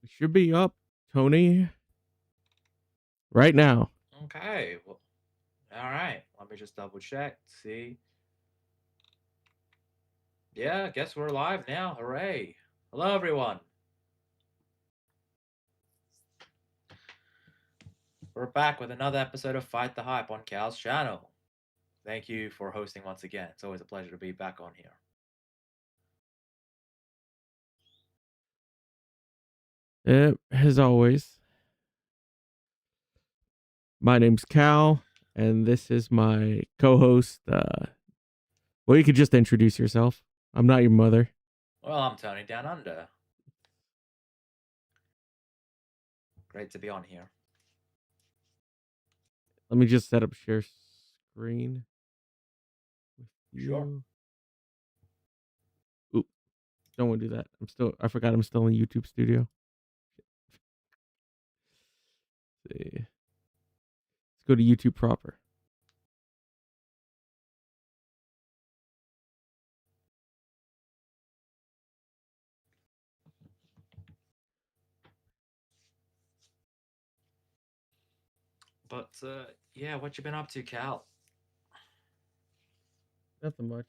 It should be up, Tony, right now. Okay. Well, all right. Let me just double check. See. Yeah, I guess we're live now. Hooray. Hello, everyone. We're back with another episode of Fight the Hype on Cal's channel. Thank you for hosting once again. It's always a pleasure to be back on here. As always, my name's Cal, and this is my co-host. Well, you could just introduce yourself. I'm not your mother. Well, I'm Tony Down Under. Great to be on here. Let me just set up share screen. Sure. Ooh, don't want to do that. I forgot I'm still in YouTube Studio. Let's see. Let's go to YouTube proper. But, yeah, what you been up to, Cal? Nothing much.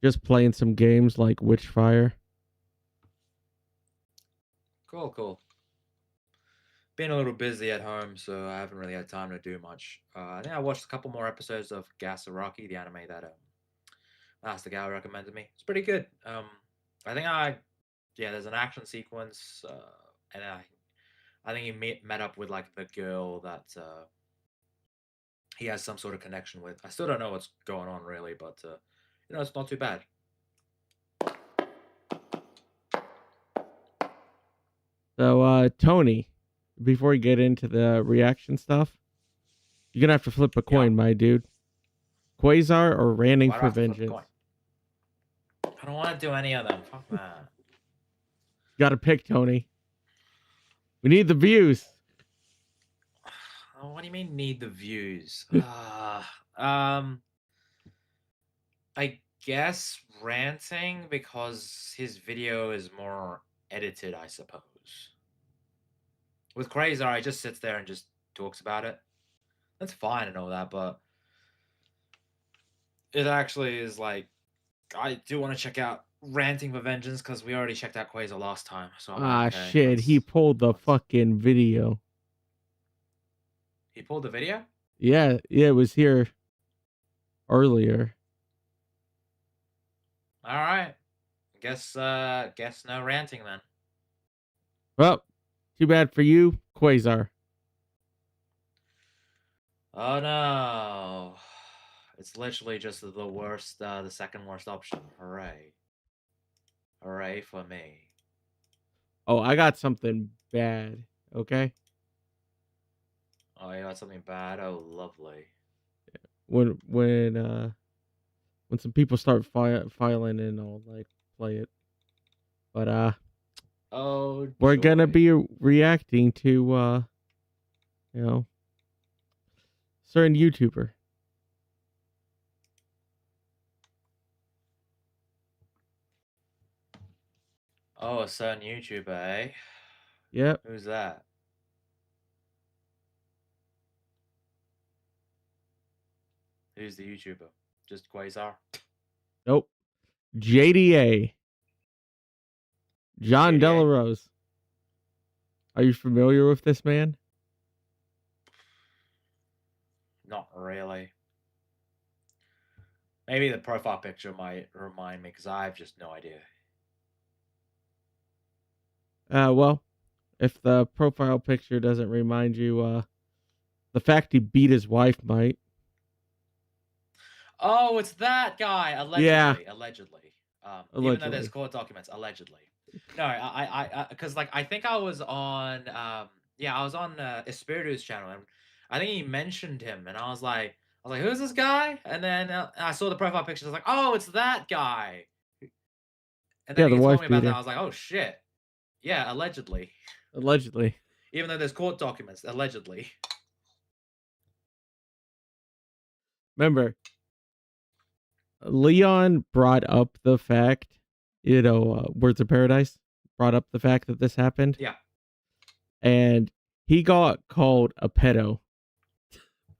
Just playing some games like Witchfire. Cool. Been a little busy at home, so I haven't really had time to do much. I think I watched a couple more episodes of Gasaraki, the anime that Master Gal recommended me. It's pretty good. I think there's an action sequence, and I think he met up with like the girl that he has some sort of connection with. I still don't know what's going on really, but it's not too bad. So, Tony, before we get into the reaction stuff, you're gonna have to flip a coin, my dude. Quasar or Ranting Why do I for have to flip a Vengeance? coin? I don't want to do any of them. Fuck that. You gotta pick, Tony. We need the views. Oh, what do you mean need the views? I guess ranting because his video is more edited, I suppose. With Quasar, he just sits there and just talks about it. That's fine and all that, but it actually is like, I do want to check out Ranting for Vengeance because we already checked out Quasar last time. So I'm like, okay, shit, he pulled the fucking video. He pulled the video? Yeah, it was here earlier. All right. Guess no ranting then. Well, too bad for you, Quasar. Oh no. It's literally just the worst, the second worst option. Hooray. Hooray for me. Oh, I got something bad, okay? Oh, you got something bad? Oh, lovely. When some people start filing in, I'll like play it. But oh, we're joy. gonna be reacting to certain YouTuber. Oh, a certain YouTuber, eh? Yep. Who's that? Who's the YouTuber? Just Quasar? Nope. JDA. John JDA? Delarose. Are you familiar with this man? Not really. Maybe the profile picture might remind me because I have just no idea. Well, if the profile picture doesn't remind you, the fact he beat his wife might. Oh, it's that guy. Allegedly. Yeah. Allegedly. Allegedly. Even though there's court documents, allegedly. No, because like I think I was on, I was on Espiritu's channel, and I think he mentioned him, and I was like, who's this guy? And then I saw the profile picture. I was like, oh, it's that guy. And then the he wife told me about beater. that. I was like, oh shit. Yeah, allegedly. Allegedly. Even though there's court documents, allegedly. Remember, Leon brought up the fact, Words of Paradise. brought up the fact that this happened, Yeah. and he got called a pedo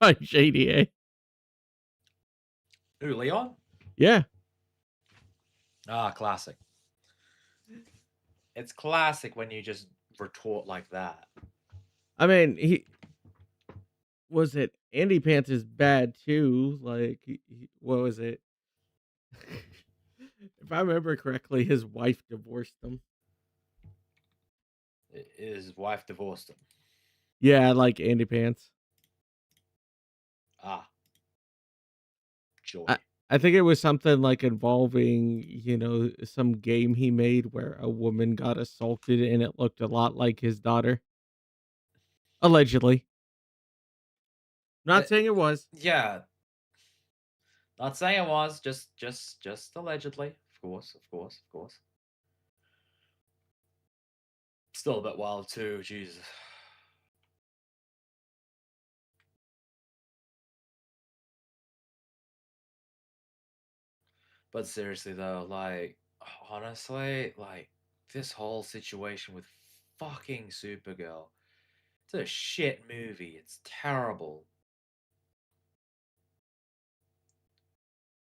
by JDA. Who, Leon? Yeah. Ah, classic. It's classic when you just retort like that. I mean, he was it. Andy Pants is bad too. Like, what was it? If I remember correctly, his wife divorced him. His wife divorced him. Yeah, like Andy Pants. Ah. Joy. I think it was something like involving, some game he made where a woman got assaulted and it looked a lot like his daughter. Allegedly. Not saying it was. Yeah. Not saying it was, just allegedly. Of course. Still a bit wild too, Jesus. But seriously though, like, honestly, like, this whole situation with fucking Supergirl, it's a shit movie. It's terrible.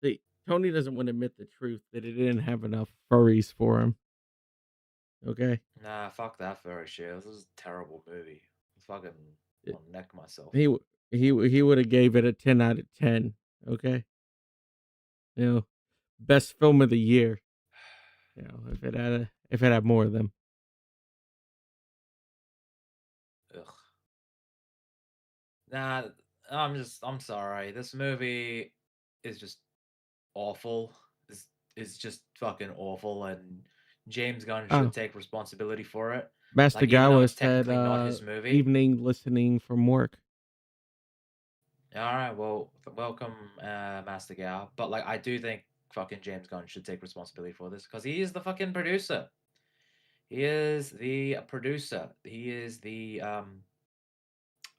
See, Tony doesn't want to admit the truth that he didn't have enough furries for him. Okay? Nah, fuck that furry shit. This is a terrible movie. Fucking I'll neck myself. He would have gave it a 10 out of 10. Okay? Best film of the year. If it had more of them. Ugh. Nah, I'm sorry. This movie is just awful. Is just fucking awful, and James Gunn should take responsibility for it. Master Like, even though Gawa it's said technically not his movie. evening listening from work. All right, well, welcome, Master Gao. But like, I do think fucking James Gunn should take responsibility for this because he is the fucking producer. He is the producer. He is the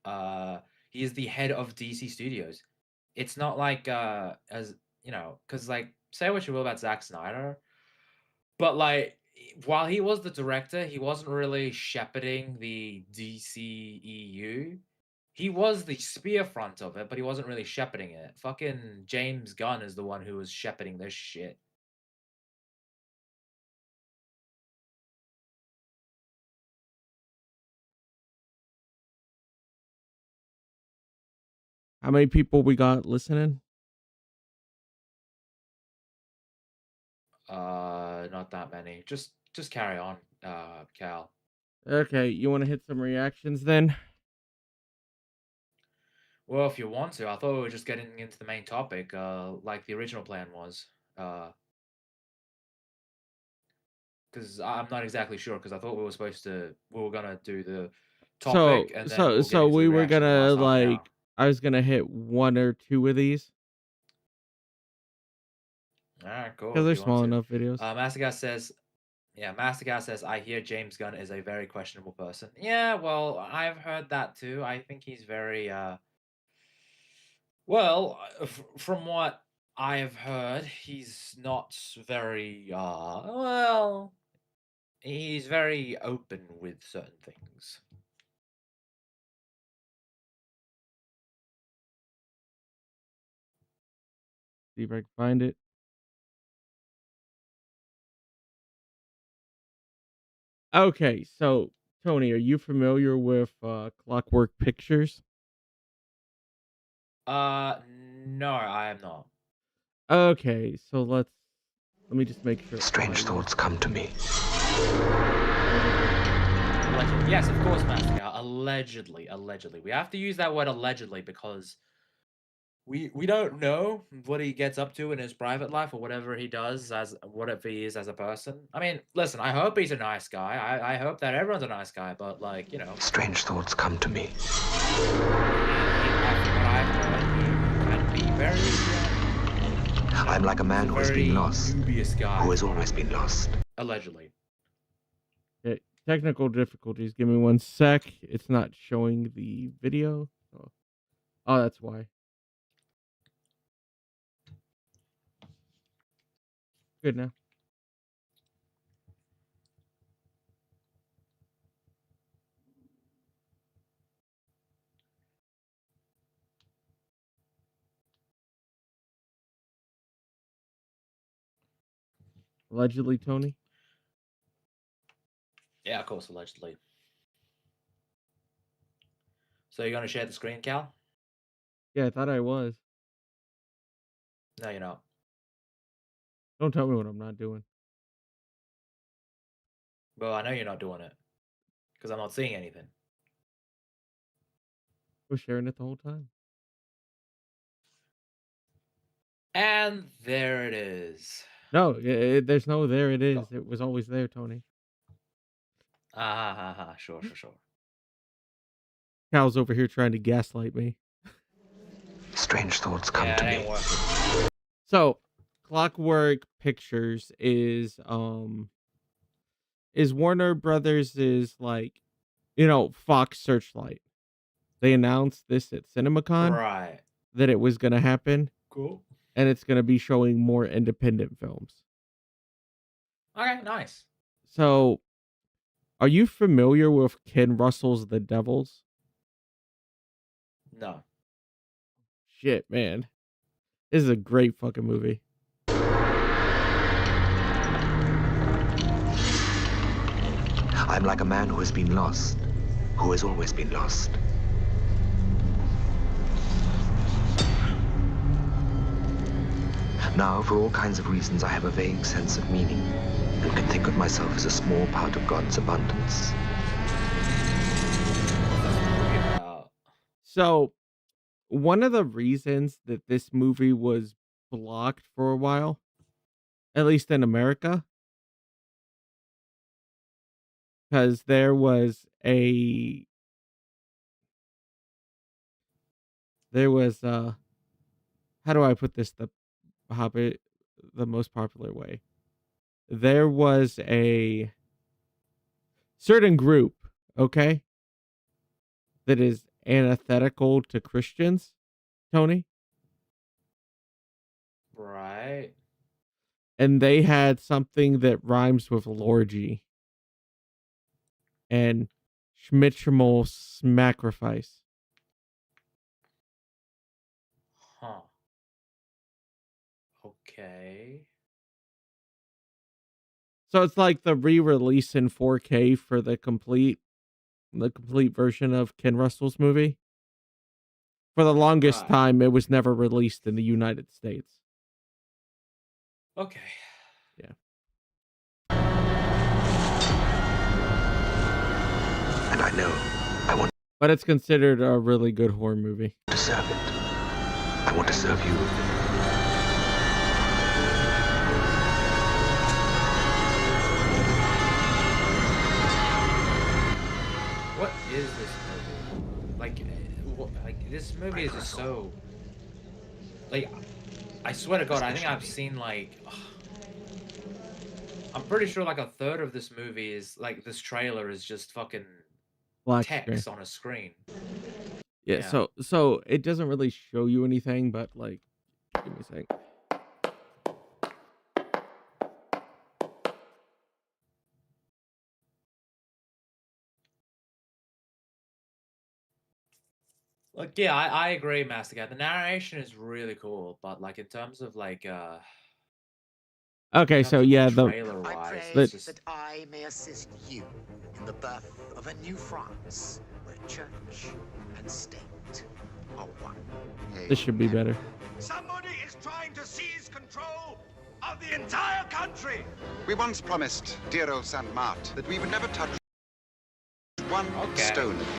head of DC Studios. It's not like as you know, because like, say what you will about Zack Snyder, but like, while he was the director, he wasn't really shepherding the DCEU. He was the spear front of it, but he wasn't really shepherding it. Fucking James Gunn is the one who was shepherding this shit. How many people we got listening? Not that many. Just carry on, Cal. Okay, you want to hit some reactions then? Well, if you want to, I thought we were just getting into the main topic, like the original plan was. Because I'm not exactly sure. Because I thought we were gonna do the topic, and then we'll get into we the were reactions in the gonna last half an hour. I was gonna hit one or two of these All right, cool. because if they're you want small to. enough videos. Mastergas says, yeah, Mastergas says, I hear James Gunn is a very questionable person. Yeah, well, I've heard that too. I think he's very, well, from what I've heard, he's not very, well, he's very open with certain things. See if I can find it. Okay, so Tony, are you familiar with Clockwork Pictures? No, I am not. Okay, so let me just make sure. Strange thoughts come to me. Allegedly. Yes, of course, Master. Allegedly. We have to use that word allegedly because we don't know what he gets up to in his private life or whatever he does as whatever he is as a person. I mean, listen, I hope he's a nice guy. I hope that everyone's a nice guy, but like, Strange thoughts come to me. What I've heard, he can be very I'm like a man who has been lost, dubious guy. who has always been lost. Allegedly. Okay, technical difficulties. Give me 1 sec. It's not showing the video. Oh, that's why. Good now. Allegedly, Tony. Yeah, of course, allegedly. So you're gonna share the screen, Cal? Yeah, I thought I was. No, you're not. Don't tell me what I'm not doing. Well, I know you're not doing it because I'm not seeing anything. I was sharing it the whole time. And there it is. No, there's no there it is. It was always there, Tony. Sure. Cal's over here trying to gaslight me. Strange thoughts come to Yeah, it me. ain't working. So, Clockwork Pictures is Warner Brothers is like, Fox Searchlight. They announced this at CinemaCon Right. that it was going to happen, Cool. and it's going to be showing more independent films. Okay, nice. So, are you familiar with Ken Russell's The Devils? No. Shit, man. This is a great fucking movie. I'm like a man who has been lost, who has always been lost. Now, for all kinds of reasons, I have a vague sense of meaning and can think of myself as a small part of God's abundance. So, one of the reasons that this movie was blocked for a while, at least in America, because there was how do I put this the most popular way? There was a certain group, okay, that is antithetical to Christians, Tony. Right. And they had something that rhymes with lorgy and schmitchmal smacrifice. Huh. Okay. So it's like the re-release in 4K for the complete version of Ken Russell's movie. For the longest Right. time, it was never released in the United States. Okay. Yeah. And I know I want But it's considered a really good horror movie. to serve it. I want to serve you. What is this movie? Like this movie is just so. Like, I swear to God, I think I've seen like. I'm pretty sure like a third of this movie is like this trailer is just fucking Black text screen. on a screen. Yeah, Yeah. so it doesn't really show you anything, but like, give me a second. Like, yeah, I agree, Master. The narration is really cool, but like in terms of like Okay, so yeah, trailer I wise, pray it's just that I may assist you in the birth of a new France where church and state are one. this should be better. Somebody is trying to seize control of the entire country. We once promised dear old Saint Marthe that we would never touch one Okay. stone of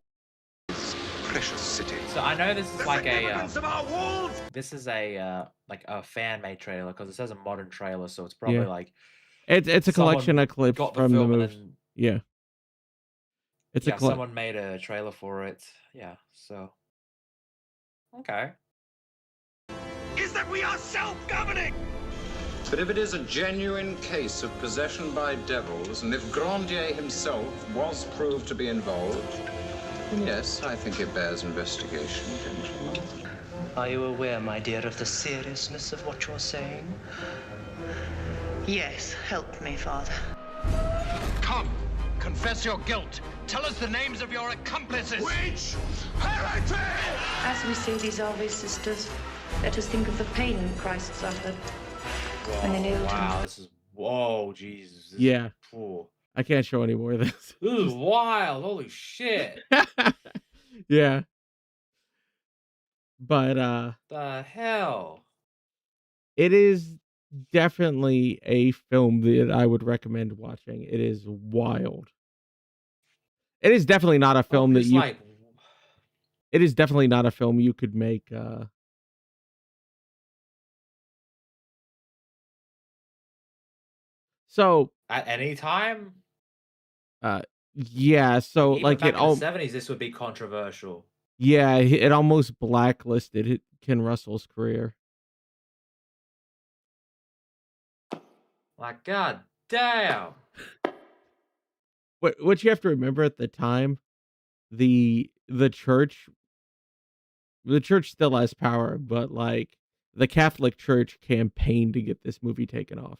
this precious city. so I know this is The like a significance of our walls. this is a like a fan made trailer because it says a modern trailer, so it's probably Yeah. like It's a someone collection of clips got the from the film and movie. then Yeah. It's yeah, a clip. someone made a trailer for it. Yeah, so okay. Is that we are self-governing. But if it is a genuine case of possession by devils, and if Grandier himself was proved to be involved, then yes, I think it bears investigation, gentlemen. Are you aware, my dear, of the seriousness of what you're saying? Yes, help me, Father. Come, confess your guilt. Tell us the names of your accomplices. Which heretic? As we say these Ave sisters, let us think of the pain Christ suffered when they nailed him. Wow, this is Whoa, Jesus. Yeah, Poor. I can't show any more of this. This is wild. Holy shit. Yeah, but The hell. it is definitely a film that I would recommend watching. It is wild. It is definitely not a film that Because, you. like, It is definitely not a film you could make. So at any time, yeah. So even like back it in the all. 70s, this would be controversial. Yeah, it almost blacklisted Ken Russell's career. Like, god damn. What you have to remember at the time, the church still has power, but like the Catholic Church campaigned to get this movie taken off.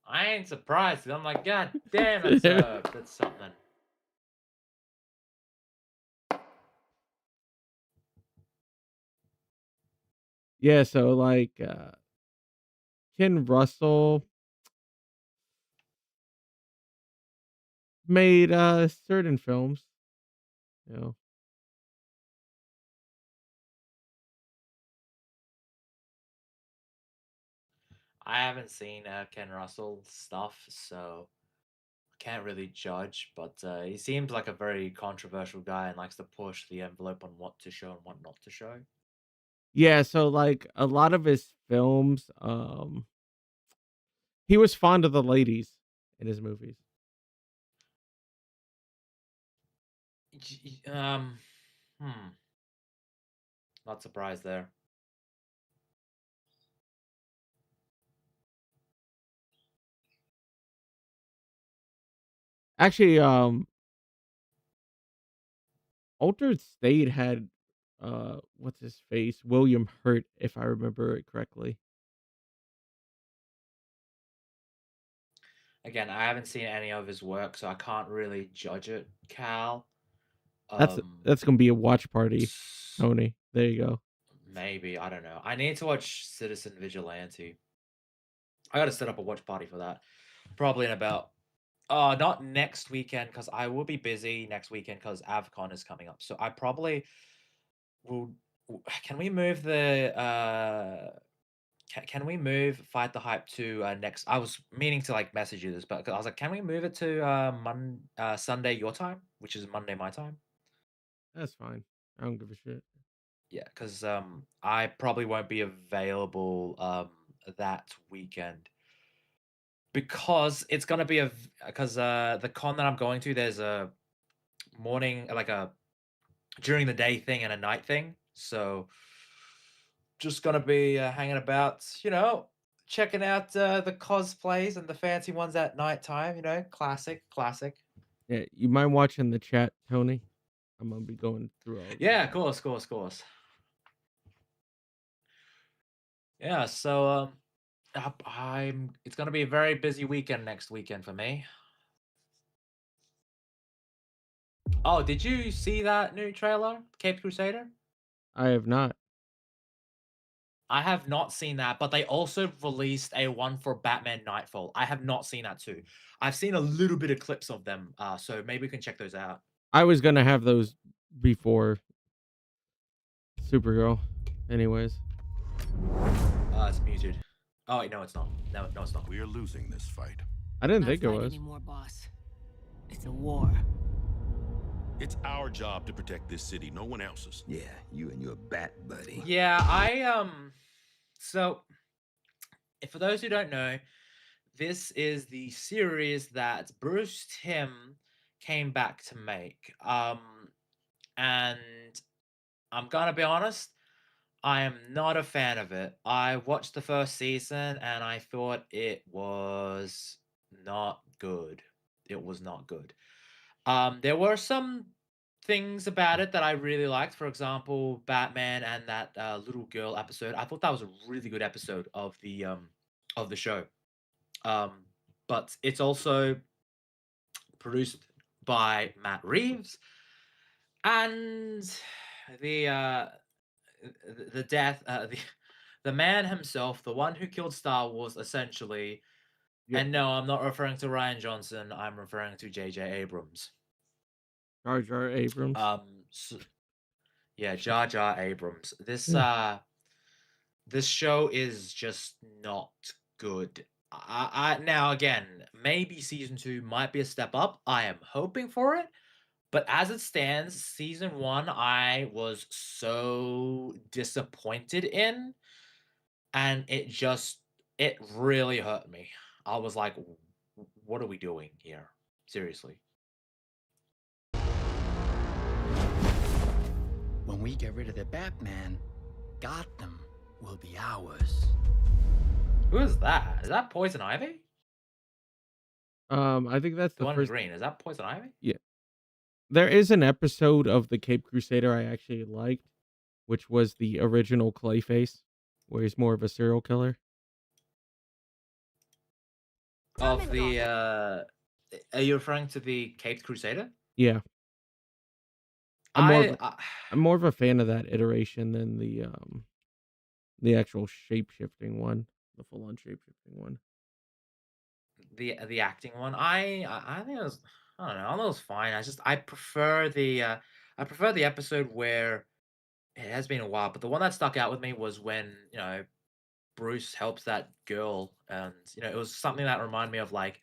I ain't surprised. 'Cause I'm like, god damn, that's something. Yeah, so like Ken Russell made certain films, you know. I haven't seen Ken Russell stuff, so I can't really judge. But he seems like a very controversial guy and likes to push the envelope on what to show and what not to show. Yeah, so like a lot of his films, he was fond of the ladies in his movies. Hmm. Not surprised there. Actually, Altered State had what's his face? William Hurt, if I remember it correctly. Again, I haven't seen any of his work, so I can't really judge it, Cal. That's gonna be a watch party, Tony. There you go. Maybe, I don't know. I need to watch Citizen Vigilante. I gotta set up a watch party for that. Probably in about not next weekend because I will be busy next weekend because AvCon is coming up. So I probably will. Can we move the can we move Fight the Hype to next? I was meaning to like message you this, but I was like, can we move it to Sunday your time, which is Monday my time? That's fine. I don't give a shit. Yeah, because I probably won't be available that weekend because it's gonna be because the con that I'm going to, there's a morning like a during the day thing and a night thing. So just gonna be hanging about, checking out the cosplays and the fancy ones at nighttime. Classic. Yeah, you mind watching the chat, Tony? I'm gonna be going through all. Yeah, of course. Yeah, so it's gonna be a very busy weekend next weekend for me. Oh, did you see that new trailer, Caped Crusader? I have not. I have not seen that, but they also released a one for Batman Nightfall. I have not seen that too. I've seen a little bit of clips of them, so maybe we can check those out. I was gonna have those before Supergirl. Anyways. It's muted. Oh wait, no, it's not. No, it's not. We are losing this fight. I didn't think it was. Anymore, boss. It's a war. It's our job to protect this city, no one else's. Yeah, you and your bat buddy. Yeah, so for those who don't know, this is the series that Bruce Timm came back to make. And I'm gonna be honest, I am not a fan of it. I watched the first season and I thought it was not good. It was not good. There were some things about it that I really liked. For example, Batman and that little girl episode. I thought that was a really good episode of the show. But it's also produced by Matt Reeves, and the death the man himself, the one who killed Star Wars, essentially. Yep. And no, I'm not referring to Ryan Johnson. I'm referring to J.J. Abrams. Jar Jar Abrams. Yeah, Jar Jar Abrams. This this show is just not good. Now again, maybe season 2 might be a step up. I am hoping for it. But as it stands, season 1 I was so disappointed in, and it really hurt me. I was like, what are we doing here? Seriously. When we get rid of the Batman, Gotham will be ours. Who is that? Is that Poison Ivy? I think that's The the one in first. green. Is that Poison Ivy? Yeah. There is an episode of the Cape Crusader I actually liked, which was the original Clayface, where he's more of a serial killer. Of the are you referring to the Caped Crusader? Yeah. I'm more of a fan of that iteration than the actual shape-shifting one, the full-on shape-shifting one. The acting one. I think it was, I don't know. I thought it was fine. I prefer the episode where it has been a while, but the one that stuck out with me was when, Bruce helps that girl, and it was something that reminded me of like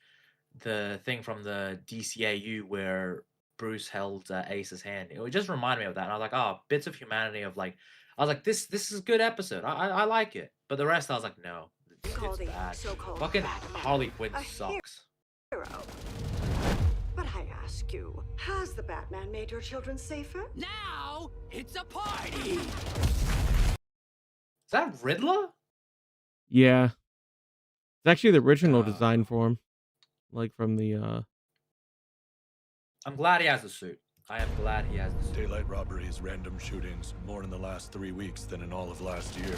the thing from the DCAU where Bruce held Ace's hand. It would just remind me of that, and I was like, oh, bits of humanity of like, I was like, this is a good episode. I like it, but the rest I was like, no, it's bad. Fucking Harley Quinn sucks. Hero. But I ask you, has the Batman made your children safer? Now it's a party. Is that Riddler? Yeah. It's actually the original design for him. Like from the I'm glad he has the suit. I am glad he has the suit. Daylight robberies, random shootings, more in the last 3 weeks than in all of last year.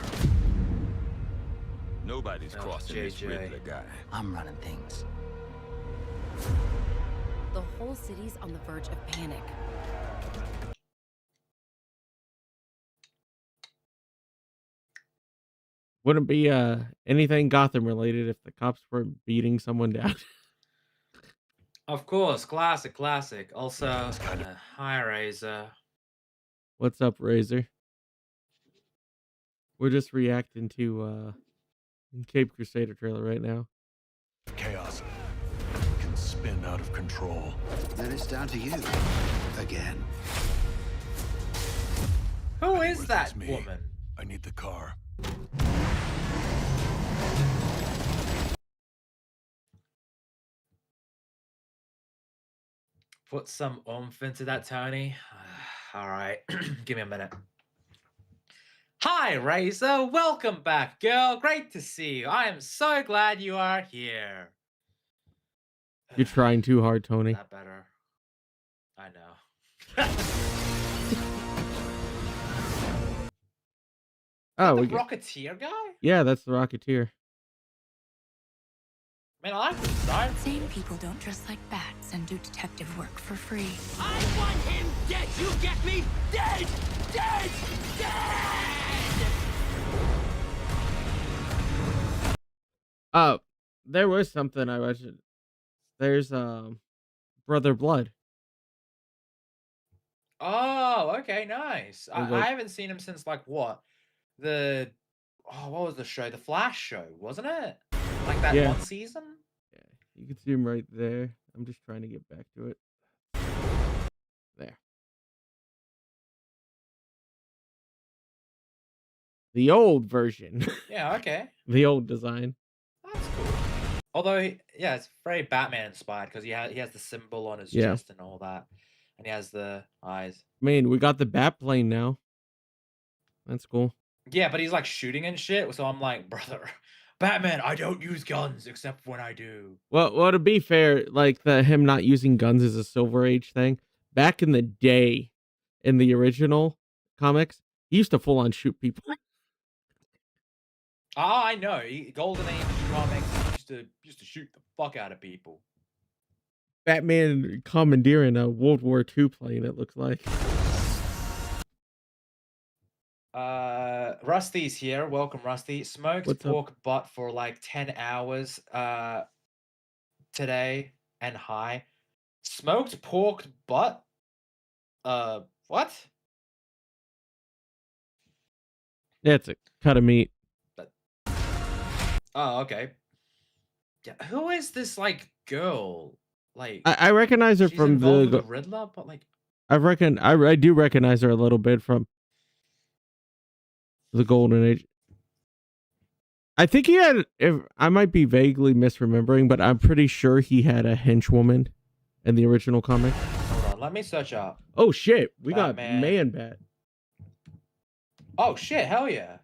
Nobody's crossing this JJ. Riddler guy. I'm running things. The whole city's on the verge of panic. wouldn't be anything Gotham related if the cops were beating someone down. Of course, classic. Also, hi Razor. What's up, Razor? We're just reacting to Cape Crusader trailer right now. Chaos can spin out of control. Then it's down to you again. Who is that woman? I need the car. Put some oomph into that, Tony. All right, give me a minute. Hi, Razor. Welcome back, girl. Great to see you. I am so glad you are here. You're trying too hard, Tony. That better. I know. Oh, the we Rocketeer guy? Yeah, that's the Rocketeer. Man, I like the design. Sane people don't dress like bats and do detective work for free. I want him dead. You get me? Dead! Dead! Dead! There was something I watched. There's Brother Blood. Oh, okay, nice. I like- haven't seen him since like what? What was the show? The Flash show, wasn't it? Like that Yeah. one season? Yeah, you can see him right there. I'm just trying to get back to it. There. The old version. Yeah, okay. The old design. That's cool. Although, it's very Batman inspired because he has the symbol on his Yeah. chest and all that, and he has the eyes. Man, we got the Bat plane now. That's cool. Yeah, but he's like shooting and shit. So I'm like, brother, Batman, I don't use guns except when I do. Well, to be fair, like him not using guns is a Silver Age thing. Back in the day, in the original comics, he used to full on shoot people. Oh, I know. Golden Age comics used to shoot the fuck out of people. Batman commandeering a World War II plane, it looks like. Rusty's here. Welcome, Rusty. Smoked What's up? pork butt for like 10 hours today and high. Smoked pork butt? What? Yeah, it's a cut of meat. Oh, okay. Yeah, who is this like girl? Like I recognize her she's from involved the. with the Riddler, but like I do recognize her a little bit from the Golden Age. I think he had. If I might be vaguely misremembering, but I'm pretty sure he had a henchwoman in the original comic. hold on, let me search up. Oh shit, we Batman. got Man Bat. Oh shit, hell yeah.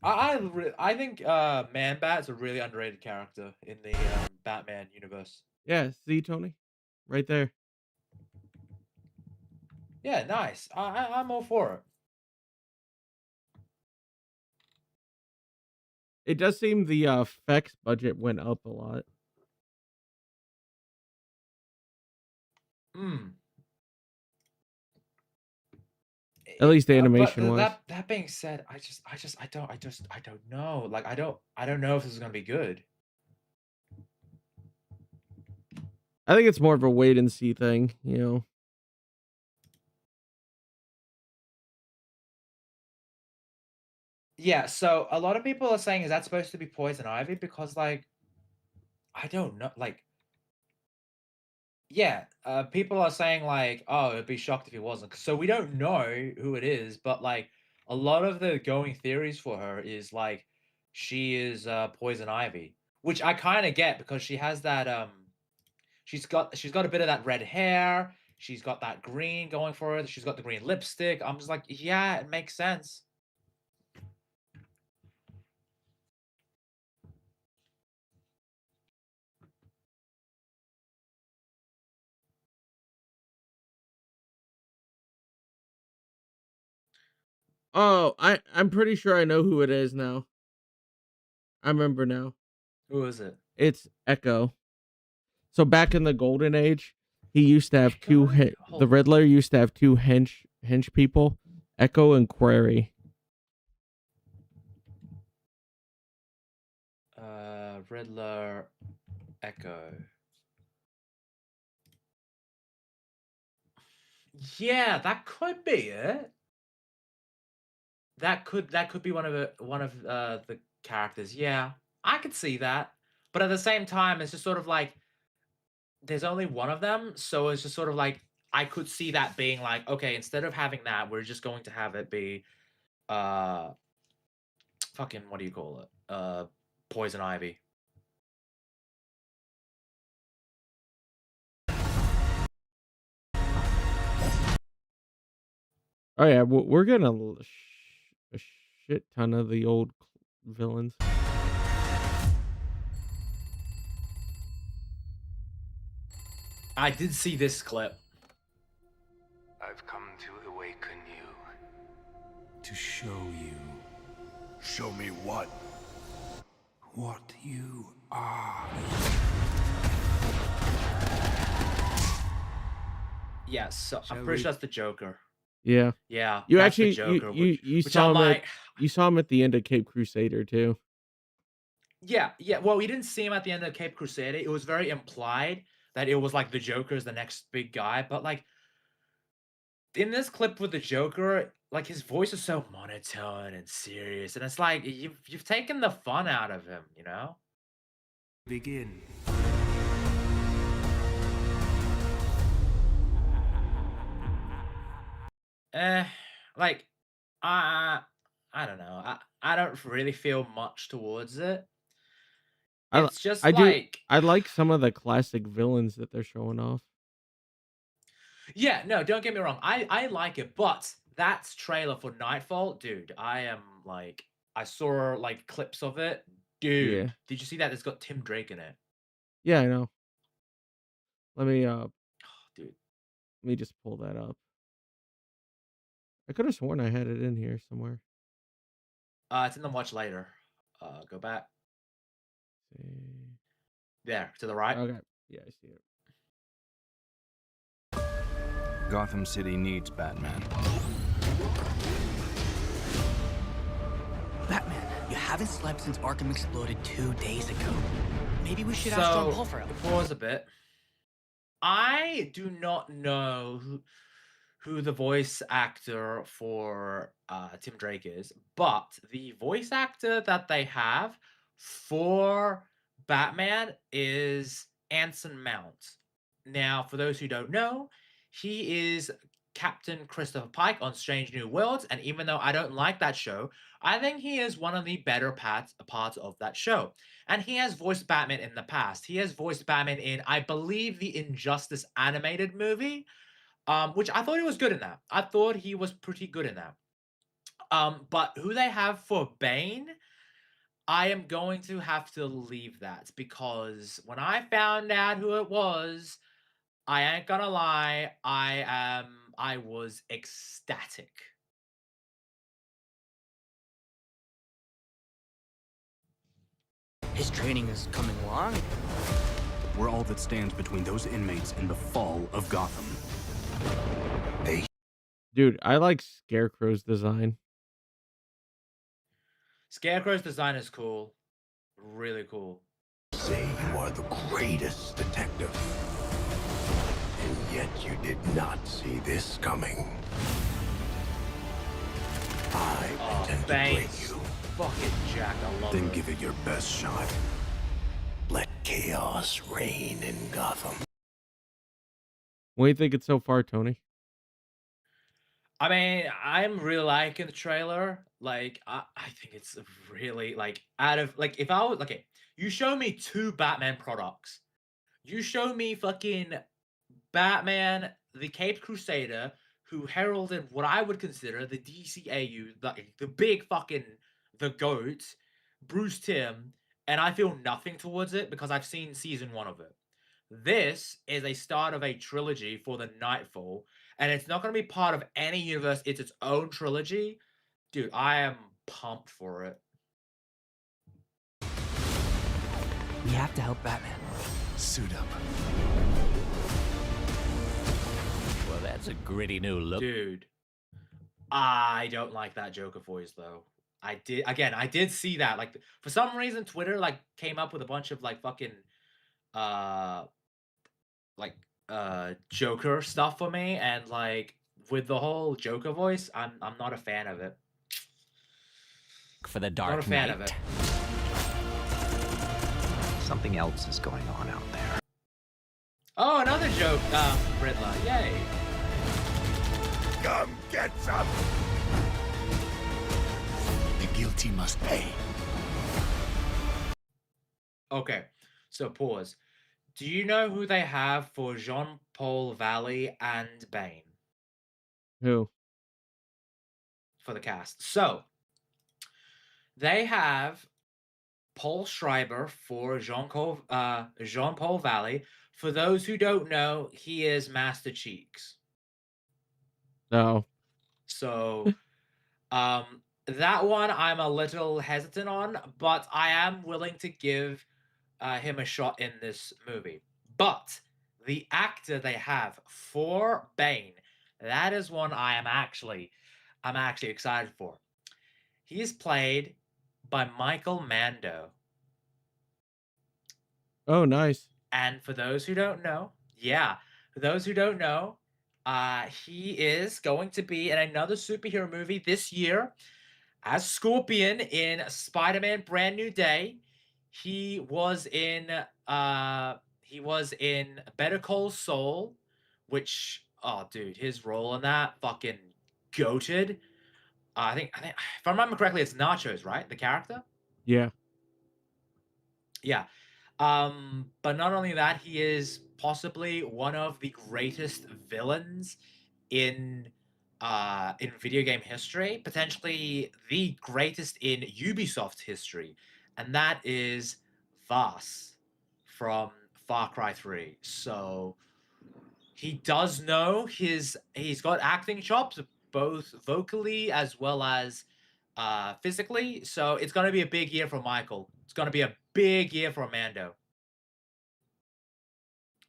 I think Man Bat's a really underrated character in the Batman universe. Yeah, see Tony, right there. Yeah, nice. I'm all for it. It does seem the effects budget went up a lot. Hmm. At least the But animation was. that being said, I don't know. Like I don't know if this is gonna be good. I think it's more of a wait and see thing, you know. Yeah, so a lot of people are saying, is that supposed to be Poison Ivy? Because like I don't know, like yeah, people are saying like, oh, it'd be shocked if he wasn't. So we don't know who it is, but like a lot of the going theories for her is like she is Poison Ivy, which I kind of get because she has that she's got a bit of that red hair, she's got that green going for her, she's got the green lipstick. I'm just like, yeah, it makes sense. Oh, I'm pretty sure I know who it is now. I remember now. Who is it? It's Echo. So back in the Golden Age, he used to have two. The Riddler used to have two hench people, Echo and Query. Riddler, Echo. Yeah, that could be it. That could be one of the characters. Yeah, I could see that. But at the same time, it's just sort of like there's only one of them, so it's just sort of like I could see that being like, okay, instead of having that, we're just going to have it be fucking what do you call it? Poison Ivy. Oh yeah, we're getting a shit ton of the old villains. I did see this clip. I've come to awaken you. To show you. Show me what? What you are. Yes, so I'm pretty sure that's the Joker. Yeah. Yeah. You that's actually the Joker, you which saw I'm him like, you saw him at the end of Cape Crusader too. yeah. Well, we didn't see him at the end of Cape Crusader. It was very implied that it was like the Joker's the next big guy, but like in this clip with the Joker, like his voice is so monotone and serious, and it's like you've taken the fun out of him, you know? Begin. Like I don't know. I don't really feel much towards it. It's just I like I like some of the classic villains that they're showing off. yeah, no, don't get me wrong. I like it, but that's trailer for Nightfall, dude. I am like, I saw like clips of it, dude. Yeah. Did you see that? It's got Tim Drake in it. Yeah, I know. Let me dude. Let me just pull that up. I could have sworn I had it in here somewhere. It's in the watch later. Go back. There, to the right. Okay. Yeah, I see it. Gotham City needs Batman. Batman, you haven't slept since Arkham exploded 2 days ago. Maybe we should ask So, John Paul for help. pause a bit. I do not know who the voice actor for Tim Drake is, but the voice actor that they have for Batman is Anson Mount. Now, for those who don't know, he is Captain Christopher Pike on Strange New Worlds, and even though I don't like that show, I think he is one of the better parts of that show. And he has voiced Batman in the past. He has voiced Batman in, I believe, the Injustice animated movie, which I thought he was good in that. I thought he was pretty good in that. But who they have for Bane, I am going to have to leave that, because when I found out who it was, I ain't gonna lie, I was ecstatic. His training is coming along. We're all that stands between those inmates and the fall of Gotham. Dude, I like Scarecrow's design. Scarecrow's design is cool. Really cool. Say you are the greatest detective. And yet you did not see this coming. I intend to break Bane's you. fucking Jack, I love Then it. give it your best shot. Let chaos reign in Gotham. What do you think it's so far, Tony? I mean, I'm really liking the trailer. Like, I think it's really, like, out of, like, if I was, okay, you show me 2 Batman products. You show me fucking Batman, the Caped Crusader, who heralded what I would consider the DCAU, the big fucking, the GOAT, Bruce Timm, and I feel nothing towards it because I've seen season 1 of it. This is a start of a trilogy for the Nightfall, and it's not going to be part of any universe. It's its own trilogy. Dude, I am pumped for it. We have to help Batman. Suit up. Well, that's a gritty new look. Dude, I don't like that Joker voice, though. I did see that. Like, for some reason, Twitter, like, came up with a bunch of, like, fucking, Joker stuff for me, and, like, with the whole Joker voice, I'm not a fan of it. For the Not Dark a fan Knight. of it. Something else is going on out there. Oh, another joke, Riddler. Yay. Come get some. The guilty must pay. Okay, so pause. Do you know who they have for Jean-Paul Valley and Bane Who? for the cast? So, they have Paul Schreiber for Jean-Paul Valley. For those who don't know, he is Master Cheeks. No. So, that one I'm a little hesitant on, but I am willing to give him a shot in this movie. But the actor they have for Bane, that is one I'm actually excited for. He is played by Michael Mando. Oh, nice. And for those who don't know, he is going to be in another superhero movie this year as Scorpion in Spider-Man Brand New Day. He was in Better Call Saul, which, oh dude, his role in that fucking goated. I think if I remember correctly, it's Nachos, right? The character? Yeah. Yeah. But not only that, he is possibly one of the greatest villains in video game history, potentially the greatest in Ubisoft history, and that is Vaas from Far Cry 3. So he does know he's got acting chops, both vocally as well as physically. So it's going to be a big year for Michael. It's going to be a big year for Mando.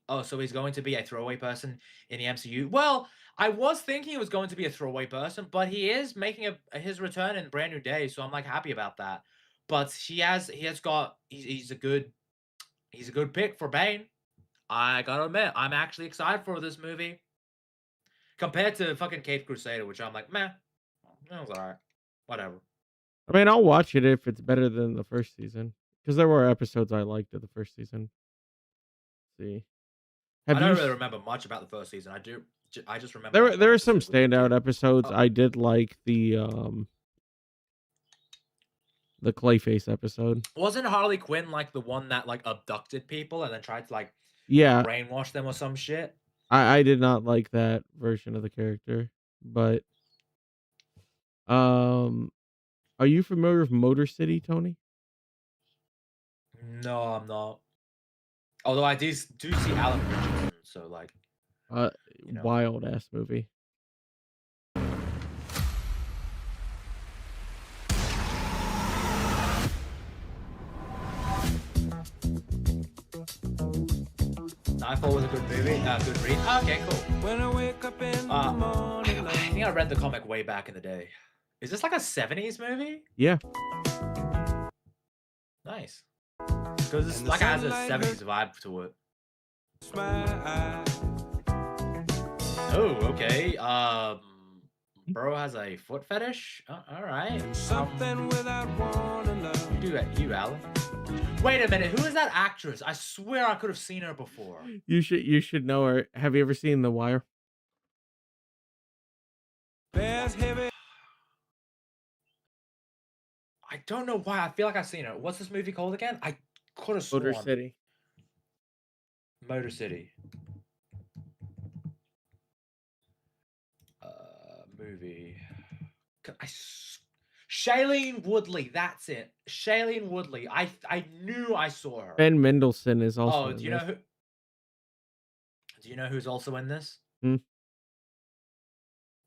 Oh, so he's going to be a throwaway person in the MCU? Well, I was thinking he was going to be a throwaway person, but he is making his return in Brand New Day, so I'm like happy about that. But he's a good pick for Bane. I gotta admit, I'm actually excited for this movie. Compared to fucking Caped Crusader, which I'm like, meh. That was alright. Whatever. I mean, I'll watch it if it's better than the first season. Because there were episodes I liked of the first season. Let's see. I don't really remember much about the first season. I just remember There were some standout episodes. I did like the Clayface episode. Wasn't Harley Quinn like the one that like abducted people and then tried to like brainwash them or some shit? I did not like that version of the character, but are you familiar with Motor City, Tony? No, I'm not. Although I do see Alan Richardson, so like wild ass movie. Nightfall was a good movie, good read. Oh, okay, cool. When I wake up in the morning, I think I read the comic way back in the day. Is this like a 70s movie? Yeah. Nice. Because it's like it has a 70s vibe to it. Oh, okay. Bro has a foot fetish. All right. You do that, you Alan. Wait a minute. Who is that actress? I swear I could have seen her before. You should know her. Have you ever seen The Wire? I don't know why. I feel like I've seen her. What's this movie called again? I could have sworn. Motor City. Motor City. Movie. Shailene Woodley. That's it. Shailene Woodley. I knew I saw her. Ben Mendelsohn is also. Oh, do you know who? Do you know who's also in this?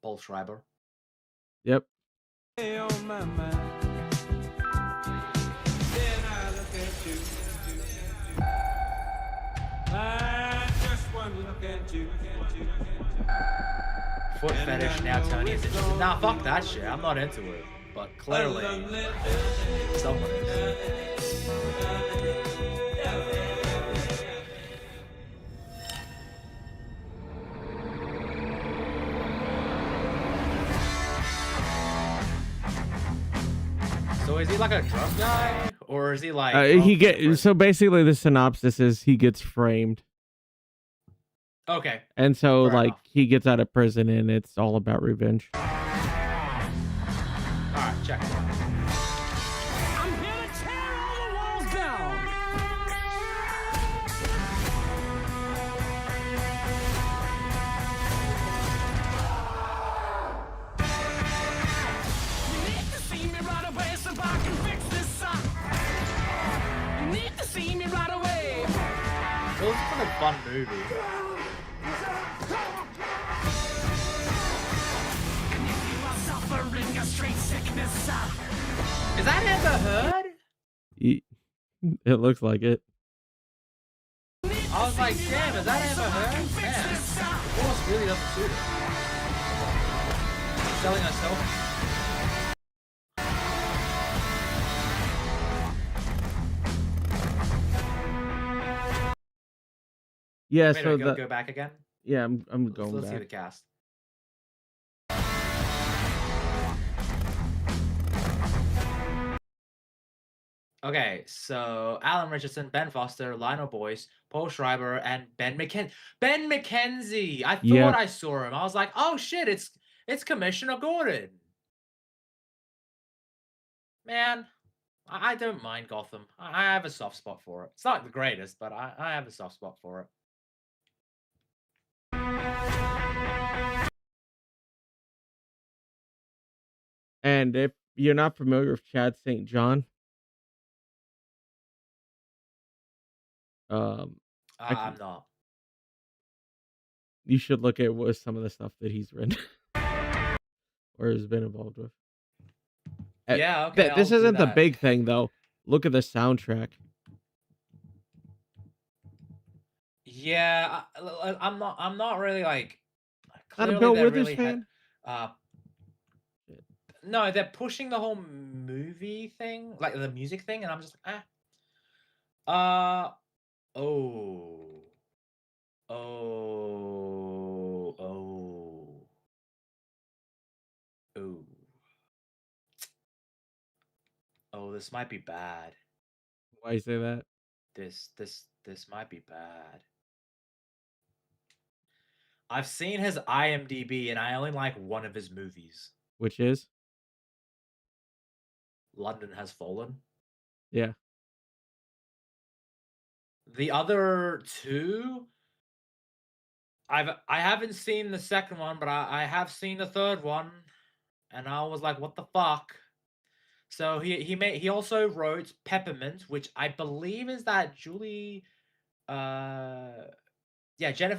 Paul Schreiber. Yep. Foot fetish now Tony is interested. Nah, fuck that shit. I'm not into it. But clearly, someone is. So is he like a drug guy? Or is he like... so basically the synopsis is he gets framed. Okay. And so Fair enough. he gets out of prison and it's all about revenge. Alright, check it out. I'm here to tear all the walls down. You need to see me right away so I can fix this up. You need to see me right away. It looks like a fun movie. Is that Amber Heard? It looks like it. I was like, damn, is that Amber Heard? Man, the voice really doesn't suit her. Selling herself. Yeah, Wait, so go back again? Yeah, I'm going Let's back. see the cast. Okay, so Alan Richardson, Ben Foster, Lionel Boyce, Paul Schreiber, and Ben McKenzie. Ben McKenzie! I thought I saw him. I was like, oh shit, it's Commissioner Gordon. Man, I don't mind Gotham. I have a soft spot for it. It's not the greatest, but I have a soft spot for it. And if you're not familiar with Chad St. John, I'm not. You should look at some of the stuff that he's written or has been involved with. Yeah, okay. This isn't the big thing though. Look at the soundtrack. Yeah, I'm not really like Not a clearly Bill they're Withers really fan? No, they're pushing the whole movie thing, like the music thing, and I'm just like, oh. Oh, this might be bad. Why you say that? This might be bad. I've seen his IMDb and I only like one of his movies. Which is? London Has Fallen. Yeah. The other two, I haven't seen the second one, but I have seen the third one, and I was like, what the fuck? So he also wrote Peppermint, which I believe is that Jennifer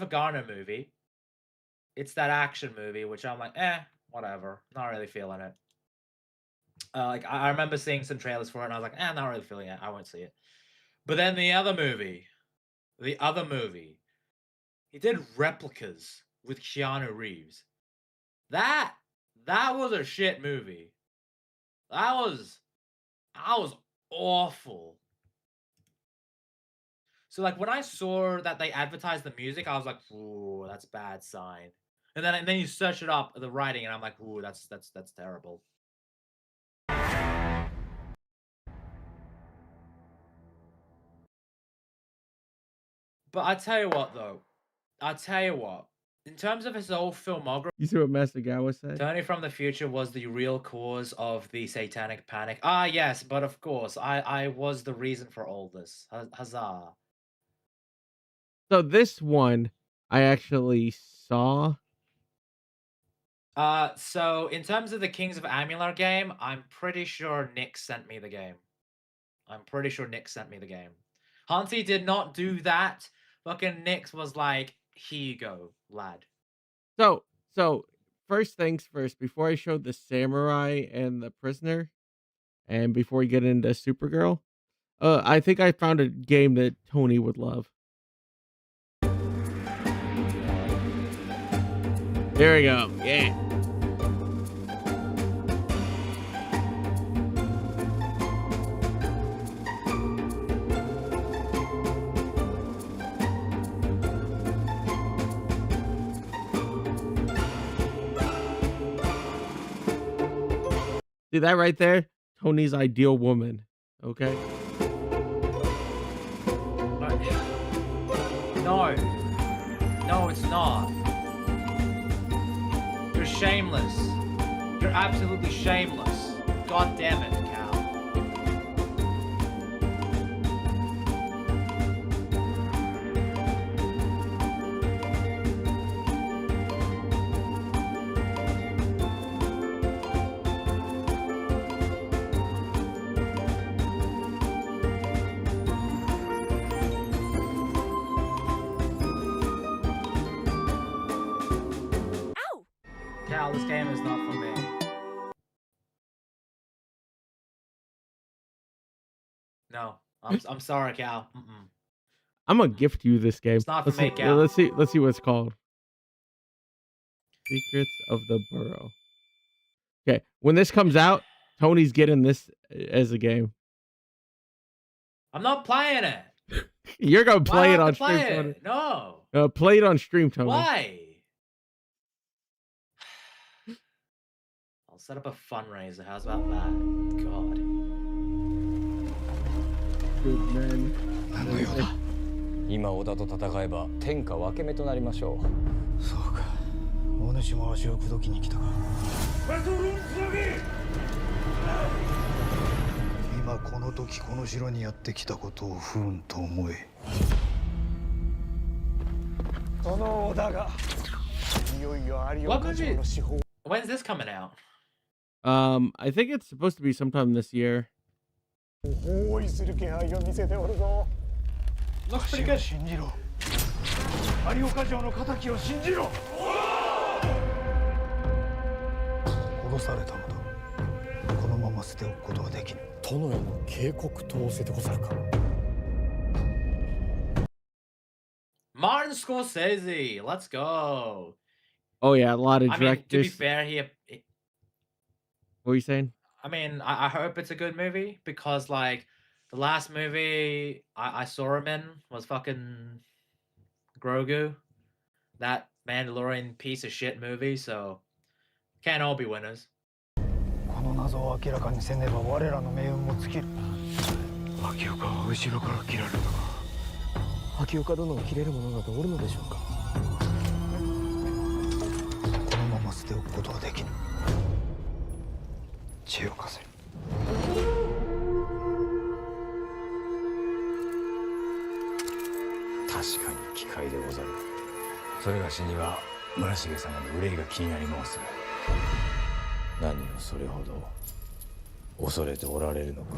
Garner movie. It's that action movie, which I'm like, whatever. Not really feeling it. Like I remember seeing some trailers for it, and I was like, not really feeling it. I won't see it. But then the other movie, he did Replicas with Keanu Reeves. That was a shit movie. That was awful. So like when I saw that they advertised the music, I was like, ooh, that's a bad sign. And then you search it up, the writing, and I'm like, ooh, that's terrible. But I tell you what, though. In terms of his whole filmography, You see what Masagawa said? Tony from the future was the real cause of the satanic panic. Ah, yes, but of course, I was the reason for all this. Huzzah. So this one I actually saw. So in terms of the Kings of Amular game, I'm pretty sure Nick sent me the game. Hansi did not do that. Fucking Nick was like, here you go, lad. So first things first, before I showed the samurai and the prisoner, and before we get into Supergirl, I think I found a game that Tony would love. There we go. Yeah. See that right there? Tony's ideal woman. Okay. No, it's not. You're shameless. You're absolutely shameless. God damn it, Cal. Cal, this game is not for me. No, I'm sorry, Cal. I'm gonna gift you this game. It's not for let's me, see, Cal. Let's see what it's called. Secrets of the Burrow. Okay, when this comes out, Tony's getting this as a game. I'm not playing it. You're gonna play Why it do I on have to play stream, it? No. Tony. Play it on stream, Tony. Why? I'll set up a fundraiser. How's about that? God. Good man. 今織田と戦えば天下分け目となりましょう。そうか。お主も足を口説きに来たか。今この時この城にやってきたことを不運と思え。その織田がいよいよ有岡城の司法。When's this coming out? I think it's supposed to be sometime this year. 包囲する気配を見せておるぞ。 Looks pretty good. 信じろ。有岡城の敵を信じろ。殺されたのだ。このまま捨ておくことはできぬ。殿への警告と仰せでござるか。Martin Scorsese, let's go. Oh yeah, a lot of I mean, to be directors. fair, What were you saying? I mean, I hope it's a good movie because like the last movie I saw him in was fucking Grogu, that Mandalorian piece of shit movie. So can't all be winners. この謎を明らかにせねば我らの命運も尽きる。秋岡は後ろから切られたか。秋岡殿を切れる者などおるのでしょうか。このまま捨ておくことはできぬ。知恵を貸せ。確かに機械でござる。それがしには村重様の憂いが気になり申す。何をそれほど恐れておられるのか。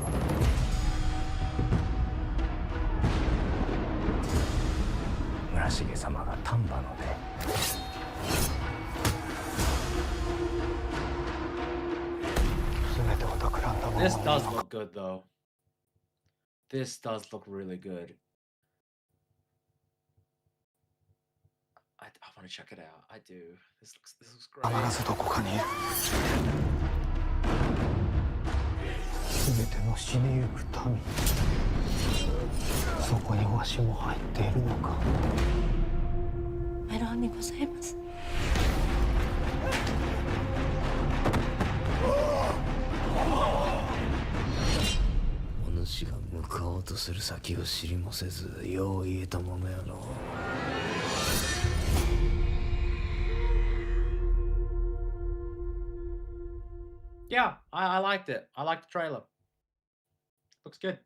村重様が丹波ので。This does look good though. This does look really good. I want to check it out. I do. This looks great. 必ずどこかにいる。全ての死にゆく民。そこにわしも入っているのか。メロンにございます。お主が向かおうとする先を知りもせず、よう言えたものやの。Yeah, I liked it. I liked the trailer. Looks good.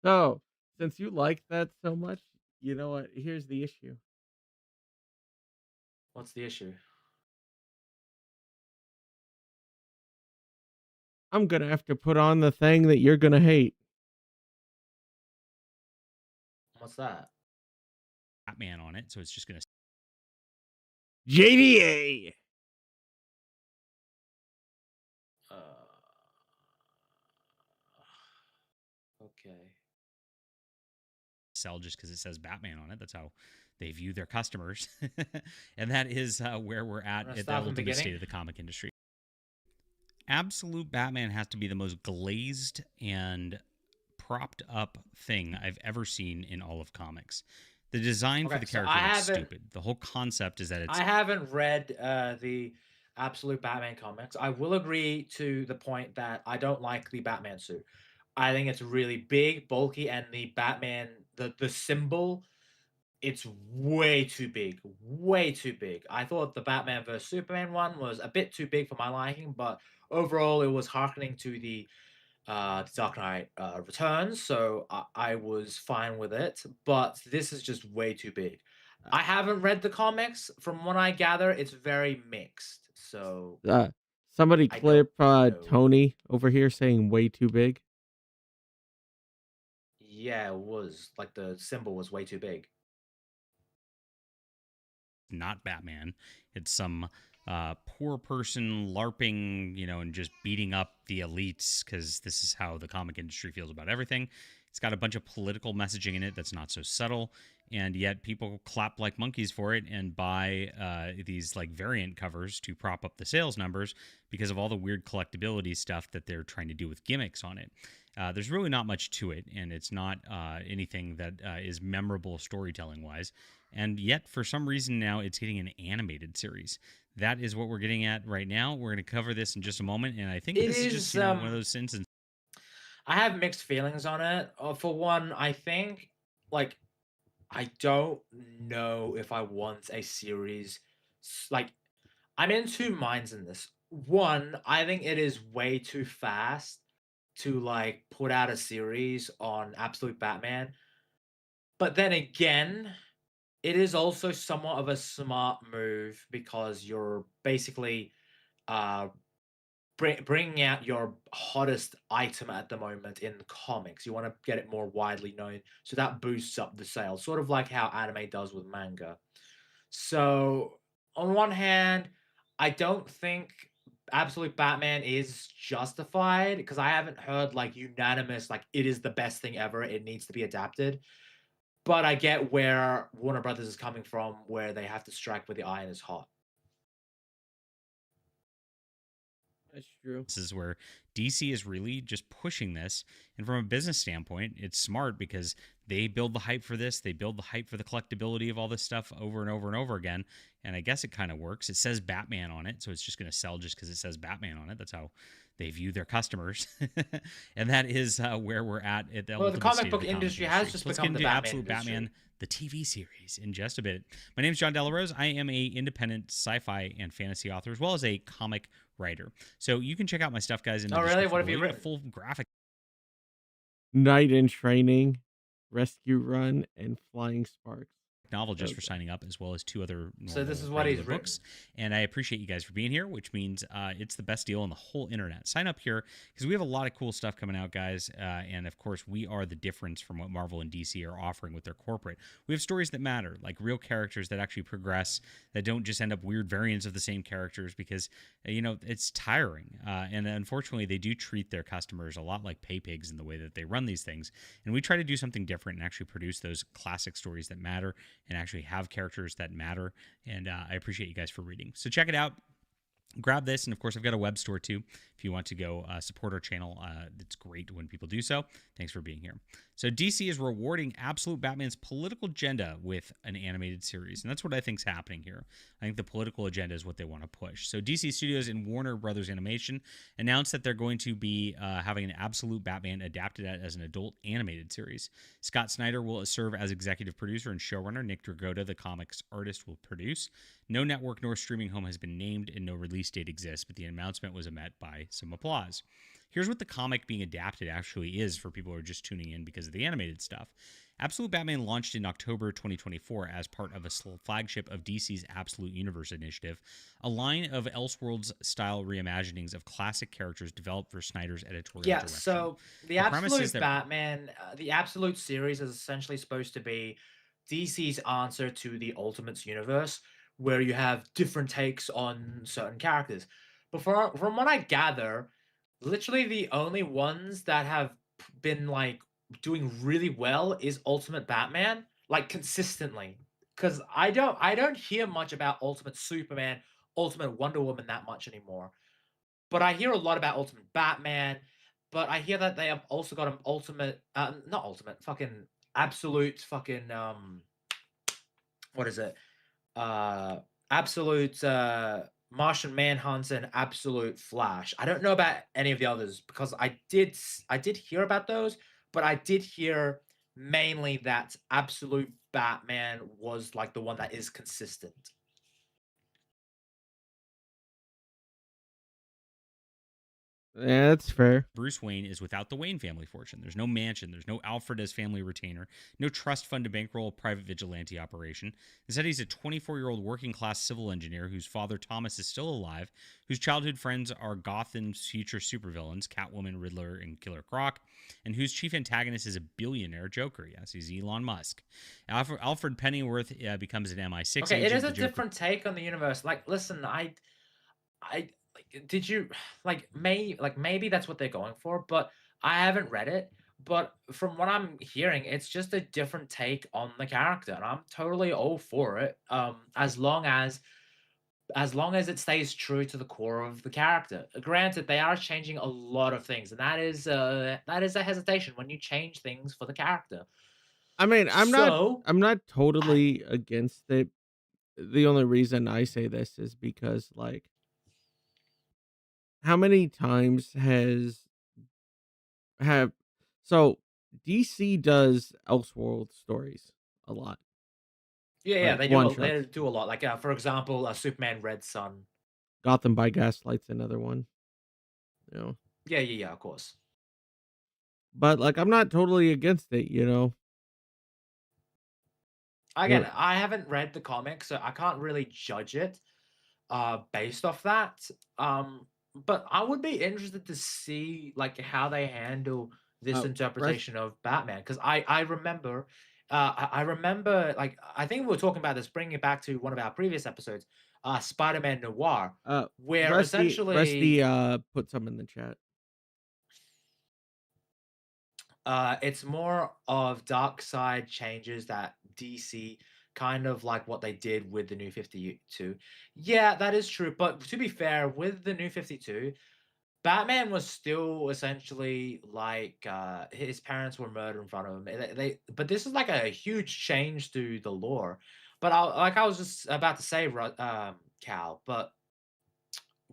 So, since you like that so much, you know what? Here's the issue. What's the issue? I'm gonna have to put on the thing that you're gonna hate. What's that? Batman on it, so it's just gonna. JDA. Okay. Sell just because it says Batman on it. That's how they view their customers, and that is where we're at the ultimate state of the comic industry. Absolute Batman has to be the most glazed and propped up thing I've ever seen in all of comics. The design for the character is stupid. The whole concept is that it's... I haven't read the Absolute Batman comics. I will agree to the point that I don't like the Batman suit. I think it's really big, bulky, and the Batman, the symbol, it's way too big. Way too big. I thought the Batman vs. Superman one was a bit too big for my liking, but overall it was hearkening to the Dark Knight Returns, so I was fine with it, but this is just way too big. I haven't read the comics. From what I gather, it's very mixed, so... Somebody clip Tony over here saying way too big. Yeah, it was. Like, the symbol was way too big. Not Batman. It's some... poor person LARPing, you know, and just beating up the elites because this is how the comic industry feels about everything. It's got a bunch of political messaging in it that's not so subtle, and yet people clap like monkeys for it and buy these like variant covers to prop up the sales numbers because of all the weird collectability stuff that they're trying to do with gimmicks on it. There's really not much to it, and it's not anything that is memorable storytelling-wise. And yet, for some reason now, it's getting an animated series. That is what we're getting at right now. We're going to cover this in just a moment, and I think this is just one of those instances. I have mixed feelings on it. For one, I think, like, I don't know if I want a series. Like, I'm in two minds in this. One, I think it is way too fast to, like, put out a series on Absolute Batman. But then again... it is also somewhat of a smart move because you're basically bringing out your hottest item at the moment in comics. You want to get it more widely known, so that boosts up the sales, sort of like how anime does with manga. So, on one hand, I don't think Absolute Batman is justified because I haven't heard like unanimous, like it is the best thing ever, it needs to be adapted. But I get where Warner Brothers is coming from, where they have to strike where the iron is hot. That's true. This is where DC is really just pushing this. And from a business standpoint, it's smart because they build the hype for this. They build the hype for the collectability of all this stuff over and over and over again. And I guess it kind of works. It says Batman on it, so it's just going to sell just because it says Batman on it. That's how they view their customers. And that is where we're at the Well, the comic book industry has just Let's become get the into Batman Absolute industry. Batman, the TV series, in just a bit. My name is John Delarose. I am a independent sci-fi and fantasy author, as well as a comic writer. So you can check out my stuff, guys. In the Oh, really? description What have you below. written? Full graphic Knight in Training, Rescue Run, and Flying Sparks. novel just for signing up, as well as 2 other So this normal is what he's regular books. And I appreciate you guys for being here, which means it's the best deal on the whole internet. Sign up here because we have a lot of cool stuff coming out, guys. And of course, we are the difference from what Marvel and DC are offering with their corporate. We have stories that matter, like real characters that actually progress, that don't just end up weird variants of the same characters because, it's tiring. And unfortunately, they do treat their customers a lot like pay pigs in the way that they run these things. And we try to do something different and actually produce those classic stories that matter and actually have characters that matter. And I appreciate you guys for reading. So check it out. Grab this. And of course, I've got a web store too. If you want to go support our channel, it's great when people do so. Thanks for being here. So DC is rewarding Absolute Batman's political agenda with an animated series. And that's what I think is happening here. I think the political agenda is what they want to push. So DC Studios and Warner Brothers Animation announced that they're going to be having an Absolute Batman adapted as an adult animated series. Scott Snyder will serve as executive producer and showrunner. Nick Dragotta, the comics artist, will produce. No network nor streaming home has been named and no release date exists, but the announcement was met by some applause. Here's what the comic being adapted actually is for people who are just tuning in because of the animated stuff. Absolute Batman launched in October 2024 as part of a flagship of DC's Absolute Universe initiative, a line of Elseworlds-style reimaginings of classic characters developed for Snyder's editorial direction. So the premise is Absolute that Batman, the Absolute series is essentially supposed to be DC's answer to the Ultimates universe, where you have different takes on certain characters. But from what I gather, literally the only ones that have been like doing really well is Ultimate Batman, like consistently. Because I don't hear much about Ultimate Superman, Ultimate Wonder Woman that much anymore. But I hear a lot about Ultimate Batman. But I hear that they have also got an ultimate, not ultimate, fucking absolute fucking what is it? Absolute Martian Manhunt and Absolute Flash. I don't know about any of the others because I did hear about those, but I did hear mainly that Absolute Batman was like the one that is consistent. Yeah, that's fair. Bruce Wayne is without the Wayne family fortune. There's no mansion. There's no Alfred as family retainer. No trust fund to bankroll a private vigilante operation. Instead, he's a 24-year-old working-class civil engineer whose father, Thomas, is still alive, whose childhood friends are Gotham's future supervillains, Catwoman, Riddler, and Killer Croc, and whose chief antagonist is a billionaire Joker. Yes, he's Elon Musk. Alfred Pennyworth becomes an MI6 Okay, agent. it is a different take on the universe. Like, listen, did you maybe that's what they're going for, but I haven't read it. But from what I'm hearing, it's just a different take on the character, and I'm totally all for it. As long as it stays true to the core of the character. Granted, they are changing a lot of things, and that is a hesitation when you change things for the character. I mean, I'm So- not totally against it. The only reason I say this is because, like, how many times so DC does Elseworld stories a lot. Yeah, Like, they do. one-shots. They do a lot. Like, for example, Superman Red Sun. Gotham by Gaslight's another one. Yeah, of course. But like, I'm not totally against it. Again, Yeah. I haven't read the comic, so I can't really judge it based off that. But I would be interested to see like how they handle this interpretation of Batman, because I remember like I think we were talking about this, bringing it back to one of our previous episodes, Spider-Man Noir, where essentially Rusty put some in the chat. It's more of dark side changes that DC kind of like what they did with the New 52. Yeah, that is true. But to be fair, with the New 52, Batman was still essentially like his parents were murdered in front of him. But this is like a huge change to the lore. But I was just about to say, Cal, but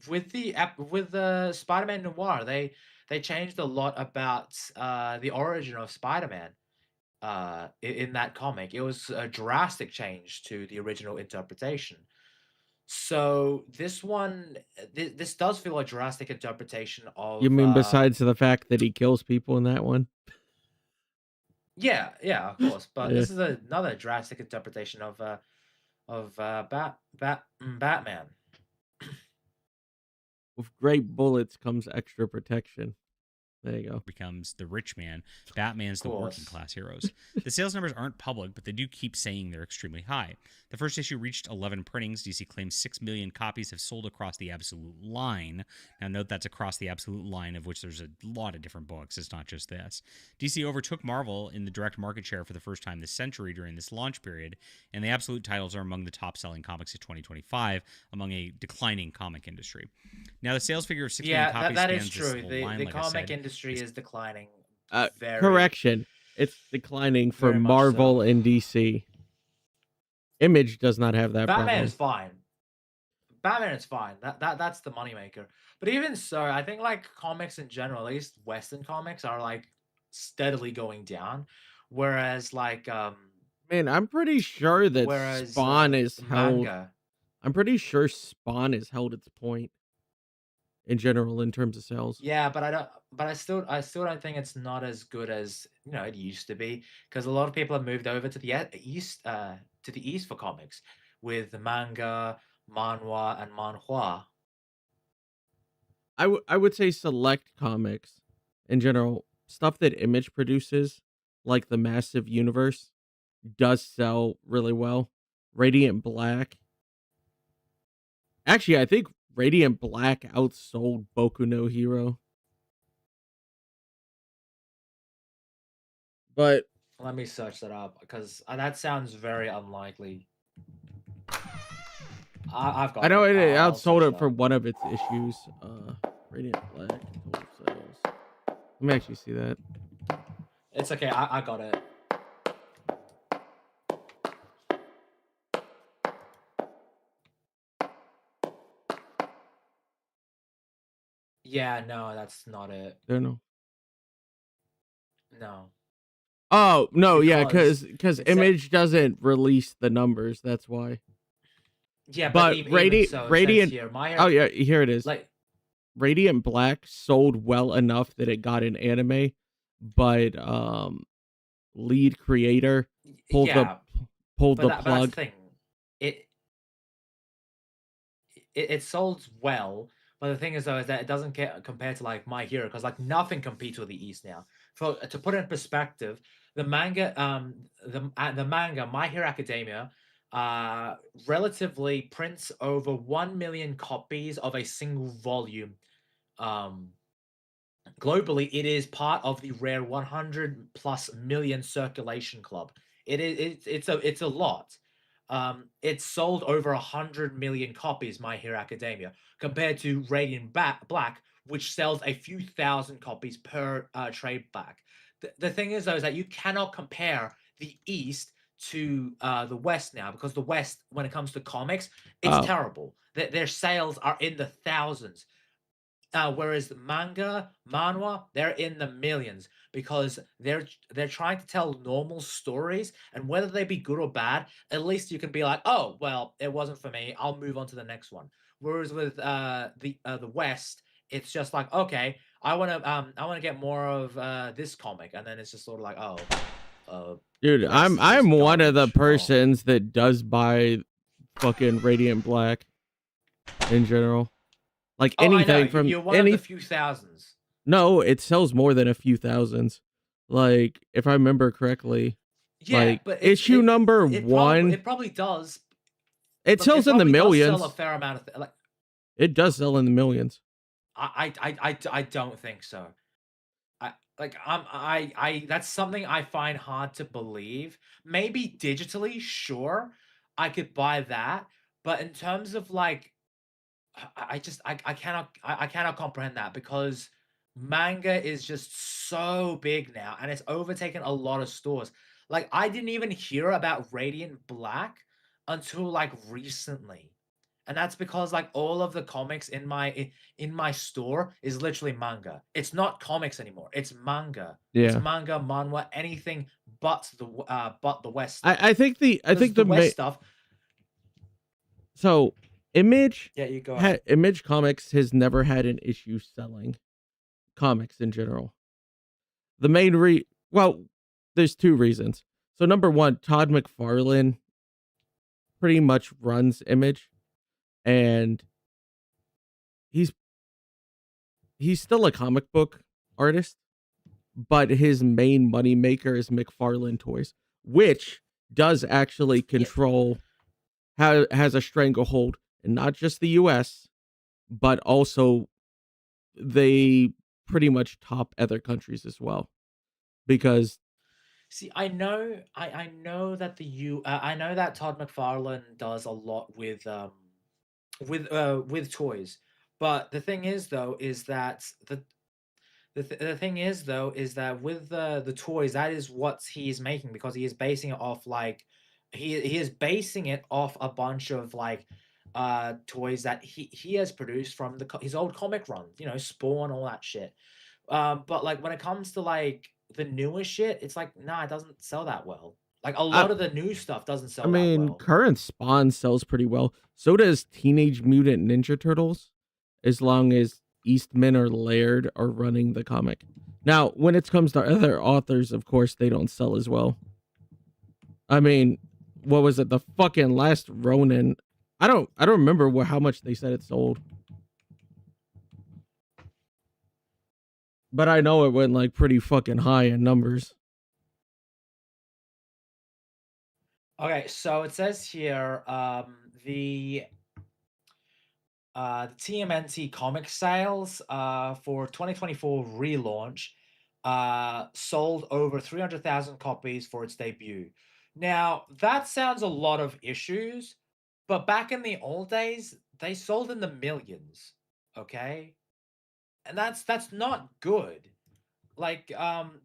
with the Spider-Man Noir, they changed a lot about the origin of Spider-Man in that comic. It was a drastic change to the original interpretation. So this one, this does feel a drastic interpretation of. You mean besides the fact that he kills people in that one? Yeah, of course. But Yeah. this is another drastic interpretation of Batman. With great bullets comes extra protection. There you go. Becomes the rich man. Batman's the Of working course. class heroes. The sales numbers aren't public, but they do keep saying they're extremely high. The first issue reached 11 printings. DC claims 6 million copies have sold across the Absolute line. Now note that's across the Absolute line, of which there's a lot of different books. It's not just this. DC overtook Marvel in the direct market share for the first time this century during this launch period, and the Absolute titles are among the top-selling comics of 2025 among a declining comic industry. Now the sales figure of 6 million Yeah, copies that is spans this true. whole line, The like I comic said. industry is declining. Very, Correction. It's declining for very much Marvel so. and DC. Image does not have that Batman problem. is fine. Batman is fine. That's the moneymaker. But even so, I think like comics in general, at least Western comics, are like steadily going down. Whereas like Man, I'm pretty sure that whereas Spawn is held. manga. I'm pretty sure Spawn has held its point in general in terms of sales. Yeah, but I still don't think it's not as good as it used to be, because a lot of people have moved over to the east for comics with the manga, manhwa, and manhua. I would say select comics in general, stuff that Image produces, like the Massive Universe, does sell really well. Radiant Black. Actually, I think Radiant Black outsold Boku no Hero. But Let me search that up, because that sounds very unlikely. I've got. I know it I'll outsold search it for one of its issues. Radiant Black total sales. Let me actually see that. It's okay. I got it. Yeah, no, that's not it. Don't know. No. Oh no, yeah, because Because Image doesn't release the numbers. That's why. Yeah, But even Radiant, so, it says Radiant. here, My Oh Hero- yeah, here it is. like Radiant Black sold well enough that it got an anime, but lead creator pulled yeah, the but that's the plug. thing. It sold well, but the thing is though is that it doesn't get compared to like My Hero, because like nothing competes with the East now. To put it in perspective, the manga My Hero Academia relatively prints over 1 million copies of a single volume. Globally, it is part of the rare 100+ million circulation club. It's a lot. It's sold over 100 million copies, My Hero Academia, compared to Radiant Black, which sells a few thousand copies per trade back. The thing is, though, is that you cannot compare the East to the West now, because the West, when it comes to comics, it's terrible. Their sales are in the thousands. Whereas the manga, manhwa, they're in the millions, because they're trying to tell normal stories, and whether they be good or bad, at least you can be like, oh well, it wasn't for me. I'll move on to the next one. Whereas with the West, it's just like, okay, I want to get more of this comic, and then it's just sort of like, Dude, I'm one of the persons that does buy fucking Radiant Black in general. Like anything I know. from You're one of the few thousands. No, it sells more than a few thousands. Like, if I remember correctly, Yeah, like but issue number one, it probably does. it but sells in the probably does millions. Sell a fair amount of like. It does sell in the millions. I don't think so. that's something I find hard to believe. Maybe digitally, sure, I could buy that, but in terms of like, I cannot comprehend that because manga is just so big now and it's overtaken a lot of stores. Like I didn't even hear about Radiant Black until like recently. And that's because like all of the comics in my store is literally manga. It's not comics anymore. It's manga. It's Yeah. manga, manhwa, anything but the West. I think the West stuff. So Image Yeah, you go ahead. Image Comics has never had an issue selling comics in general. The main well, there's two reasons. So number one, Todd McFarlane pretty much runs Image, and he's still a comic book artist, but his main moneymaker is McFarlane Toys, which does actually control has a stranglehold in not just the US, but also they pretty much top other countries as well. Because See, I know that I know that Todd McFarlane does a lot with toys. But the thing is though is that the thing is though is that with the toys, that is what he's making because he is basing it off like he is basing it off a bunch of like toys that he has produced from his old comic run, you know, Spawn, all that shit. But like when it comes to like the newer shit, it's like nah, it doesn't sell that well. Like a lot of the new stuff doesn't sell I that mean, well. current Spawn sells pretty well. So does Teenage Mutant Ninja Turtles, as long as Eastman or Laird are running the comic. Now, when it comes to other authors, of course, they don't sell as well. I mean, what was it? The fucking last Ronin. I don't remember how much they said it sold. But I know it went like pretty fucking high in numbers. Okay, so it says here the TMNT comic sales for 2024 relaunch sold over 300,000 copies for its debut. Now, that sounds a lot of issues, but back in the old days, they sold in the millions, okay? And that's not good. Like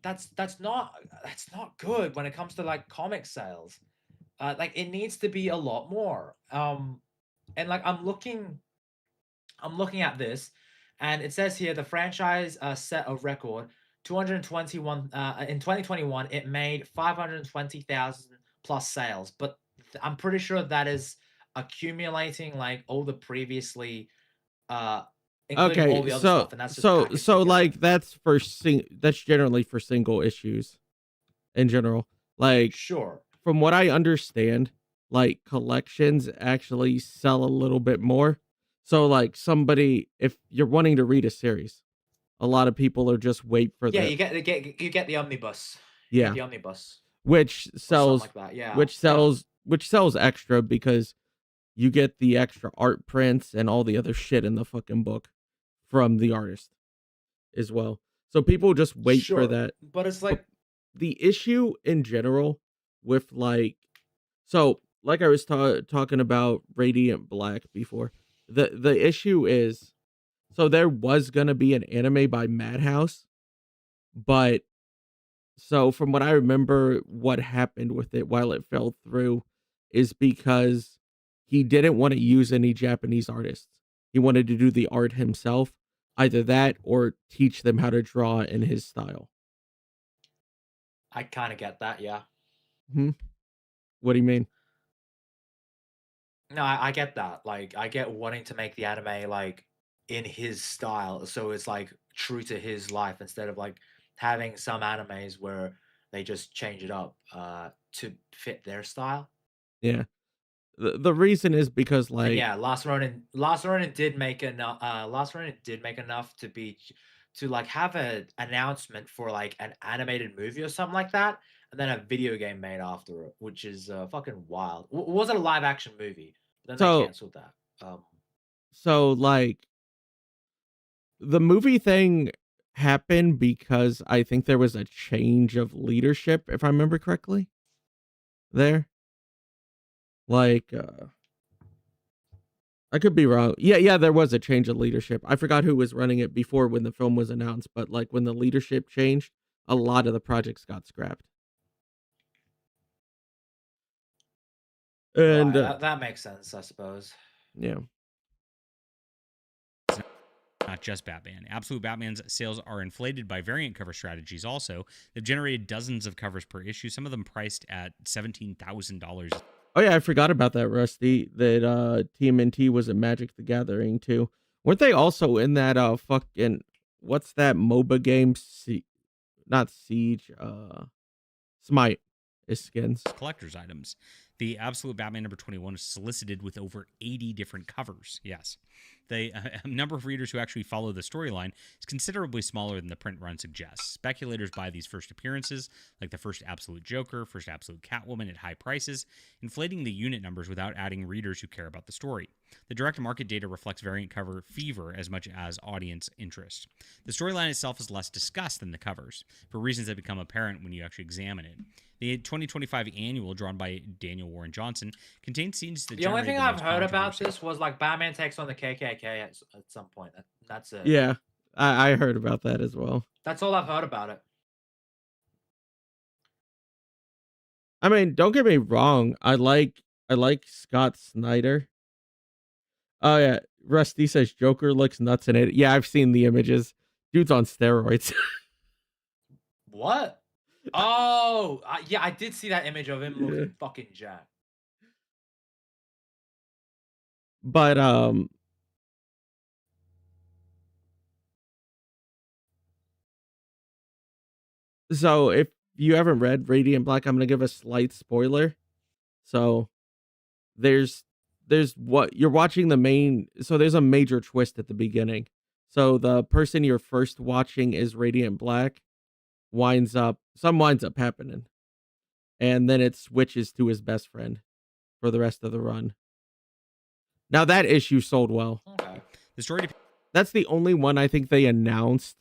that's not good when it comes to like comic sales. Like it needs to be a lot more. And like I'm looking at this, and it says here the franchise set a record 221 in 2021. It made 520,000 plus sales, but I'm pretty sure that is accumulating like all the previously including all Okay, the other so stuff, and that's just packaged so together. like that's generally for single issues in general. Like Sure. from what I understand, like collections actually sell a little bit more. So like somebody, if you're wanting to read a series, a lot of people are just wait for Yeah, the you get the omnibus. You yeah, get the omnibus. which sells like that, yeah. which sells extra because you get the extra art prints and all the other shit in the fucking book from the artist as well. So people just wait for Sure, that. but it's like The issue in general with like, so like I was talking about Radiant Black before, the issue is, so there was gonna be an anime by Madhouse, but so from what I remember, what happened with it while it fell through is because he didn't want to use any Japanese artists. He wanted to do the art himself, either that or teach them how to draw in his style. I kind of get that, yeah. Hmm? What do you mean? No, I get that. Like, I get wanting to make the anime like in his style, so it's like true to his life instead of like having some animes where they just change it up to fit their style. Yeah. The reason is because And like yeah, Last Ronin did make enough. Last Ronin did make enough to like have an announcement for like an animated movie or something like that, and then a video game made after it, which is fucking wild. It wasn't a live action movie, but then they So- canceled that. so like the movie thing happened because I think there was a change of leadership, if I remember correctly. There. Like, I could be wrong. Yeah, there was a change of leadership. I forgot who was running it before when the film was announced, but like when the leadership changed, a lot of the projects got scrapped. And that makes sense, I suppose. yeah. Not just Batman. Absolute Batman's sales are inflated by variant cover strategies also. They've generated dozens of covers per issue, some of them priced at $17,000. Oh yeah, I forgot about that, Rusty. That TMNT was at Magic the Gathering too. Weren't they also in that fucking what's that MOBA game? Not Siege, Smite is skins. Collector's items. The Absolute Batman number 21 is solicited with over 80 different covers. Yes. The number of readers who actually follow the storyline is considerably smaller than the print run suggests. Speculators buy these first appearances, like the first Absolute Joker, first Absolute Catwoman, at high prices, inflating the unit numbers without adding readers who care about the story. The direct market data reflects variant cover fever as much as audience interest. The storyline itself is less discussed than the covers, for reasons that become apparent when you actually examine it. The 2025 annual, drawn by Daniel Warren Johnson, contains scenes that The only thing I've heard about controversy. this was like Batman takes on the KKK at some point. That's it. Yeah, I heard about that as well. That's all I've heard about it. I mean, don't get me wrong. I like Scott Snyder. Oh yeah, Rusty says Joker looks nuts in it. Yeah, I've seen the images. Dude's on steroids. What? Oh, yeah, I did see that image of him looking fucking jacked. But so if you haven't read Radiant Black, I'm gonna give a slight spoiler. So there's what you're watching the main. So there's a major twist at the beginning. So the person you're first watching is Radiant Black. Winds up happening, and then it switches to his best friend for the rest of the run. Now that issue sold well. Okay. The story. That's the only one I think they announced,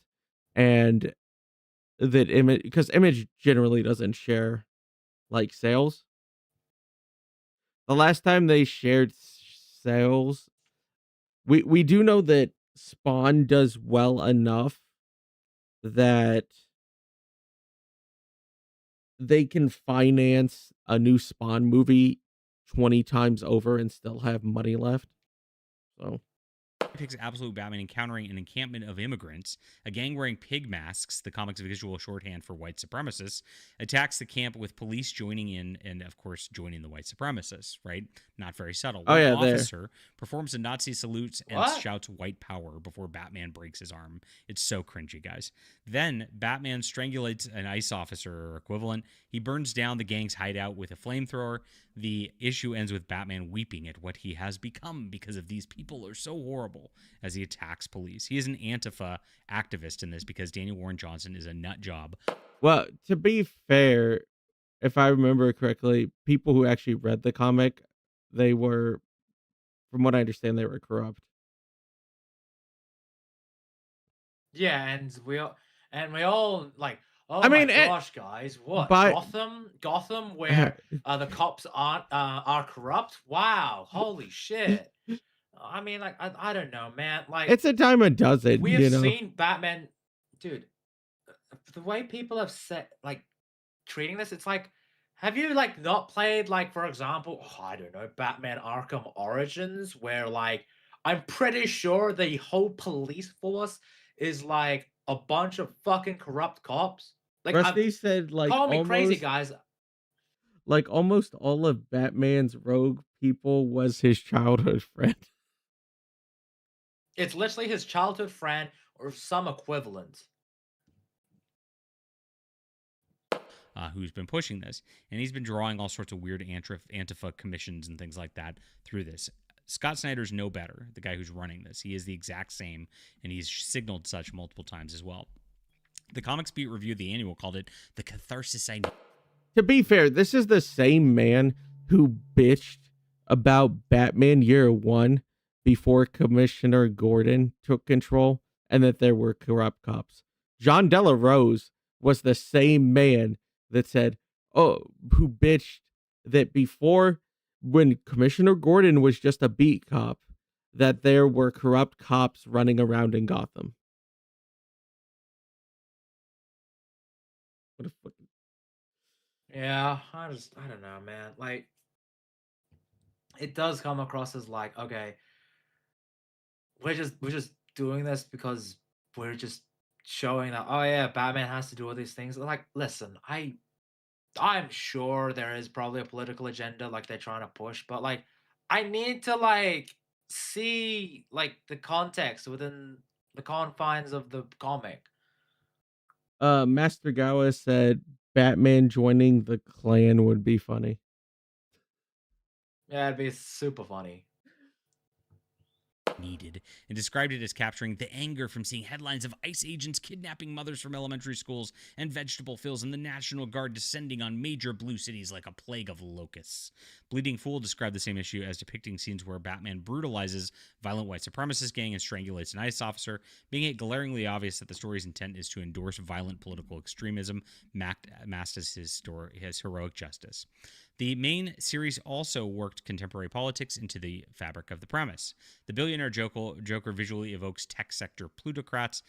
and that Image, because Image generally doesn't share like sales. The last time they shared sales, we do know that Spawn does well enough that they can finance a new Spawn movie 20 times over and still have money left. So Depicts Absolute Batman encountering an encampment of immigrants. A gang wearing pig masks, the comic's visual shorthand for white supremacists, attacks the camp with police joining in and, of course, joining the white supremacists, right? Not very subtle. Oh, yeah, One there. officer performs a Nazi salute and What? shouts white power before Batman breaks his arm. It's so cringy, guys. Then Batman strangulates an ICE officer or equivalent. He burns down the gang's hideout with a flamethrower. The issue ends with Batman weeping at what he has become because of these people are so horrible as he attacks police. He is an Antifa activist in this because Daniel Warren Johnson is a nut job. Well, to be fair, if I remember correctly, people who actually read the comic, they were, from what I understand, they were corrupt. Yeah, and we all like. Oh I mean, my gosh, guys! What but- Gotham, where the cops are corrupt? Wow! Holy shit! I mean, like, I don't know, man. Like, It's a dime a dozen, we you have know. seen Batman, dude. The way people have set like treating this, it's like, have you like not played like, for example, I don't know, Batman Arkham Origins, where like I'm pretty sure the whole police force is like a bunch of fucking corrupt cops. Like, Rusty said, like, call me crazy, almost, guys. like almost all of Batman's rogue people was his childhood friend. It's literally his childhood friend or some equivalent. Who's been pushing this. And he's been drawing all sorts of weird Antifa commissions and things like that through this. Scott Snyder's no better, the guy who's running this. He is the exact same, and he's signaled such multiple times as well. The Comics Beat review of the annual called it the catharsis I need. To be fair, this is the same man who bitched about Batman Year One before Commissioner Gordon took control and that there were corrupt cops. John Della Rose was the same man that said, who bitched that before, when Commissioner Gordon was just a beat cop, that there were corrupt cops running around in Gotham. What a fucking... Yeah, I don't know, man. Like, it does come across as like, okay, we're just doing this because we're just showing that, oh yeah, Batman has to do all these things. Like, listen, I'm sure there is probably a political agenda like they're trying to push, but like, I need to like see like the context within the confines of the comic. Master Gawa said Batman joining the Klan would be funny. Yeah, it'd be super funny. Needed, and described it as capturing the anger from seeing headlines of ICE agents kidnapping mothers from elementary schools and vegetable fields, and the National Guard descending on major blue cities like a plague of locusts. Bleeding Fool described the same issue as depicting scenes where Batman brutalizes violent white supremacist gang and strangulates an ICE officer, making it glaringly obvious that the story's intent is to endorse violent political extremism masked as his heroic justice. The main series also worked contemporary politics into the fabric of the premise. The billionaire Joker visually evokes tech sector plutocrats,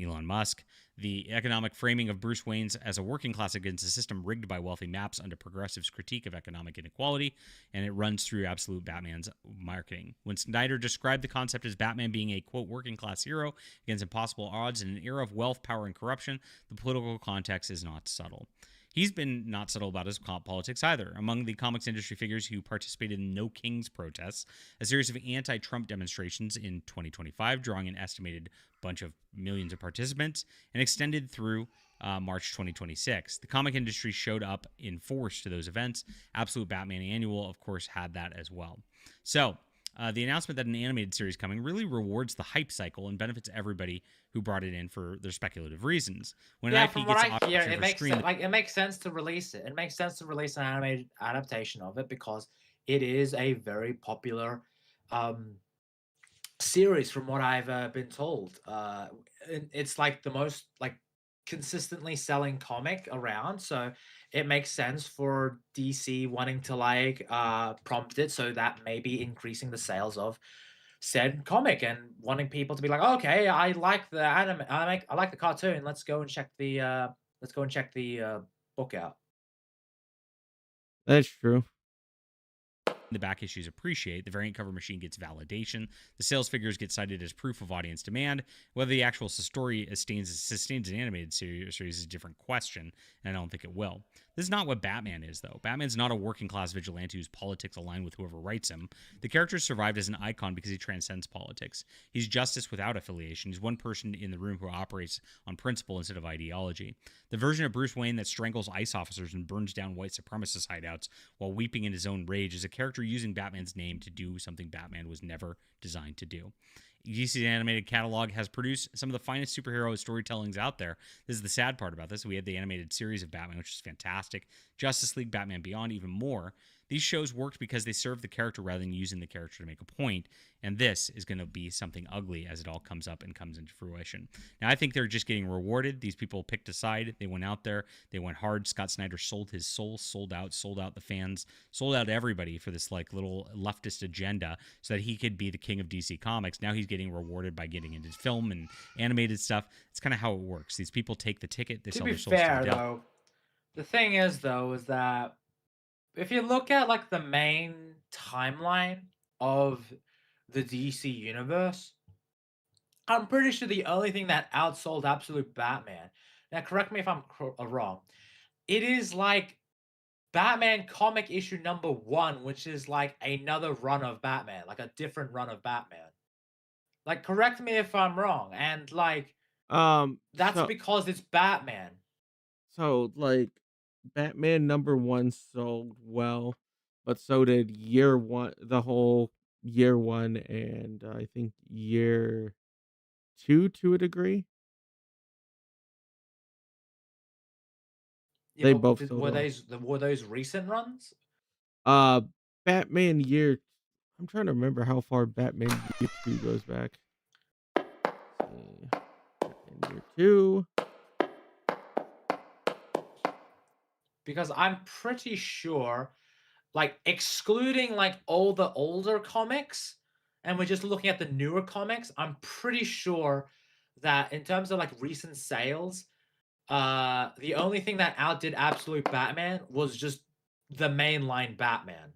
Elon Musk, the economic framing of Bruce Wayne's as a working class against a system rigged by wealthy maps under progressives' critique of economic inequality, and it runs through absolute Batman's marketing. When Snyder described the concept as Batman being a, quote, working class hero against impossible odds in an era of wealth, power, and corruption, the political context is not subtle. He's been not subtle about his politics either. Among the comics industry figures who participated in No Kings protests, a series of anti-Trump demonstrations in 2025, drawing an estimated bunch of millions of participants, and extended through March 2026. The comic industry showed up in force to those events. Absolute Batman Annual, of course, had that as well. So, the announcement that an animated series is coming really rewards the hype cycle and benefits everybody who brought it in for their speculative reasons. When an IP from gets what I hear, it makes screen, it makes sense to release it. It makes sense to release an animated adaptation of it because it is a very popular series, from what I've been told. It's like the most like consistently selling comic around, so it makes sense for DC wanting to like prompt it, so that may be increasing the sales of said comic and wanting people to be like, okay, I like the anime, I like the cartoon. Let's go and check the book out. That's true. The back issues appreciate. The variant cover machine gets validation. The sales figures get cited as proof of audience demand. Whether the actual story sustains an animated series is a different question, and I don't think it will. This is not what Batman is, though. Batman's not a working-class vigilante whose politics align with whoever writes him. The character survived as an icon because he transcends politics. He's justice without affiliation. He's one person in the room who operates on principle instead of ideology. The version of Bruce Wayne that strangles ICE officers and burns down white supremacist hideouts while weeping in his own rage is a character using Batman's name to do something Batman was never designed to do. DC's animated catalog has produced some of the finest superhero storytellings out there. This is the sad part about this. We had the animated series of Batman, which is fantastic. Justice League, Batman Beyond, even more. These shows worked because they served the character rather than using the character to make a point, and this is going to be something ugly as it all comes up and comes into fruition. Now, I think they're just getting rewarded. These people picked a side. They went out there. They went hard. Scott Snyder sold his soul, sold out the fans, sold out everybody for this like little leftist agenda so that he could be the king of DC Comics. Now he's getting rewarded by getting into film and animated stuff. It's kind of how it works. These people take the ticket. They sell their souls to the devil. Though, the thing is that if you look at like the main timeline of the DC universe, I'm pretty sure the only thing that outsold Absolute Batman, now correct me if I'm wrong, it is like Batman comic issue number 1, which is like another run of Batman, like a different run of Batman. Like, correct me if I'm wrong, and like that's because it's Batman. So like Batman number 1 sold well, but so did year 1, the whole year 1, and I think year 2 to a degree. Yeah, They but both sold were well. those recent runs? Batman year, I'm trying to remember how far Batman year 2 goes back. Let's see. Batman year 2. Because I'm pretty sure, like, excluding like all the older comics, and we're just looking at the newer comics, I'm pretty sure that in terms of like recent sales, the only thing that outdid Absolute Batman was just the mainline Batman.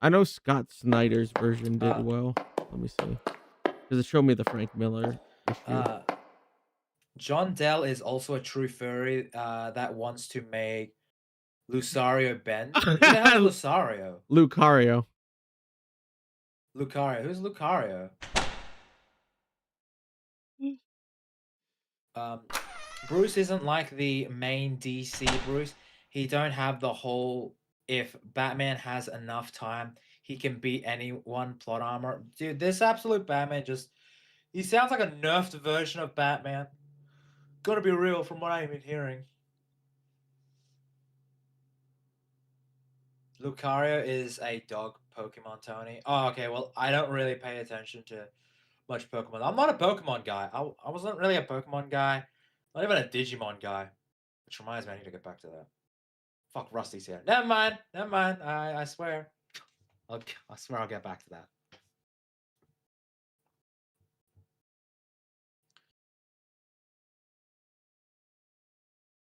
I know Scott Snyder's version did well. Let me see. Because it showed me the Frank Miller issue. John Dell is also a true furry that wants to make Lucario bend. Who the hell is Lucario? Lucario. Lucario. Who's Lucario? Bruce isn't like the main DC Bruce. He don't have the whole, if Batman has enough time, he can beat anyone plot armor. Dude, this Absolute Batman just, he sounds like a nerfed version of Batman. Gotta be real from what I've been hearing. Lucario is a dog Pokemon, Tony. Oh, okay. Well, I don't really pay attention to much Pokemon. I'm not a Pokemon guy. I wasn't really a Pokemon guy. Not even a Digimon guy. Which reminds me, I need to get back to that. Fuck, Rusty's here. Never mind. Never mind. I swear. I swear I'll get back to that.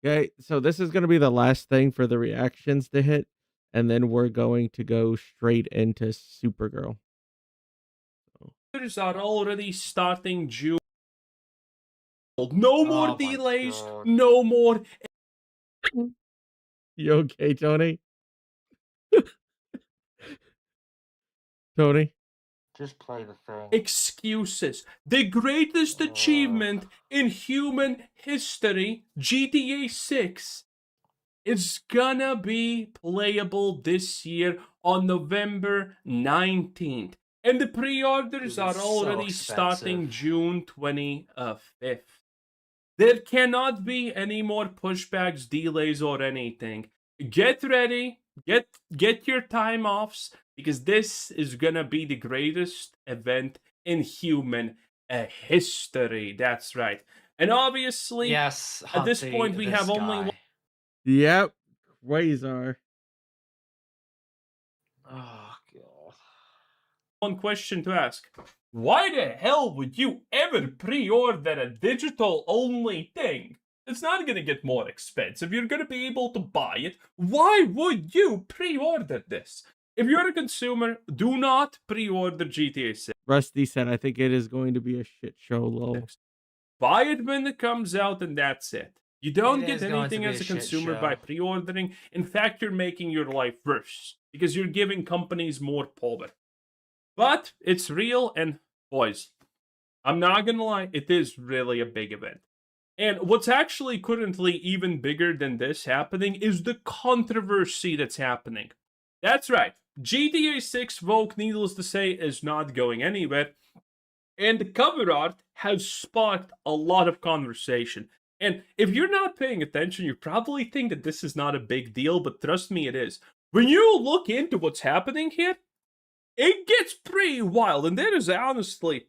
Okay, so this is going to be the last thing for the reactions to hit, and then we're going to go straight into Supergirl. Are already starting June. No more delays. No more. You okay, Tony? Tony? Just play the thing. Excuses. The greatest achievement in human history, GTA 6, is gonna be playable this year on November 19th. And the pre-orders are already starting June 25th. There cannot be any more pushbacks, delays, or anything. Get ready. Get your time offs, because this is gonna be the greatest event in human history. That's right. And obviously, yes, at this point, we have only one. Yep, Quasar. Oh, God. One question to ask. Why the hell would you ever pre-order a digital-only thing? It's not going to get more expensive. You're going to be able to buy it. Why would you pre-order this? If you're a consumer, do not pre-order GTA 6. Rusty said, I think it is going to be a shit show, lol. Buy it when it comes out, and that's it. You don't get anything as a consumer by pre-ordering. In fact, you're making your life worse, because you're giving companies more power. But it's real, and boys, I'm not going to lie, it is really a big event. And what's actually currently even bigger than this happening is the controversy that's happening. That's right. GTA 6 Vogue, needless to say, is not going anywhere. And the cover art has sparked a lot of conversation. And if you're not paying attention, you probably think that this is not a big deal, but trust me, it is. When you look into what's happening here, it gets pretty wild. And there is honestly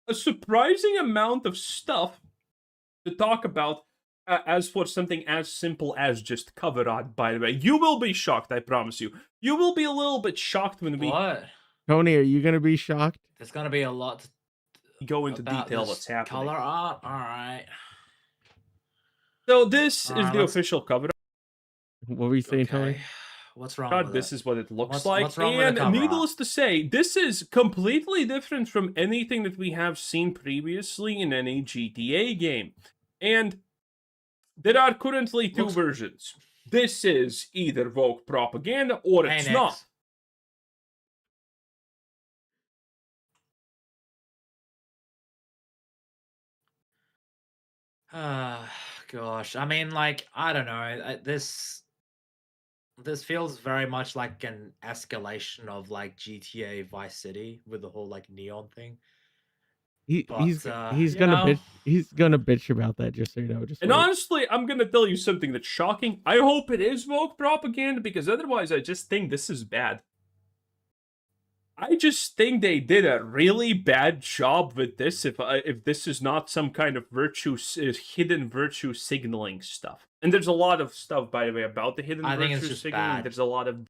a surprising amount of stuff to talk about as for something as simple as just cover art, by the way. You will be shocked, I promise you. You will be a little bit shocked when we... What? Tony, are you going to be shocked? There's going to be a lot to go into detail what's happening. Color art? Alright. So this is the official cover art. What were you saying, Tony? What's wrong with this it? is what it looks like. What's wrong with the cover needless to say, this is completely different from anything that we have seen previously in any GTA game. And there are currently two versions. This is either Vogue propaganda or it's not. Gosh. I mean, like, I don't know. This feels very much like an escalation of like GTA Vice City with the whole like neon thing. He's gonna bitch about that, just so you know. And honestly, I'm gonna tell you something that's shocking. I hope it is Vogue propaganda, because otherwise I just think this is bad. I just think they did a really bad job with this. If this is not some kind of hidden virtue signaling stuff, and there's a lot of stuff, by the way, about the hidden virtue signaling. Bad. There's a lot of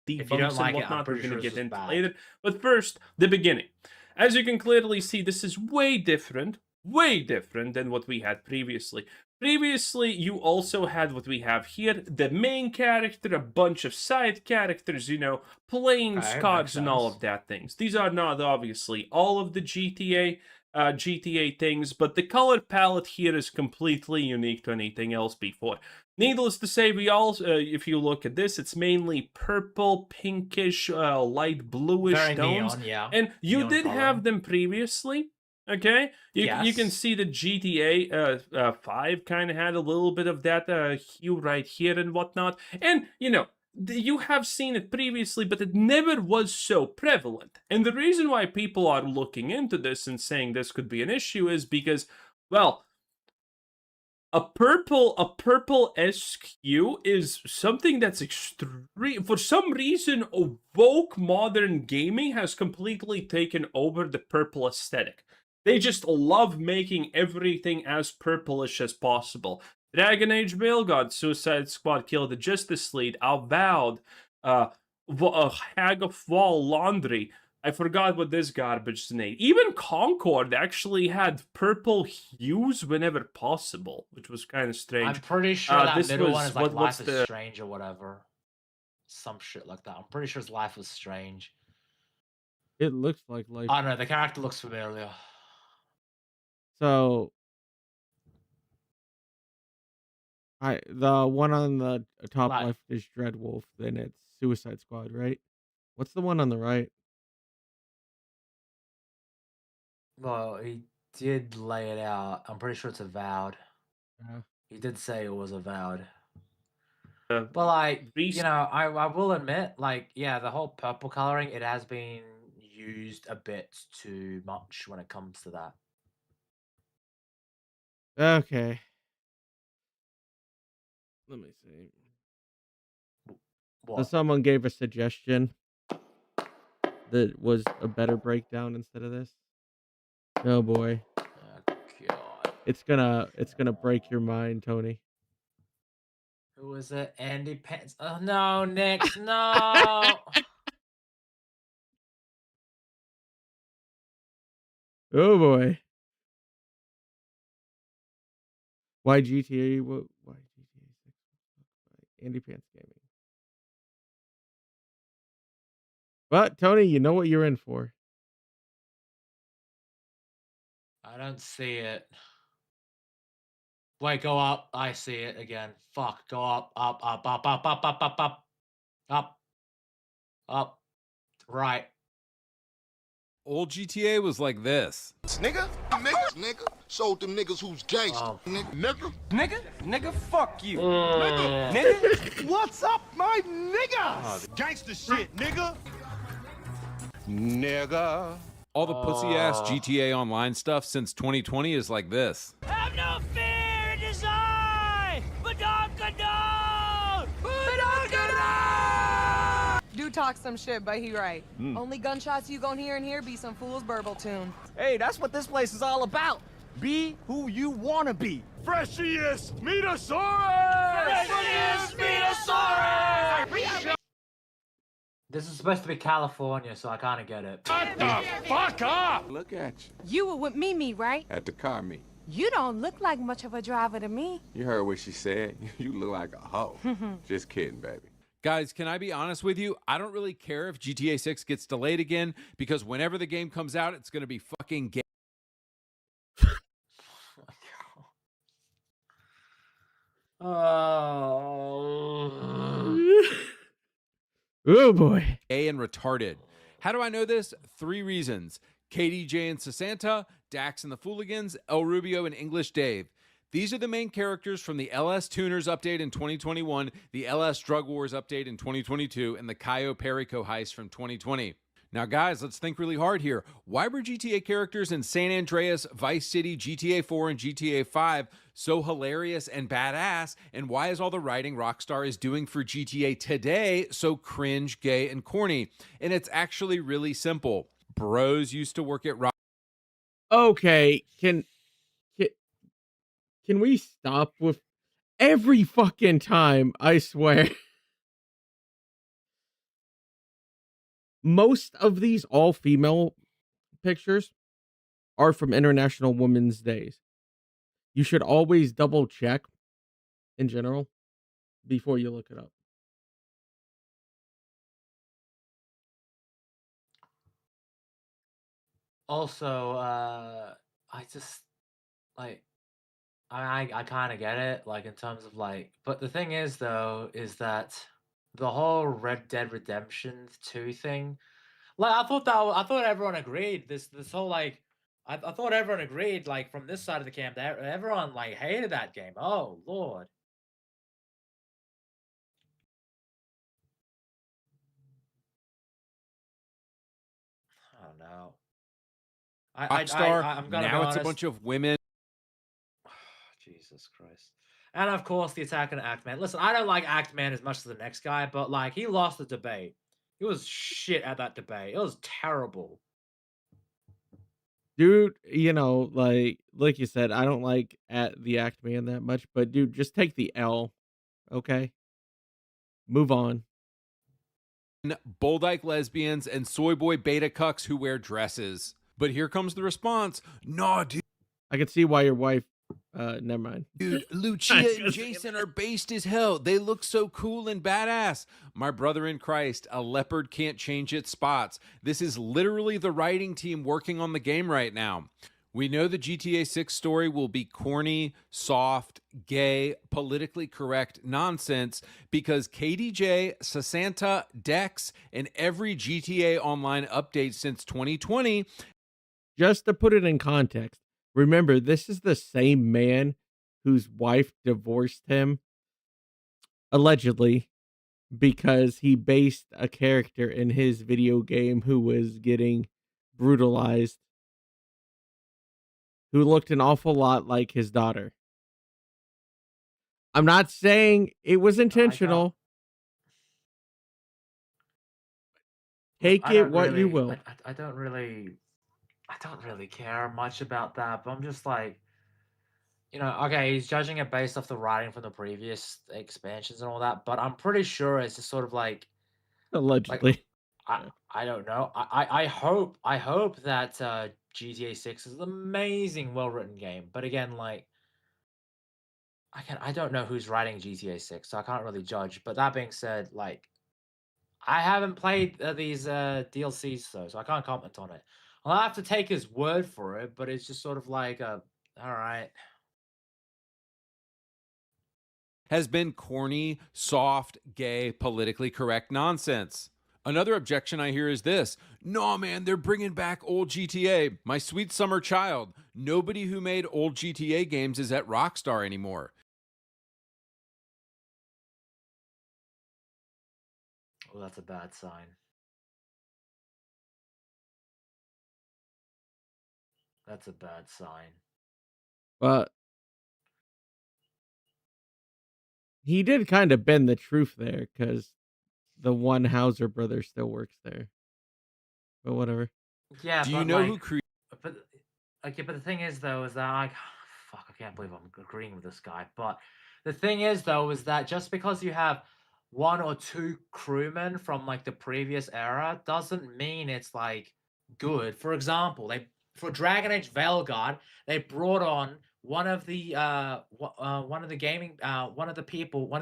debunks like and whatnot. We're going to get into bad. later. But first, the beginning. As you can clearly see, this is way different than what we had previously. Previously, you also had what we have here, the main character, a bunch of side characters, you know, planes, cars, and all of that things. These are not obviously all of the GTA things, but the color palette here is completely unique to anything else before. Needless to say, we also, if you look at this, it's mainly purple, pinkish, light bluish Very tones. neon, yeah. And you Neon did color. have them previously. Okay, you can Yes. see the GTA 5 kind of had a little bit of that hue right here and whatnot. And, you know, you have seen it previously, but it never was so prevalent. And the reason why people are looking into this and saying this could be an issue is because, well, a purple-esque hue is something that's extreme. For some reason, woke modern gaming has completely taken over the purple aesthetic. They just love making everything as purplish as possible. Dragon Age Mailgod, Suicide Squad, Kill the Justice League, Avowed, Hag of Wall, Laundry. I forgot what this garbage's name. Even Concord actually had purple hues whenever possible, which was kind of strange. I'm pretty sure that this middle was- one is like what's Life the- is Strange or whatever. Some shit like that. I'm pretty sure his Life was Strange. It looks like life. I don't know, the character looks familiar. So, the one on the top Life. left is Dreadwolf, then it's Suicide Squad, right? What's the one on the right? Well, he did lay it out. I'm pretty sure it's Avowed. Yeah. He did say it was Avowed. Uh, But like, Reese- you know, I will admit, like, yeah, the whole purple coloring, it has been used a bit too much when it comes to that. Okay. Let me see. So What? someone gave a suggestion that was a better breakdown instead of this. Oh boy. Oh, God. It's gonna break your mind, Tony. Who was it? Andy Pence. Oh no, Nick, no. Oh boy. Why GTA? Why GTA 6? Andy Pants Gaming. But Tony, you know what you're in for. I don't see it. Wait, go up. I see it again. Fuck, go up, up, up, up, up, up, up, up, up, up, up. Right. Old GTA was like this. Nigga, showed them niggas who's gangsta. Nigga, fuck you. Nigga, what's up, my nigga? Gangsta shit, nigga. Nigga. All the pussy-ass GTA Online stuff since 2020 is like this. Have no fear, it is I, Madame Gadot! Madame Gadot! Do talk some shit, but he right. Only gunshots you gon' hear in here be some fool's burble tune. Hey, that's what this place is all about. Be who you wanna be. Freshiest Metasaurus! Freshiest Metasaurus! This is supposed to be California, so I kind of get it. Shut the fuck up! Look at you. You were with Mimi, right? At the car meet. You don't look like much of a driver to me. You heard what she said. You look like a hoe. Just kidding, baby. Guys, can I be honest with you? I don't really care if GTA 6 gets delayed again, because whenever the game comes out, it's going to be fucking gay. Oh boy. Gay and retarded. How do I know this? 3 reasons. KDJ and Sasanta, Dax and the Fooligans, El Rubio and English Dave. These are the main characters from the LS Tuners update in 2021, the LS Drug Wars update in 2022, and the Cayo Perico heist from 2020. Now, guys, let's think really hard here. Why were GTA characters in San Andreas, Vice City, GTA 4, and GTA 5 so hilarious and badass? And why is all the writing Rockstar is doing for GTA today so cringe, gay, and corny? And it's actually really simple. Bros used to work at Rockstar. Okay, can we stop with every fucking time? I swear. Most of these all-female pictures are from International Women's Days. You should always double check in general before you look it up. Also, I just like I kind of get it, like in terms of like, but the thing is though, is that the whole Red Dead Redemption 2 thing, like I thought everyone agreed this whole like I thought everyone agreed like from this side of the camp that everyone like hated that game. Oh Lord. I don't know. I'm gonna be now it's a honest. bunch of women. Jesus Christ. And of course, the attack on Act Man. Listen, I don't like Act Man as much as the next guy, but like he lost the debate. He was shit at that debate. It was terrible. Dude, you know, like you said, I don't like at the Act Man that much, but dude, just take the L. Okay? Move on. Boldyke lesbians and soy boy beta cucks who wear dresses. But here comes the response. No, dude. I can see why your wife never mind. Dude, Lucia and Jason are based as hell. They look so cool and badass. My brother in Christ, a leopard can't change its spots. This is literally the writing team working on the game right now. We know the GTA 6 story will be corny, soft, gay, politically correct nonsense because KDJ, Sasanta, Dex, and every GTA Online update since 2020. Just to put it in context, remember, this is the same man whose wife divorced him, allegedly, because he based a character in his video game who was getting brutalized, who looked an awful lot like his daughter. I'm not saying it was intentional. Take it what you will. I don't really care much about that, but I'm just like, you know, okay, he's judging it based off the writing from the previous expansions and all that, but I'm pretty sure it's just sort of like Allegedly. I don't know. I hope that GTA 6 is an amazing, well-written game. But again, like I don't know who's writing GTA 6, so I can't really judge. But that being said, like I haven't played these DLCs though, so I can't comment on it. I'll have to take his word for it, but it's just sort of like all right. Has been corny, soft, gay, politically correct nonsense. Another objection I hear is this. No, man, they're bringing back old GTA. My sweet summer child. Nobody who made old GTA games is at Rockstar anymore. Well, that's a bad sign. That's a bad sign. But he did kind of bend the truth there because the one Hauser brother still works there. But whatever. Yeah, Do but you know like, who created? But okay, but the thing is though, is that like, fuck, I can't believe I'm agreeing with this guy. But the thing is though, is that just because you have one or two crewmen from like the previous era doesn't mean it's like good. For example, for Dragon Age Veilguard, they brought on one of the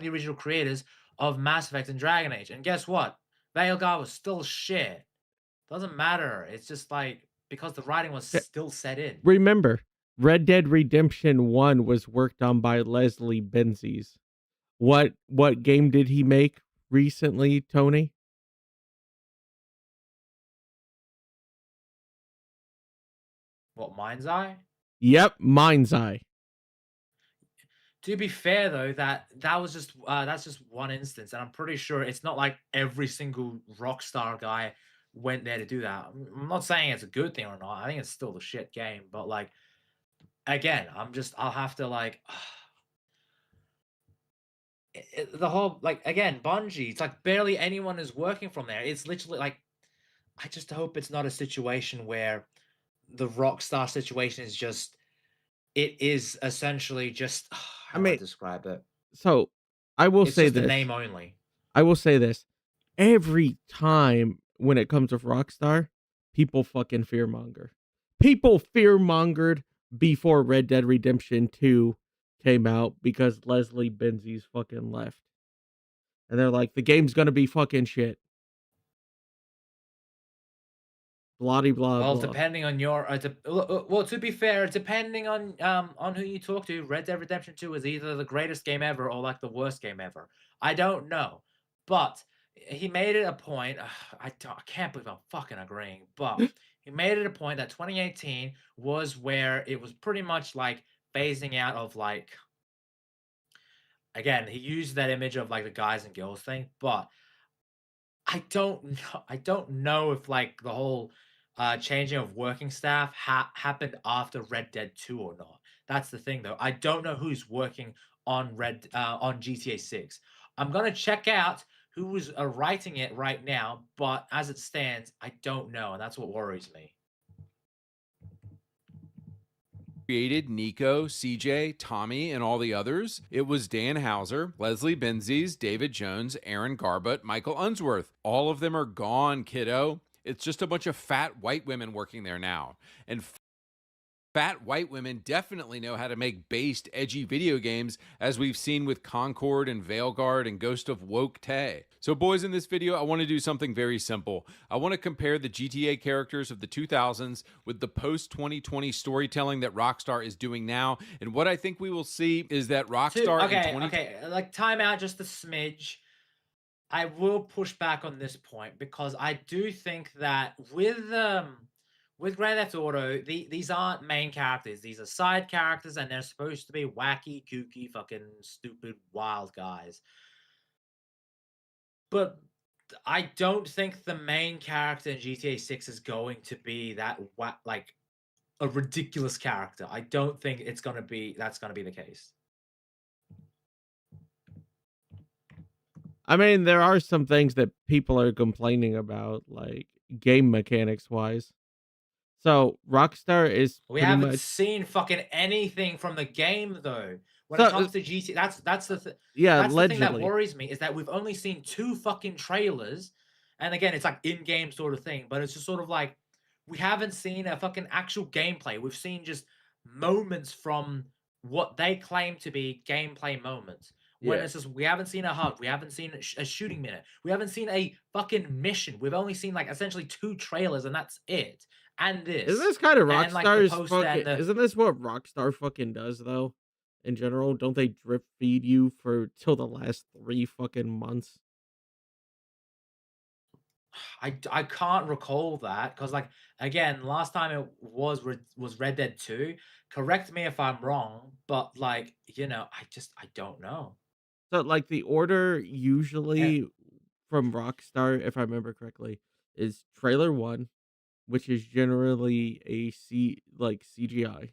original creators of Mass Effect and Dragon Age, and guess what? Veilguard was still shit. Doesn't matter. It's just like because the writing was still set in. Remember, Red Dead Redemption 1 was worked on by Leslie Benzies. What game did he make recently, Tony? What, Mind's Eye? Yep, Mind's Eye. To be fair though, that's just one instance, and I'm pretty sure it's not like every single Rockstar guy went there to do that. I'm not saying it's a good thing or not. I think it's still the shit game, but like, again, I'll have to like, the whole, like, again, Bungie, it's like barely anyone is working from there. It's literally like, I just hope it's not a situation where the Rockstar situation is just, it is essentially just, how do I describe it? So I will It's say just a this. name only. I will say this. Every time when it comes to Rockstar, people fucking fearmonger. People fearmongered before Red Dead Redemption 2 came out because Leslie Benzies fucking left. And they're like, the game's gonna be fucking shit. Blah blah Well, blah. depending on your, well, to be fair, depending on who you talk to, Red Dead Redemption 2 is either the greatest game ever or like the worst game ever. I don't know, but he made it a point. I can't believe I'm fucking agreeing, but he made it a point that 2018 was where it was pretty much like phasing out of like. Again, he used that image of like the guys and girls thing, but I don't know if like the whole changing of working staff happened after Red Dead 2 or not. That's the thing, though. I don't know who's working on on GTA 6. I'm gonna check out who's writing it right now, but as it stands, I don't know, and that's what worries me. Created Nico, CJ, Tommy, and all the others. It was Dan Hauser, Leslie Benzies, David Jones, Aaron Garbutt, Michael Unsworth. All of them are gone, kiddo. It's just a bunch of fat white women working there now. And fat white women definitely know how to make based, edgy video games, as we've seen with Concord and Veilguard and Ghost of Woke Tay. So boys, in this video, I want to do something very simple. I want to compare the GTA characters of the 2000s with the post-2020 storytelling that Rockstar is doing now. And what I think we will see is that Rockstar Okay, like time out just a smidge. I will push back on this point because I do think that with Grand Theft Auto, these aren't main characters. These are side characters, and they're supposed to be wacky, kooky, fucking stupid, wild guys. But I don't think the main character in GTA 6 is going to be that like a ridiculous character. I don't think that's gonna be the case. I mean, there are some things that people are complaining about, like game mechanics wise. So Rockstar is We pretty haven't much seen fucking anything from the game though. When it comes to GTA, that's the thing. Yeah, That's the thing that allegedly. worries me is that we've only seen 2 fucking trailers, and again, it's like in-game sort of thing, but it's just sort of like we haven't seen a fucking actual gameplay. We've seen just moments from what they claim to be gameplay moments. When Yeah. it's just we haven't seen a hug, we haven't seen a shooting minute, we haven't seen a fucking mission. We've only seen like essentially 2 trailers, and that's it. And this Isn't this kind of and, like, the Rockstar's poster and fucking? the- Isn't this what Rockstar fucking does though? In general, don't they drip feed you for till the last 3 fucking months? I can't recall that because like again, last time it was Red Dead 2. Correct me if I'm wrong, but like I don't know. So like the order usually from Rockstar, if I remember correctly, is trailer 1, which is generally a CGI,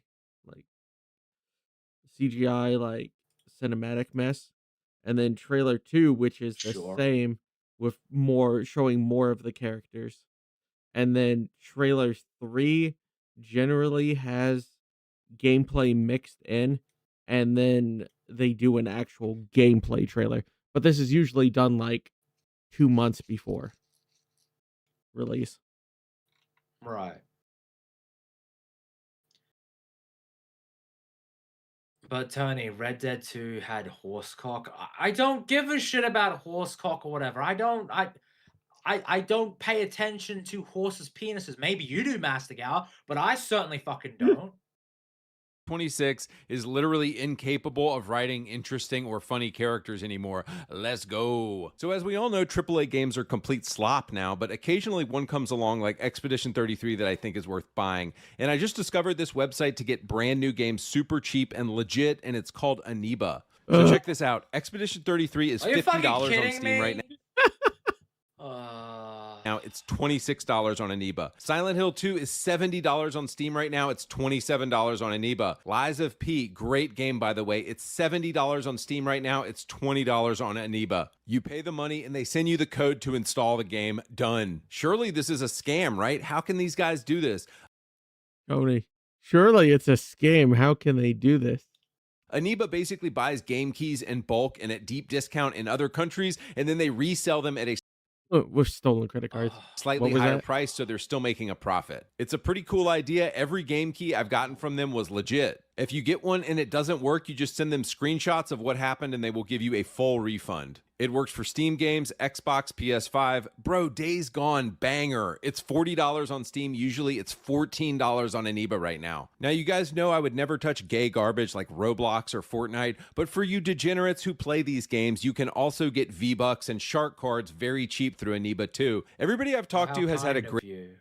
like cinematic mess, and then trailer 2, which is the Sure. same with showing more of the characters, and then trailer 3 generally has gameplay mixed in, and then they do an actual gameplay trailer. But this is usually done like 2 months before release. Right. But Tony, Red Dead 2 had horsecock. I don't give a shit about horsecock or whatever. I don't pay attention to horses' penises. Maybe you do, Master Gal, but I certainly fucking don't. 26 is literally incapable of writing interesting or funny characters anymore. Let's go. So as we all know, AAA games are complete slop now, but occasionally one comes along like Expedition 33 that I think is worth buying. And I just discovered this website to get brand new games super cheap and legit, and it's called Aniba. So check this out. Expedition 33 is Are you fucking $50 on kidding Steam me? right now. It's $26 on Aniba. Silent Hill 2 is $70 on Steam right now. It's $27 on Aniba. Lies of P, great game, by the way. It's $70 on Steam right now. It's $20 on Aniba. You pay the money and they send you the code to install the game. Done. Surely this is a scam, right? How can these guys do this? Tony, surely it's a scam. How can they do this? Aniba basically buys game keys in bulk and at deep discount in other countries, and then they resell them at a with stolen credit cards. Slightly higher price, so they're still making a profit. It's a pretty cool idea. Every game key I've gotten from them was legit. If you get one and it doesn't work, you just send them screenshots of what happened and they will give you a full refund. It works for Steam games, Xbox, PS5. Bro, Days Gone, banger. It's $40 on Steam. Usually it's $14 on Aniba right now. Now, you guys know I would never touch gay garbage like Roblox or Fortnite, but for you degenerates who play these games, you can also get V-Bucks and Shark cards very cheap through Aniba too. Everybody I've talked to has had a great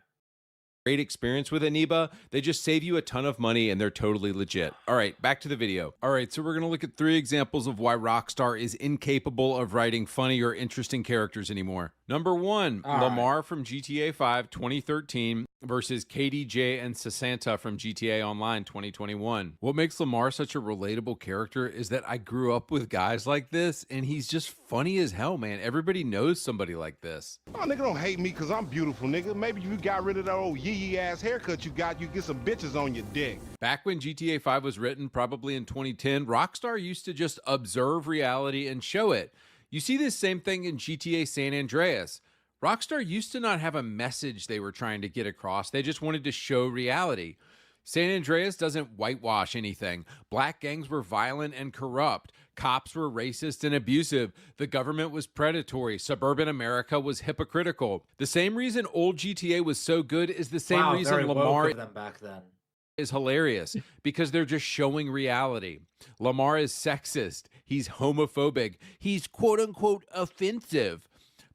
experience with Aniba. They just save you a ton of money and they're totally legit. All right, back to the video. All right, so we're going to look at 3 examples of why Rockstar is incapable of writing funny or interesting characters anymore. Number 1, Lamar from GTA 5 2013 versus KDJ and Sasanta from GTA Online 2021. What makes Lamar such a relatable character is that I grew up with guys like this and he's just funny as hell, man. Everybody knows somebody like this. Oh, nigga, don't hate me because I'm beautiful, nigga. Maybe if you got rid of that old yee ass haircut you got, you get some bitches on your dick. Back when GTA 5 was written, probably in 2010, Rockstar used to just observe reality and show it. You see this same thing in GTA San Andreas. Rockstar used to not have a message they were trying to get across. They just wanted to show reality. San Andreas doesn't whitewash anything. Black gangs were violent and corrupt. Cops were racist and abusive. The government was predatory. Suburban America was hypocritical. The same reason old GTA was so good is the same reason Lamar them back then. is hilarious, because they're just showing reality. Lamar is sexist. He's homophobic. He's quote unquote offensive.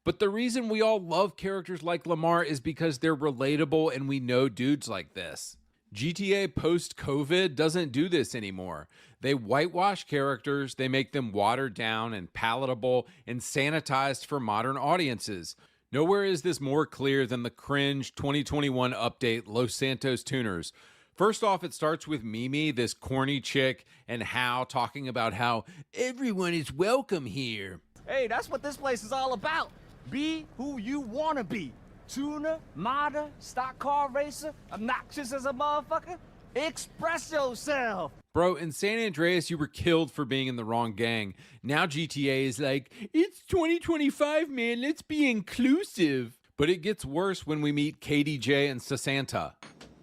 But the reason we all love characters like Lamar is because they're relatable and we know dudes like this. GTA post-COVID doesn't do this anymore. They whitewash characters, they make them watered down and palatable and sanitized for modern audiences. Nowhere is this more clear than the cringe 2021 update Los Santos Tuners. First off, it starts with Mimi, this corny chick, and Hal talking about how everyone is welcome here. Hey, that's what this place is all about. Be who you want to be. Tuner, modder, stock car racer, obnoxious as a motherfucker. Express yourself. Bro, in San Andreas, you were killed for being in the wrong gang. Now GTA is like, it's 2025, man, let's be inclusive. But it gets worse when we meet KDJ and Sasanta.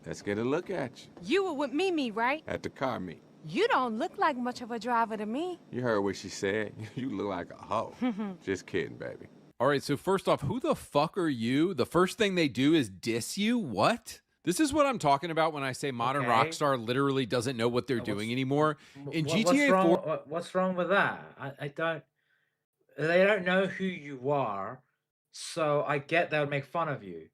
Let's get a look at you. You were with Mimi, right? At the car meet. You don't look like much of a driver to me. You heard what she said. You look like a hoe. Just kidding, baby. All right, so first off, who the fuck are you? The first thing they do is diss you? What? This is what I'm talking about when I say modern Rockstar literally doesn't know what they're doing anymore. In GTA 4... What's wrong with that? I don't... They don't know who you are, so I get they would make fun of you.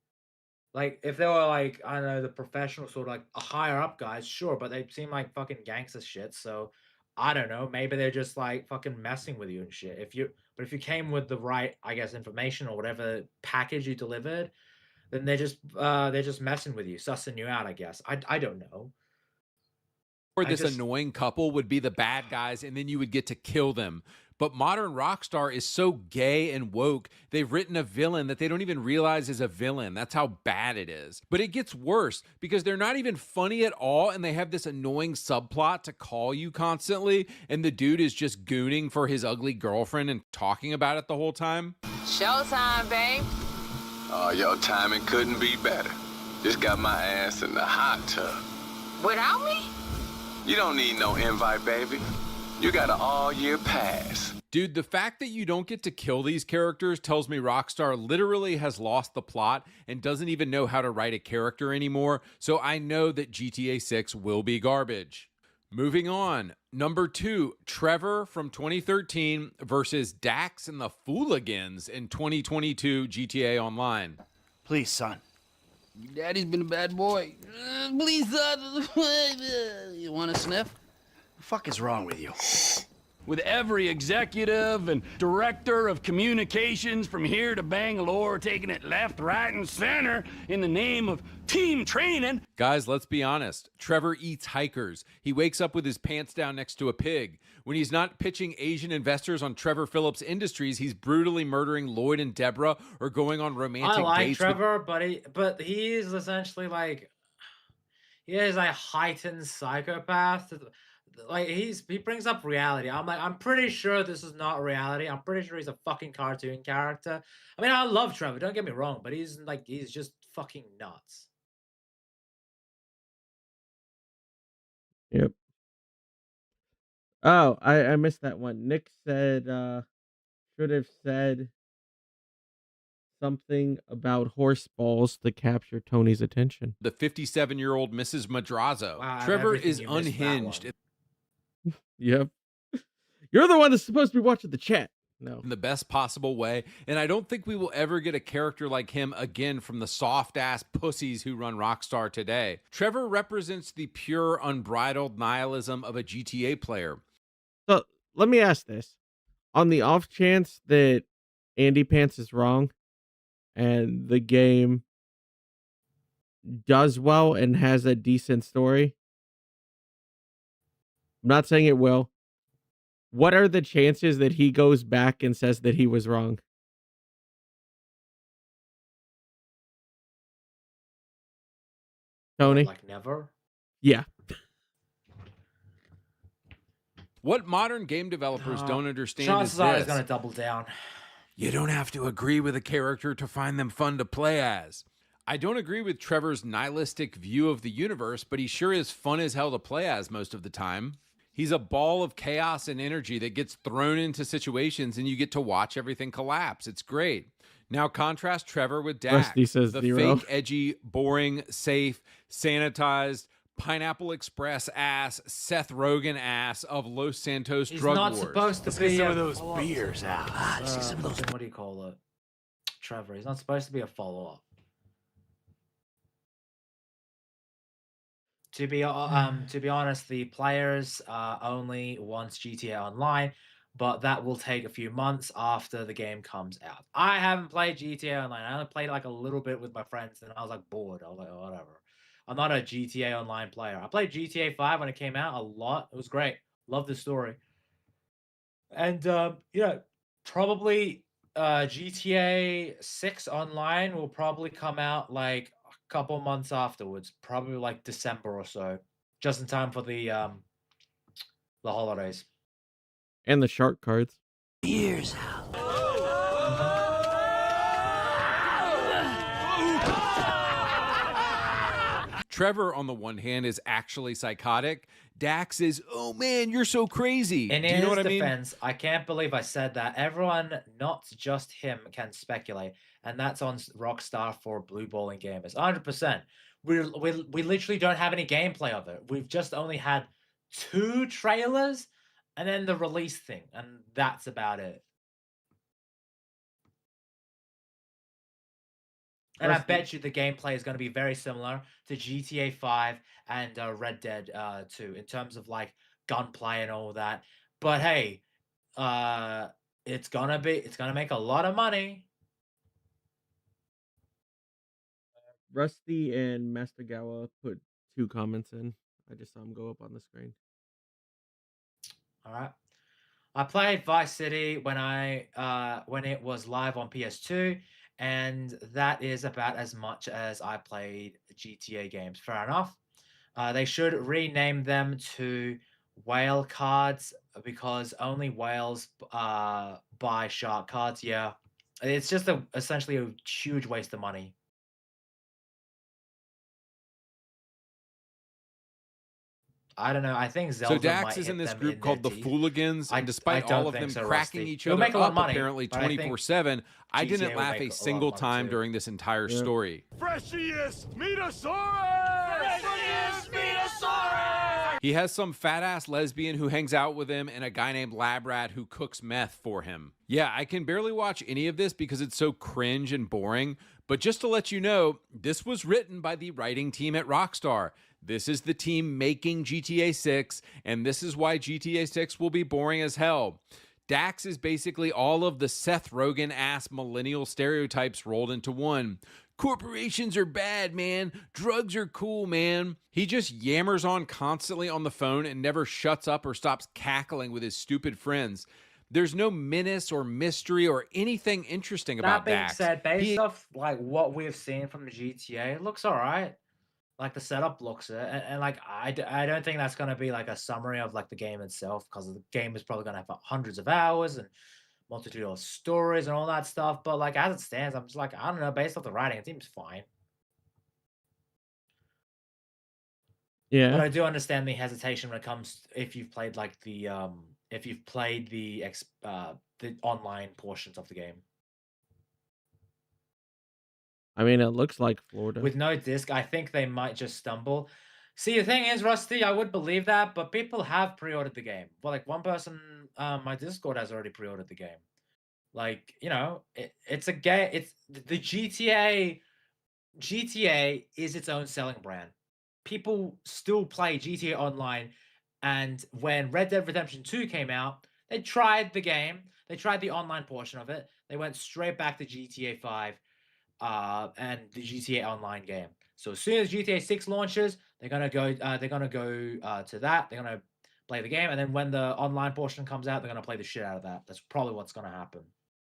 Like, if they were like, I don't know, the professional sort of like a higher up guys, sure, but they seem like fucking gangster shit, so I don't know, maybe they're just like fucking messing with you and shit. But if you came with the right, I guess, information or whatever package you delivered, then they're just messing with you, sussing you out, I guess. I don't know. Or this annoying couple would be the bad guys, and then you would get to kill them. But modern Rockstar is so gay and woke, they've written a villain that they don't even realize is a villain. That's how bad it is. But it gets worse, because they're not even funny at all, and they have this annoying subplot to call you constantly, and the dude is just gooning for his ugly girlfriend and talking about it the whole time. Showtime, babe. Oh, your timing couldn't be better. Just got my ass in the hot tub. Without me? You don't need no invite, baby. You got an all-year pass. Dude, the fact that you don't get to kill these characters tells me Rockstar literally has lost the plot and doesn't even know how to write a character anymore, so I know that GTA 6 will be garbage. Moving on. Number 2, Trevor from 2013 versus Dax and the Fooligans in 2022 GTA Online. Please, son. Daddy's been a bad boy. Please, son. You want a sniff? What the fuck is wrong with you? with every executive and director of communications from here to Bangalore taking it left, right, and center in the name of team training. Guys, let's be honest. Trevor eats hikers. He wakes up with his pants down next to a pig. When he's not pitching Asian investors on Trevor Phillips Industries, he's brutally murdering Lloyd and Deborah or going on romantic I like dates Trevor, but he is essentially like he is a heightened psychopath. Like he brings up reality. I'm pretty sure this is not reality. I'm pretty sure he's a fucking cartoon character. I mean, I love Trevor, don't get me wrong, but he's just fucking nuts. Yep. Oh, I missed that one. Nick said should have said something about horse balls to capture Tony's attention. The 57-year-old Mrs. Madrazo. Wow, Trevor everything is you missed that unhinged Yep. You're the one that's supposed to be watching the chat. No. in the best possible way, and I don't think we will ever get a character like him again from the soft-ass pussies who run Rockstar today. Trevor represents the pure, unbridled nihilism of a GTA player. So let me ask this. On the off chance that Andy Pants is wrong and the game does well and has a decent story, I'm not saying it will. What are the chances that he goes back and says that he was wrong? Tony? Like never? Yeah. What modern game developers don't understand Chances is are this. he's gonna double down. You don't have to agree with a character to find them fun to play as. I don't agree with Trevor's nihilistic view of the universe, but he sure is fun as hell to play as most of the time. He's a ball of chaos and energy that gets thrown into situations and you get to watch everything collapse. It's great. Now contrast Trevor with Dak, Rusty says the 0. fake, edgy, boring, safe, sanitized, Pineapple Express ass, Seth Rogen ass of Los Santos He's drug not wars. supposed to Let's be get some a of those follow-up. beers out. Let's get some of those. What do you call it? Trevor. He's not supposed to be a follow-up. To be honest, the players only wants GTA Online, but that will take a few months after the game comes out. I haven't played GTA Online. I only played like a little bit with my friends, and I was like bored. I was like, oh, whatever. I'm not a GTA Online player. I played GTA 5 when it came out a lot. It was great. Love the story. And probably GTA 6 Online will probably come out like a couple months afterwards, probably like December or so, just in time for the holidays. And the shark cards. Beers out. Trevor, on the one hand, is actually psychotic. Dax is, oh man, you're so crazy. In Do you his know what I mean? defense, I can't believe I said that. Everyone, not just him, can speculate, and that's on Rockstar for Blue Balling Gamers. 100%. We literally don't have any gameplay of it. We've just only had 2 trailers and then the release thing, and that's about it. And I bet you the gameplay is going to be very similar to GTA 5 and Red Dead 2 in terms of like gunplay and all that. But hey, it's gonna make a lot of money. Rusty and Mastergawa put 2 comments in. I just saw them go up on the screen. All right. I played Vice City when it was live on PS2, and that is about as much as I played GTA games. Fair enough. They should rename them to whale cards because only whales buy shark cards. Yeah, it's just essentially a huge waste of money. I don't know. I think Zelda So Dax might is hit in this them group in called the their teeth. Fooligans, and despite don't all of them think so, cracking Rusty. each It'll other make a lot up of money, apparently but I think 24/7, I GTA didn't will laugh make a a lot of single money time too. during this entire Yep. story. Freshiest Metasaurus! Freshiest Metasaurus! He has some fat-ass lesbian who hangs out with him and a guy named Labrat who cooks meth for him. Yeah, I can barely watch any of this because it's so cringe and boring, but just to let you know, this was written by the writing team at Rockstar. This is the team making GTA 6, and this is why GTA 6 will be boring as hell. Dax is basically all of the Seth Rogen-ass millennial stereotypes rolled into one. Corporations are bad, man. Drugs are cool, man. He just yammers on constantly on the phone and never shuts up or stops cackling with his stupid friends. There's no menace or mystery or anything interesting about Dax. That being said, based off like what we've seen from the GTA, it looks all right. Like the setup looks it, and like I don't think that's gonna be like a summary of like the game itself, because the game is probably gonna have hundreds of hours and multitude of stories and all that stuff. But like as it stands, I'm just like, I don't know. Based off the writing, it seems fine. Yeah. But I do understand the hesitation when it comes if you've played like the online portions of the game. I mean, it looks like Florida. With no disc, I think they might just stumble. See, the thing is, Rusty, I would believe that, but people have pre-ordered the game. Well, like one person, my Discord has already pre-ordered the game. Like, you know, it's a game. It's the GTA. GTA is its own selling brand. People still play GTA Online, and when Red Dead Redemption 2 came out, they tried the game. They tried the online portion of it. They went straight back to GTA 5. And the GTA Online game. So as soon as GTA 6 launches, they're gonna go. To that. They're gonna play the game, and then when the online portion comes out, they're gonna play the shit out of that. That's probably what's gonna happen.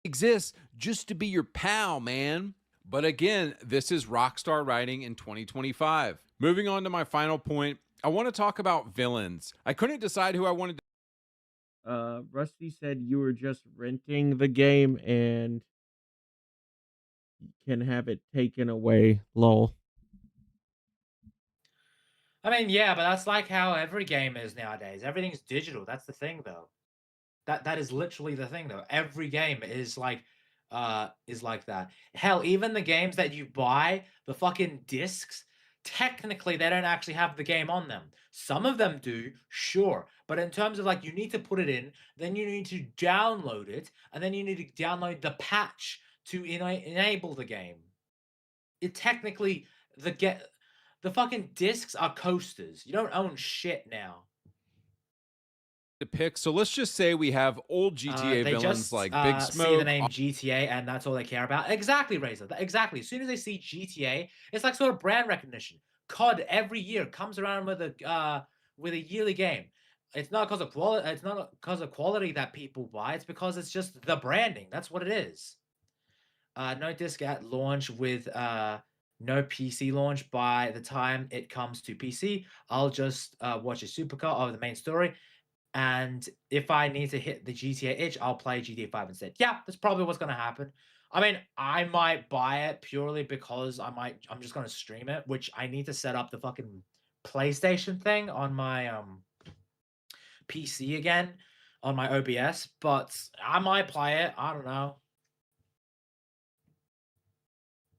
Exists just to be your pal, man. But again, this is Rockstar writing in 2025. Moving on to my final point, I want to talk about villains. I couldn't decide who I wanted to. Rusty said you were just renting the game and can have it taken away. Lol. I mean, yeah, but that's like how every game is nowadays. Everything's digital. That's the thing, though. That is literally the thing, though. Every game is like that. Hell, even the games that you buy, the fucking discs, technically they don't actually have the game on them. Some of them do, sure, but in terms of like you need to put it in, then you need to download it, and then you need to download the patch to enable the game. It technically the fucking discs are coasters. You don't own shit now. Pick. So let's just say we have old GTA They villains just like Big Smoke. see the name GTA, and that's all they care about. Exactly, Razor. Exactly. As soon as they see GTA, it's like sort of brand recognition. COD every year comes around with a yearly game. It's not because of quality. It's not because of quality that people buy. It's because it's just the branding. That's what it is. No disc at launch with no PC launch. By the time it comes to PC, I'll just watch a supercar of the main story. And if I need to hit the GTA itch, I'll play GTA 5 instead. Yeah, that's probably what's going to happen. I mean, I might buy it purely because I'm just going to stream it, which I need to set up the fucking PlayStation thing on my PC again, on my OBS, but I might play it. I don't know.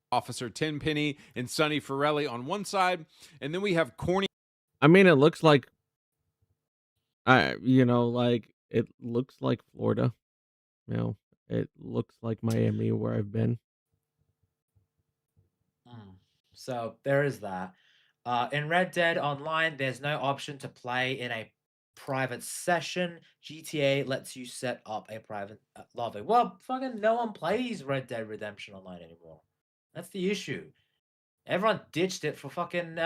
Officer Tenpenny and Sonny Forelli on one side, and then we have corny. I mean, it looks like, like it looks like Florida. It looks like Miami, where I've been. So there is that. In Red Dead Online, there's no option to play in a private session. GTA lets you set up a private lobby. Well, fucking no one plays Red Dead Redemption Online anymore. That's the issue. Everyone ditched it for fucking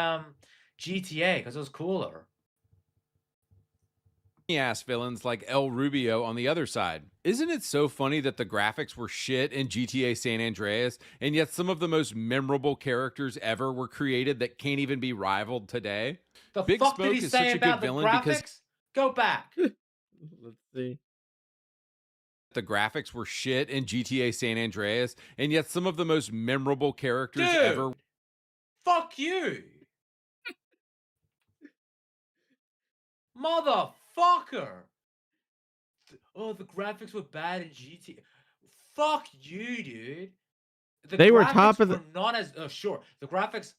GTA because it was cooler. Ass villains like El Rubio on the other side. Isn't it so funny that the graphics were shit in GTA San Andreas, and yet some of the most memorable characters ever were created that can't even be rivaled today? The Big fuck Smoke did he is say such a about good the villain graphics? because Go back. Let's see. the graphics were shit in GTA San Andreas, and yet some of the most memorable characters Dude, ever. Fuck you. Motherfucker. Oh, the graphics were bad in GTA. Fuck you, dude. They were top of the. Were not as sure. The graphics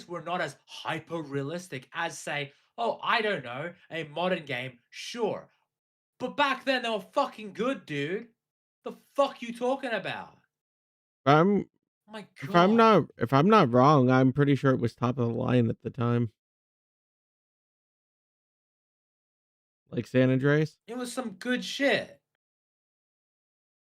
were not as hyper realistic as, say, oh, I don't know, a modern game. Sure, but back then they were fucking good, dude. The fuck you talking about? I'm. My If I'm not wrong, I'm pretty sure it was top of the line at the time. Like San Andreas? It was some good shit.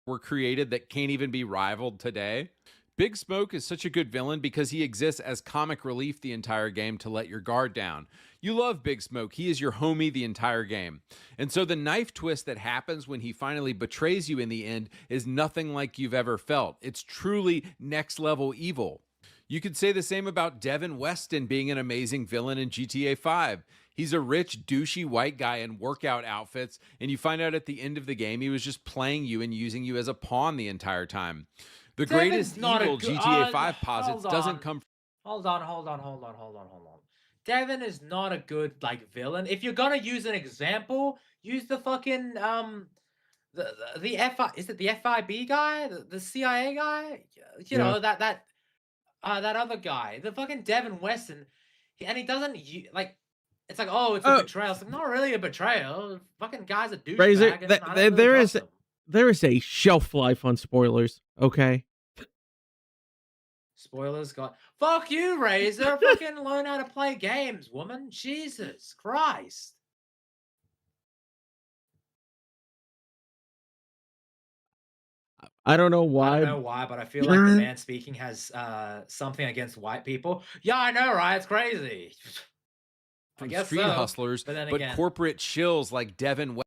Were created that can't even be rivaled today. Big Smoke is such a good villain because he exists as comic relief the entire game to let your guard down. You love Big Smoke. He is your homie the entire game. And so the knife twist that happens when he finally betrays you in the end is nothing like you've ever felt. It's truly next level evil. You could say the same about Devin Weston being an amazing villain in GTA 5. He's a rich, douchey white guy in workout outfits, and you find out at the end of the game he was just playing you and using you as a pawn the entire time. The greatest evil GTA 5 posits doesn't come from... Hold on. Devin is not a good, like, villain. If you're gonna use an example, use the fucking, the FI... Is it the FIB guy? The CIA guy? You know, that other guy. The fucking Devin Weston. And he doesn't, like... It's like, oh, it's a betrayal. It's like, not really a betrayal. Fucking guy's a douchebag. Razor, there is a shelf life on spoilers, okay? Spoilers got... Fuck you, Razor. Fucking learn how to play games, woman. Jesus Christ. I don't know why. I don't know why, but I feel like the man speaking has something against white people. Yeah, I know, right? It's crazy. From street hustlers, but corporate shills like Devin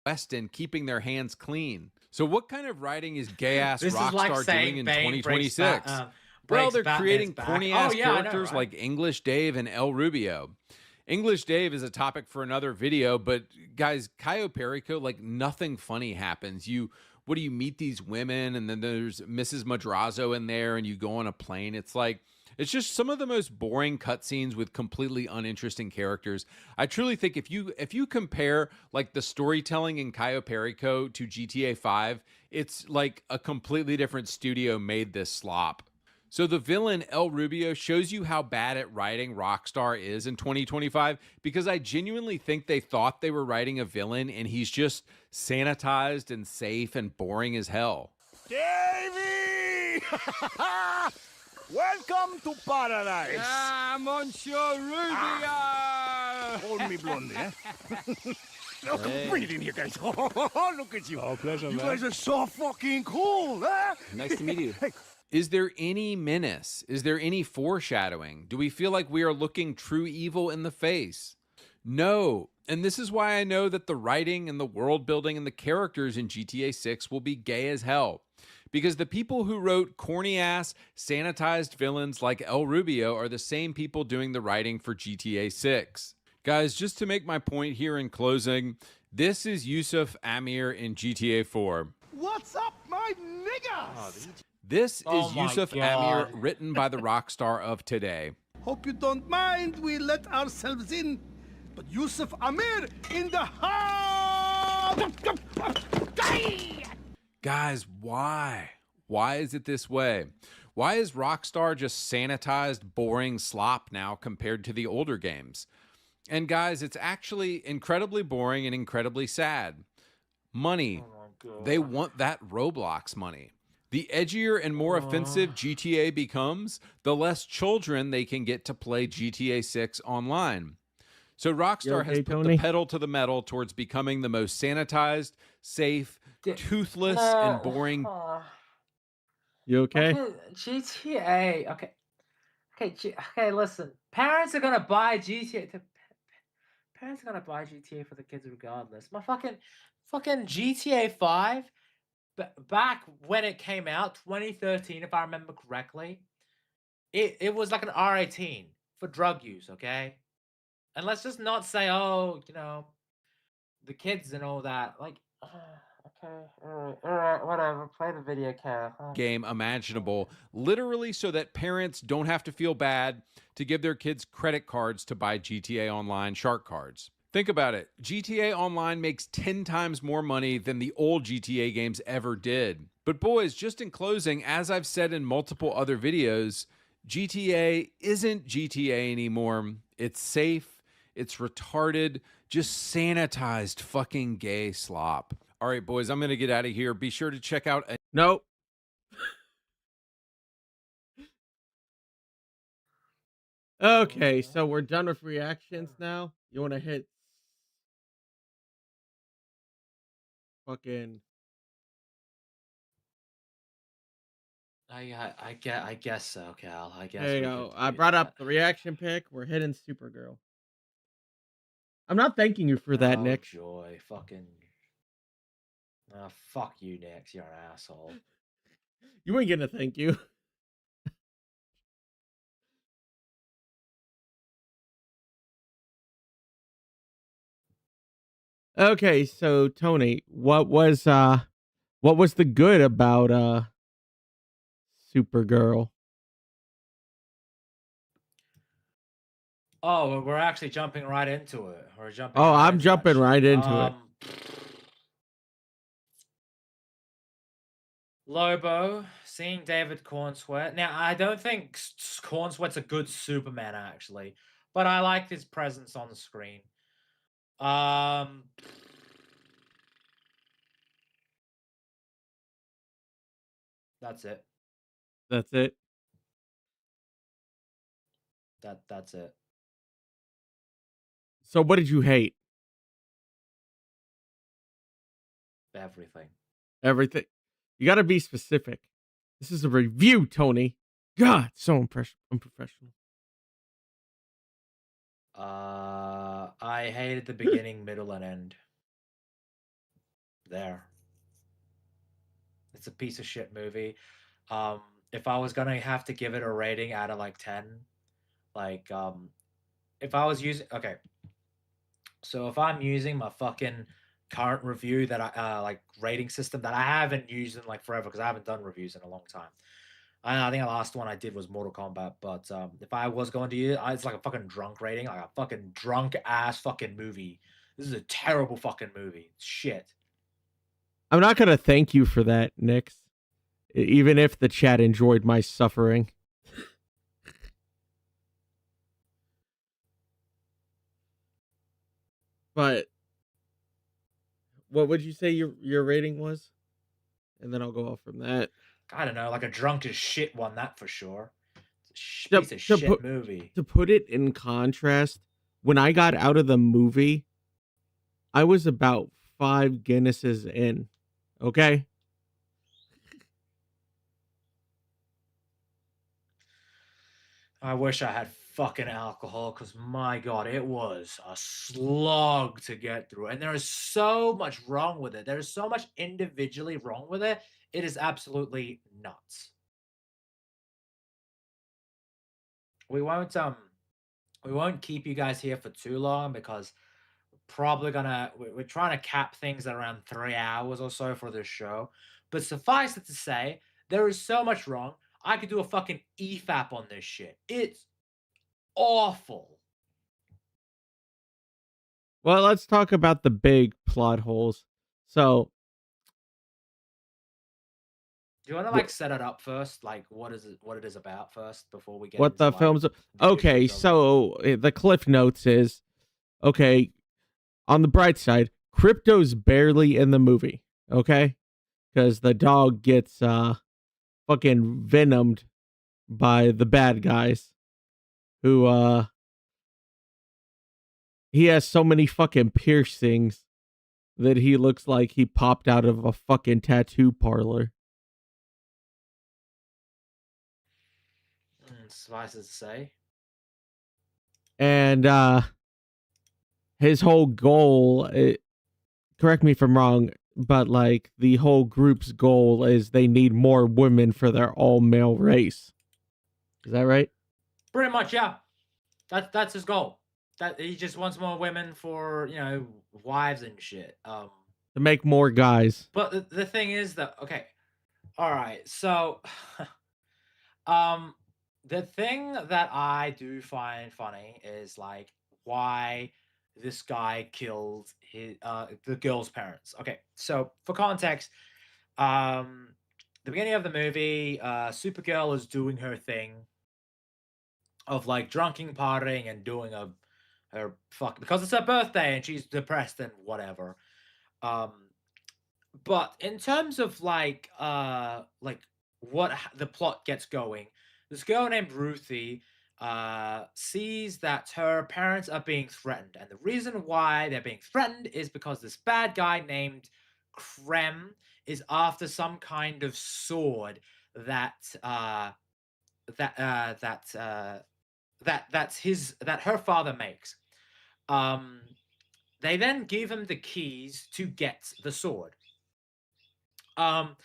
Weston keeping their hands clean. So what kind of writing is gay-ass Rockstar doing in 2026? Well, they're creating corny-ass characters like English Dave and El Rubio. English Dave is a topic for another video, but guys, Cayo Perico, like nothing funny happens. You meet these women, and then there's Mrs. Madrazo in there, and you go on a plane. It's just some of the most boring cutscenes with completely uninteresting characters. I truly think if you compare like the storytelling in Cayo Perico to GTA 5, it's like a completely different studio made this slop. So the villain El Rubio shows you how bad at writing Rockstar is in 2025, because I genuinely think they thought they were writing a villain and he's just sanitized and safe and boring as hell. Davey! Welcome to paradise. Monsieur Rubio. Hold me, Blondie, eh? No, bring it in here, guys. Oh, look at you. Oh, pleasure, man. You guys are so fucking cool, huh? Nice to meet you. Hey. Is there any menace? Is there any foreshadowing? Do we feel like we are looking true evil in the face? No. And this is why I know that the writing and the world building and the characters in GTA 6 will be gay as hell. Because the people who wrote corny-ass, sanitized villains like El Rubio are the same people doing the writing for GTA 6. Guys, just to make my point here in closing, this is Yusuf Amir in GTA 4. What's up, my niggas? This is Yusuf Amir, written by the Rockstar of today. Hope you don't mind we let ourselves in, but Yusuf Amir in the house! Guys, why? Why is it this way? Why is Rockstar just sanitized, boring slop now compared to the older games? And guys, it's actually incredibly boring and incredibly sad. Money. They want that Roblox money. The edgier and more offensive GTA becomes, the less children they can get to play GTA 6 online. So Rockstar has put the pedal to the metal towards becoming the most sanitized, safe, toothless, and boring. You okay? GTA. Okay. Listen, parents are gonna buy GTA. Parents are gonna buy GTA for the kids regardless. My fucking GTA 5. Back when it came out, 2013, if I remember correctly, it was like an R18 for drug use. Okay, and let's just not say, oh, you know, the kids and all that. Like, okay, all right, whatever. Play the video, Carol. Game imaginable, literally so that parents don't have to feel bad to give their kids credit cards to buy GTA Online shark cards. Think about it. GTA Online makes 10 times more money than the old GTA games ever did. But boys, just in closing, as I've said in multiple other videos, GTA isn't GTA anymore. It's safe, it's retarded, just sanitized fucking gay slop. All right, boys, I'm going to get out of here. Be sure to check out... Nope. Okay, so we're done with reactions now. You want to hit fucking. I guess so, Cal. I guess There you we go. could I do brought that. up the reaction pick. We're hitting Supergirl. I'm not thanking you for that, Oh, Nick. joy. Fucking. Fuck you, Nick. You're an asshole. You ain't gonna thank you. Okay, so Tony, what was the good about Supergirl? Oh, we're actually jumping right into it. We're jumping. Oh, right I'm into that jumping shit. right into it. Lobo, seeing David Cornsweat. Now, I don't think Cornsweat's a good Superman, actually, but I like his presence on the screen. That's it. That's it. That's it. So what did you hate? Everything. Everything. You got to be specific. This is a review, Tony. God, so unprofessional. I hated the beginning, middle, and end. There. It's a piece of shit movie. If I was gonna have to give it a rating out of like 10, like if I was using so if I'm using my fucking current review that I like rating system that I haven't used in like forever because I haven't done reviews in a long time. I think the last one I did was Mortal Kombat, but if I was going to use it, it's like a fucking drunk rating, like a fucking drunk ass fucking movie. This is a terrible fucking movie. It's shit. I'm not going to thank you for that, Nix. Even if the chat enjoyed my suffering. But what would you say your rating was? And then I'll go off from that. I don't know, like a drunk as shit one, that for sure. It's a piece of shit movie. To put it in contrast, when I got out of the movie, I was about 5 Guinnesses in. Okay? I wish I had fucking alcohol because my god, it was a slog to get through. And there is so much wrong with it. There is so much individually wrong with it. It is absolutely nuts. We won't keep you guys here for too long because we're trying to cap things at around 3 hours or so for this show. But suffice it to say, there is so much wrong. I could do a fucking EFAP on this shit. It's awful. Well, let's talk about the big plot holes. So, do you want to like set it up first? Like what it is about first before we get what into, the like, film's okay, so the cliff notes is okay, on the bright side, Crypto's barely in the movie, okay? Cuz the dog gets fucking venomed by the bad guys who he has so many fucking piercings that he looks like he popped out of a fucking tattoo parlor. Suffice it to say. And his whole goal, correct me if I'm wrong, but like the whole group's goal is they need more women for their all-male race. Is that right? Pretty much, yeah. That's his goal. That he just wants more women for, wives and shit. To make more guys. But the thing is that, okay, all right, so the thing that I do find funny is like why this guy killed the girl's parents. Okay, so for context, the beginning of the movie, Supergirl is doing her thing of like drunking, partying, and doing her fuck because it's her birthday and she's depressed and whatever. But in terms of like what the plot gets going, this girl named Ruthie sees that her parents are being threatened, and the reason why they're being threatened is because this bad guy named Krem is after some kind of sword that's her father makes. They then give him the keys to get the sword. The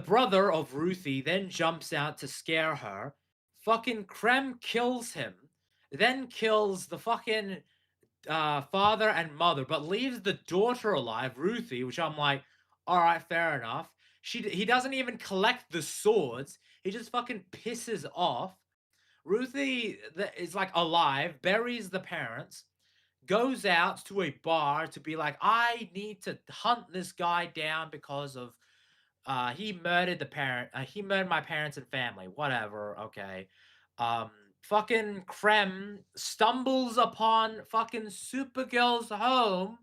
brother of Ruthie then jumps out to scare her. Fucking Krem kills him, then kills the fucking father and mother, but leaves the daughter alive, Ruthie, which I'm like, all right, fair enough. He doesn't even collect the swords. He just fucking pisses off. Ruthie is like alive, buries the parents, goes out to a bar to be like, I need to hunt this guy down because of he murdered my parents and family. Whatever, okay. Fucking Krem stumbles upon fucking Supergirl's home,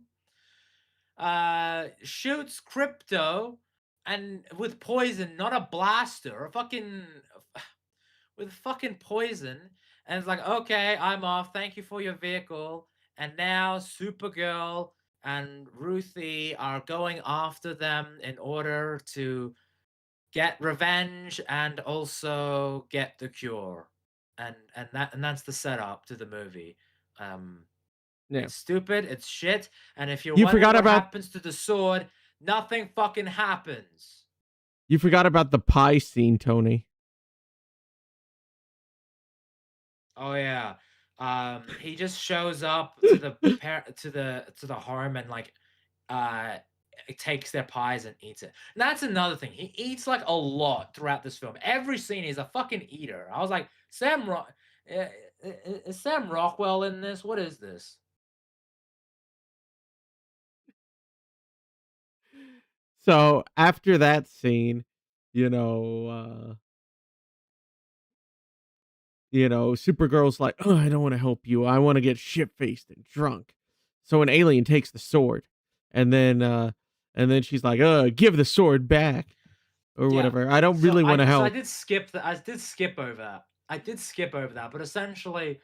shoots Crypto, and with poison, not a blaster, with fucking poison, and it's like, okay, I'm off. Thank you for your vehicle. And now Supergirl and Ruthie are going after them in order to get revenge and also get the cure. And that's the setup to the movie. Yeah. It's stupid, it's shit, and if you forgot what about happens to the sword, nothing fucking happens. you forgot about the pie scene, Tony. Oh yeah. He just shows up to the home and like takes their pies and eats it. And that's another thing. He eats like a lot throughout this film. Every scene he's a fucking eater. I was like, is Sam Rockwell in this? What is this? So after that scene, Supergirl's like, oh, I don't want to help you. I want to get shit-faced and drunk. So an alien takes the sword, and then she's like, give the sword back, or whatever. I don't really want to help. So I did skip over that. But essentially,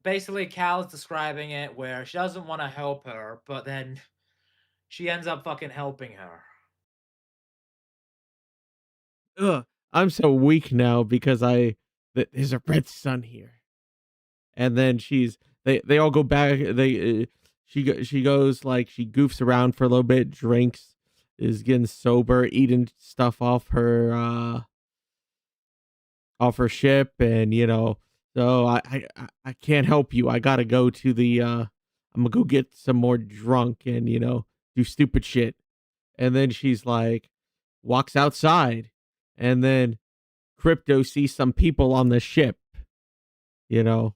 basically Cal is describing it where she doesn't want to help her, but then she ends up fucking helping her. Ugh, I'm so weak now because there's a red sun here, and then they all go back. She goes, like, she goofs around for a little bit, drinks, is getting sober, eating stuff off her ship, and so I can't help you. I gotta go to the I'm gonna go get some more drunk and do stupid shit. And then she's like, walks outside, and then Crypto sees some people on the ship, the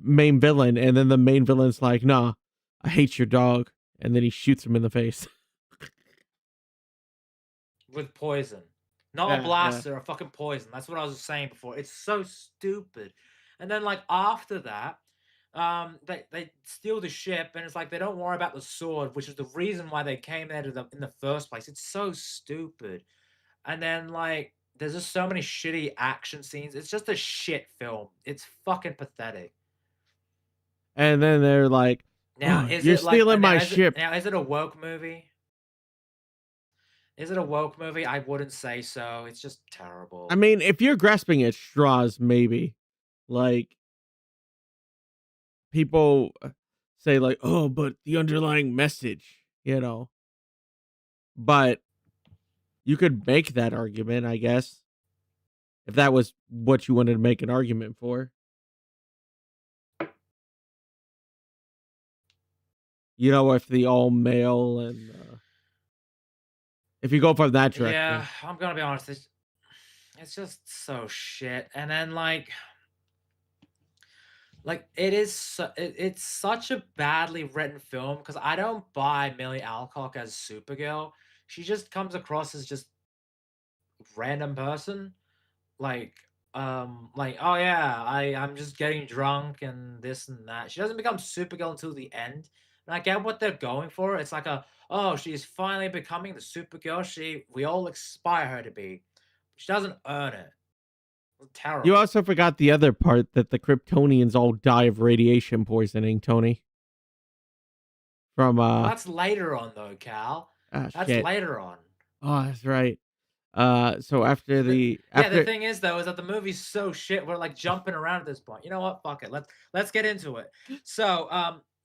main villain, and then the main villain's like, nah, I hate your dog, and then he shoots him in the face. With poison. Not a blaster, a fucking poison. That's what I was saying before. It's so stupid. And then, like, after that, they steal the ship, and it's like they don't worry about the sword, which is the reason why they came there in the first place. It's so stupid. And then, like, there's just so many shitty action scenes. It's just a shit film. It's fucking pathetic. And then they're like, now, you're stealing my ship. Now, is it a woke movie? Is it a woke movie? I wouldn't say so. It's just terrible. I mean, if you're grasping at straws, maybe. Like, people say, like, oh, but the underlying message, But you could make that argument, I guess, if that was what you wanted to make an argument for. If the all male and if you go from that direction. Yeah, I'm gonna be honest. It's just so shit. And then like it's such a badly written film because I don't buy Millie Alcock as Supergirl. She just comes across as just random person, like oh yeah, I'm just getting drunk and this and that. She doesn't become Supergirl until the end. And I get what they're going for. It's like she's finally becoming the Supergirl we all aspire her to be. She doesn't earn it. It's terrible. You also forgot the other part, that the Kryptonians all die of radiation poisoning, Tony. from That's later on, though, Cal. That's shit. later on. Oh, that's right. So after Yeah, after the thing is though, is that the movie's so shit. We're like jumping around at this point. You know what? Fuck it. Let's get into it. So,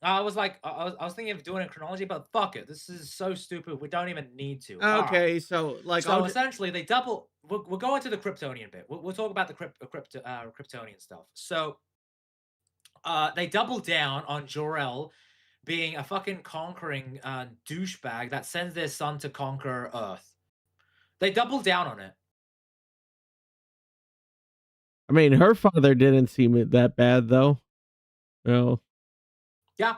I was like, I was thinking of doing it in chronology, but fuck it. This is so stupid. We don't even need to. All right. okay, so like So I'll essentially, they double. We'll go into the Kryptonian bit. We'll talk about the Kryptonian stuff. So, they double down on Jor-El being a fucking conquering douchebag that sends their son to conquer Earth. They double down on it. I mean, her father didn't seem that bad though. No. Yeah.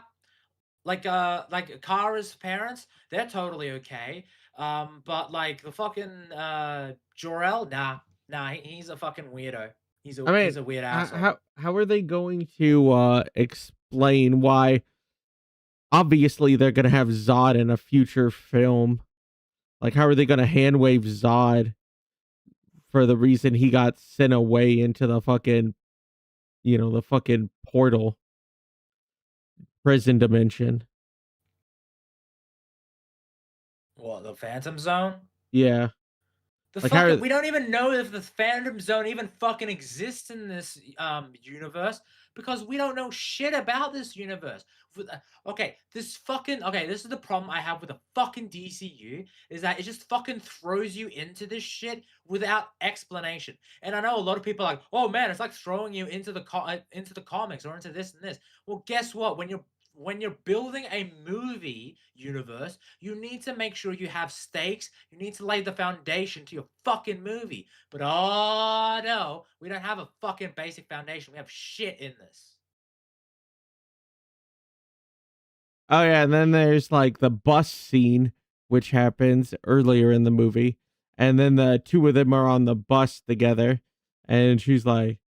Like Kara's parents, they're totally okay. But like the fucking Jor-El, nah, he's a fucking weirdo. He's I mean, a weird asshole. how are they going to explain why? Obviously, they're gonna have Zod in a future film. Like, how are they gonna handwave Zod for the reason he got sent away into the fucking, the fucking portal prison dimension? What, the Phantom Zone? Yeah. The Like, fucking, we don't even know if the Phantom Zone even fucking exists in this universe because we don't know shit about this universe. Okay, this is the problem I have with the fucking DCU is that it just fucking throws you into this shit without explanation. And I know a lot of people are like, "Oh man, it's like throwing you into the comics or into this and this." Well, guess what? When you're building a movie universe, you need to make sure you have stakes. You need to lay the foundation to your fucking movie. But oh no, we don't have a fucking basic foundation. We have shit in this. Oh yeah, and then there's like the bus scene, which happens earlier in the movie, and then the two of them are on the bus together, and she's like,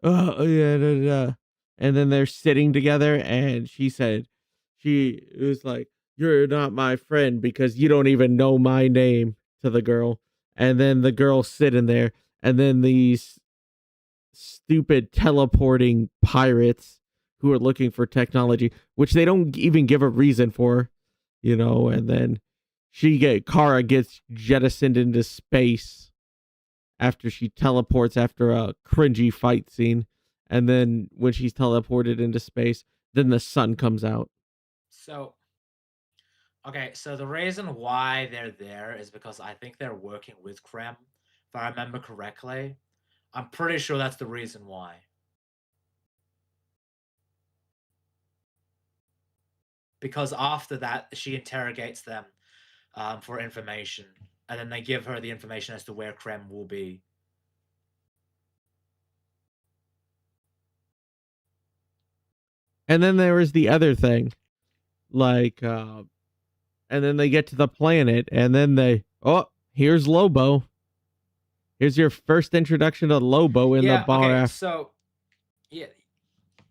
"Oh yeah, da, da, da." And then they're sitting together, and she was like, "You're not my friend because you don't even know my name," to the girl, and then the girl sitting there, and then these stupid teleporting pirates who are looking for technology, which they don't even give a reason for, and then Kara gets jettisoned into space after she teleports after a cringy fight scene. And then when she's teleported into space, then the sun comes out. So, okay, so the reason why they're there is because I think they're working with Krem, if I remember correctly. I'm pretty sure that's the reason why. Because after that, she interrogates them for information, and then they give her the information as to where Krem will be. And then there was the other thing, like, and then they get to the planet, and then here's Lobo. Here's your first introduction to Lobo in the bar. Okay, so, yeah,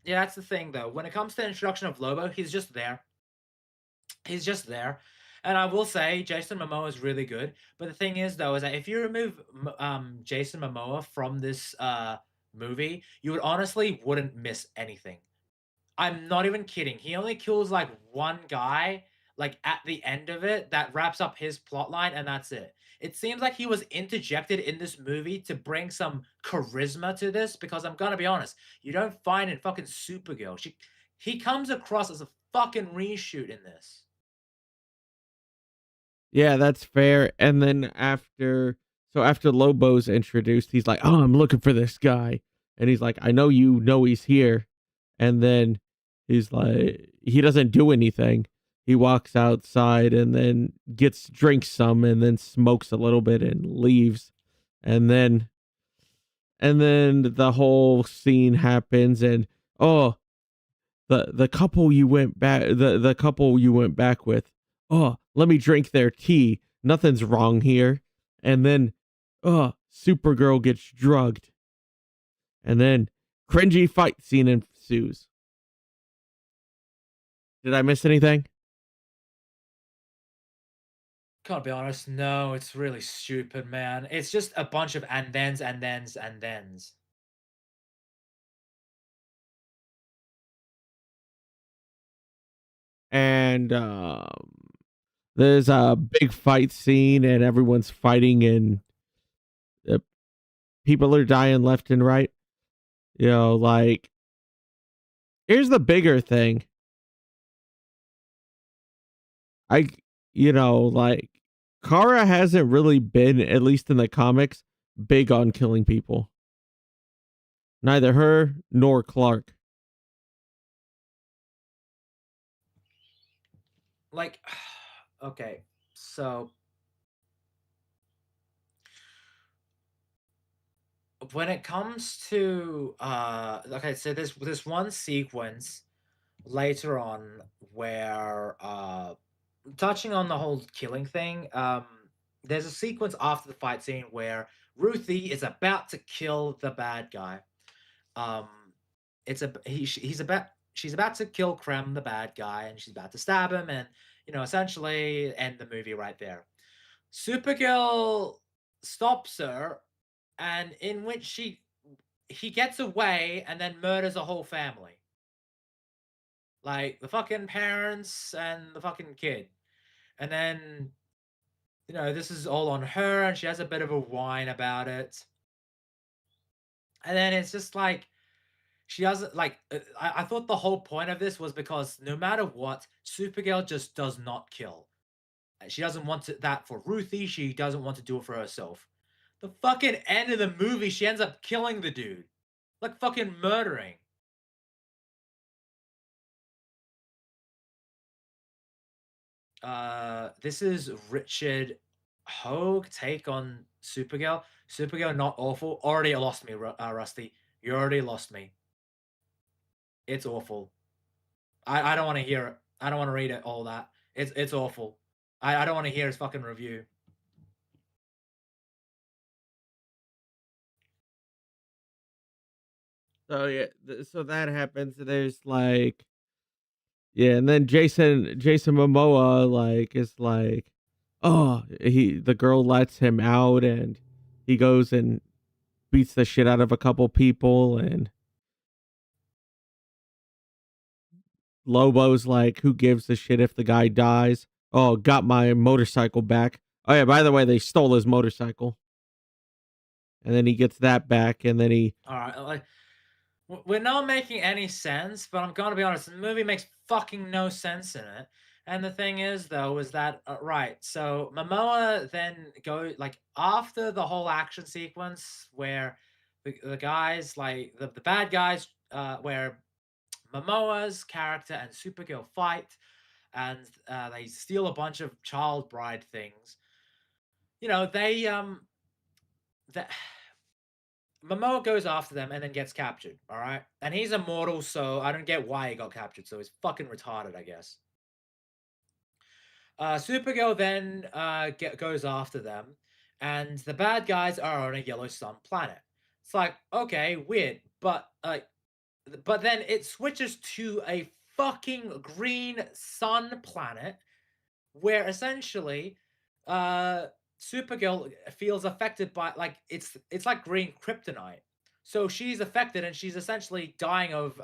that's the thing, though. When it comes to the introduction of Lobo, he's just there. He's just there. And I will say Jason Momoa is really good. But the thing is, though, is that if you remove Jason Momoa from this movie, you would honestly wouldn't miss anything. I'm not even kidding. He only kills like one guy, like at the end of it, that wraps up his plotline, and that's it. It seems like he was interjected in this movie to bring some charisma to this, because I'm gonna be honest, you don't find in fucking Supergirl. He comes across as a fucking reshoot in this. Yeah, that's fair. And then after Lobo's introduced, he's like, "Oh, I'm looking for this guy." And he's like, "I know you know he's here." And then he's like, he doesn't do anything. He walks outside and then drinks some and then smokes a little bit and leaves. And then the whole scene happens, and the couple you went back the couple you went back with, let me drink their tea. Nothing's wrong here. And then Supergirl gets drugged. And then cringy fight scene ensues. Did I miss anything? Can't be honest, no, it's really stupid, man. It's just a bunch of and thens and thens and thens. And and there's a big fight scene, and everyone's fighting, and people are dying left and right. Like, here's the bigger thing. Like, Kara hasn't really been, at least in the comics, big on killing people. Neither her nor Clark. Like, okay, so when it comes to okay, so there's this one sequence later on where touching on the whole killing thing, there's a sequence after the fight scene where Ruthie is about to kill the bad guy. She's about to kill Krem, the bad guy, and she's about to stab him, and essentially end the movie right there. Supergirl stops her, and in which he gets away and then murders a whole family. Like the fucking parents and the fucking kid. And then, this is all on her, and she has a bit of a whine about it. And then it's just like, she doesn't, like, I thought the whole point of this was because no matter what, Supergirl just does not kill. She doesn't want that for Ruthie. She doesn't want to do it for herself. The fucking end of the movie, she ends up killing the dude. Like, fucking murdering. This is Richard Hogue take on Supergirl. Supergirl, not awful. Already lost me, Rusty. You already lost me. It's awful. I don't want to hear it. I don't want to read it, all that. It's awful. I don't want to hear his fucking review. So yeah, so that happens. There's like, yeah, and then Jason Momoa like is like, oh, the girl lets him out, and he goes and beats the shit out of a couple people, and Lobo's like, who gives a shit if the guy dies? Oh, got my motorcycle back. Oh yeah, by the way, they stole his motorcycle. And then he gets that back, and then he... All right, like, we're not making any sense, but I'm gonna be honest, the movie makes fucking no sense in it. And the thing is, though, is that, right, so Momoa then like, after the whole action sequence where the guys, like, the bad guys, where Momoa's character and Supergirl fight, and they steal a bunch of child bride things. Momoa goes after them and then gets captured, all right? And he's immortal, so I don't get why he got captured, so he's fucking retarded, I guess. Supergirl then goes after them, and the bad guys are on a yellow sun planet. It's like, okay, weird, but then it switches to a fucking green sun planet where essentially Supergirl feels affected by, like, it's like green kryptonite. So she's affected, and she's essentially dying of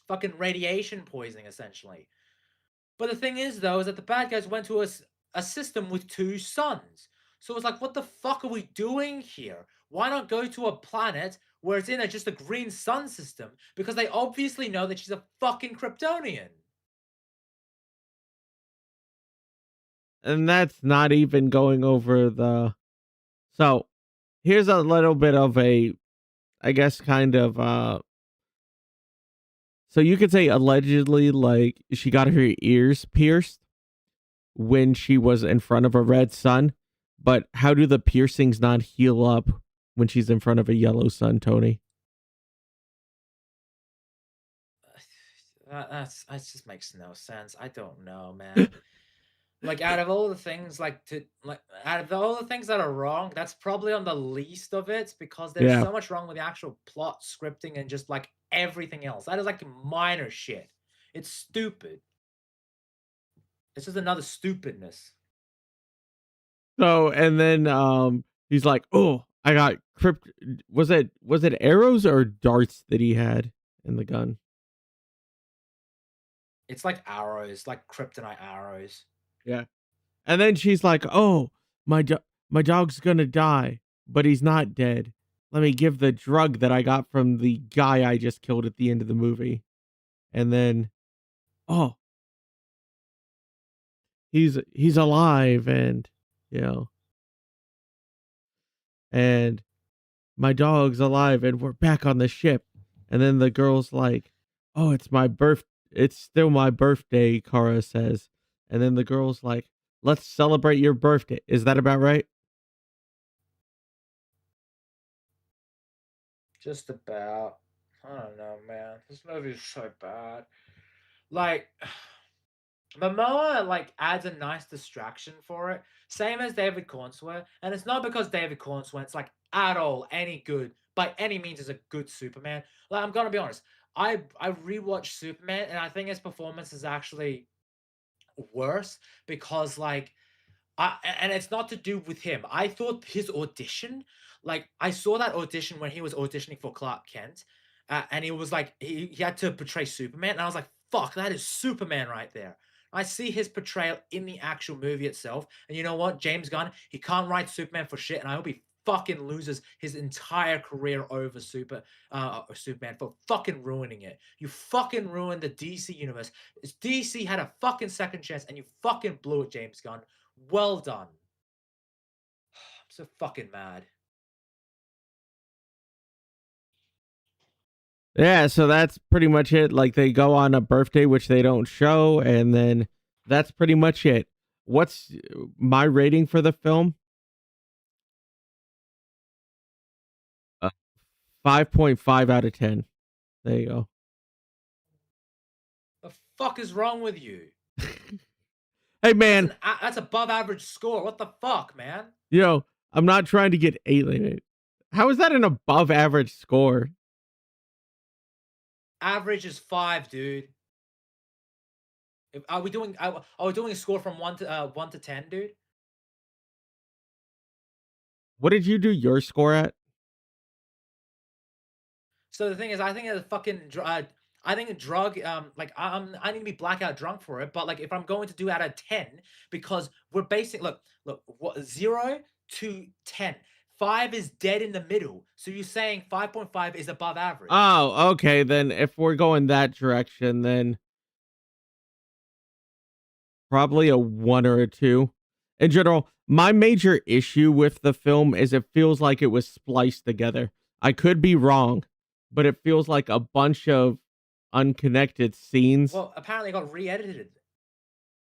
fucking radiation poisoning, essentially. But the thing is, though, is that the bad guys went to a system with 2 suns. So it's like, what the fuck are we doing here? Why not go to a planet where it's in just a green sun system? Because they obviously know that she's a fucking Kryptonian. And that's not even going over the... So, here's a little bit of a, I guess, kind of... So you could say allegedly, like, she got her ears pierced when she was in front of a red sun. But how do the piercings not heal up when she's in front of a yellow sun, Tony? That just makes no sense. I don't know, man. Like, out of all the things, out of all the things that are wrong, that's probably on the least of it, because there's so much wrong with the actual plot, scripting, and just, like, everything else. That is, like, minor shit. It's stupid. It's just another stupidness. So, and then he's like, oh, I got was it arrows or darts that he had in the gun? It's like arrows, like kryptonite arrows. Yeah. And then she's like, "Oh, my dog's gonna die, but he's not dead. Let me give the drug that I got from the guy I just killed at the end of the movie." And then, oh, he's alive, and you know, and my dog's alive, and we're back on the ship. And then the girl's like, "Oh, it's still my birthday," Kara says. And then the girl's like, "Let's celebrate your birthday." Is that about right? Just about. I don't know, man. This movie is so bad. Like, Momoa like adds a nice distraction for it, same as David Cornswear, and it's not because David Cornswear's like at all any good by any means is a good Superman. Like, I'm gonna be honest, I rewatched Superman and I think his performance is actually worse because like and it's not to do with him. I thought his audition, like I saw that audition when he was auditioning for Clark Kent, and he was like he had to portray Superman, and I was like, fuck, that is Superman right there. I see his portrayal in the actual movie itself, and you know what, James Gunn, he can't write Superman for shit, and I hope he fucking loses his entire career over Superman for fucking ruining it. You fucking ruined the DC universe. DC had a fucking second chance, and you fucking blew it, James Gunn. Well done. I'm so fucking mad. Yeah, so that's pretty much it. Like, they go on a birthday, which they don't show, and then that's pretty much it. What's my rating for the film? 5.5 out of 10. There you go. The fuck is wrong with you? Hey, man. That's above average score. What the fuck, man? You know, I'm not trying to get alienated. How is that an above average score? Average is 5, dude. Are we doing a score from 1 to 10, dude? What did you do your score at? So the thing is, I think it's fucking I think a drug, like I need to be blackout drunk for it. But like, if I'm going to do out of 10, because we're basing, look, what 0 to 10, 5 is dead in the middle. So you're saying 5.5 is above average? Oh, okay. Then if we're going that direction, then probably a 1 or a 2. In general, my major issue with the film is it feels like it was spliced together. I could be wrong, but it feels like a bunch of unconnected scenes. Well, apparently it got re-edited.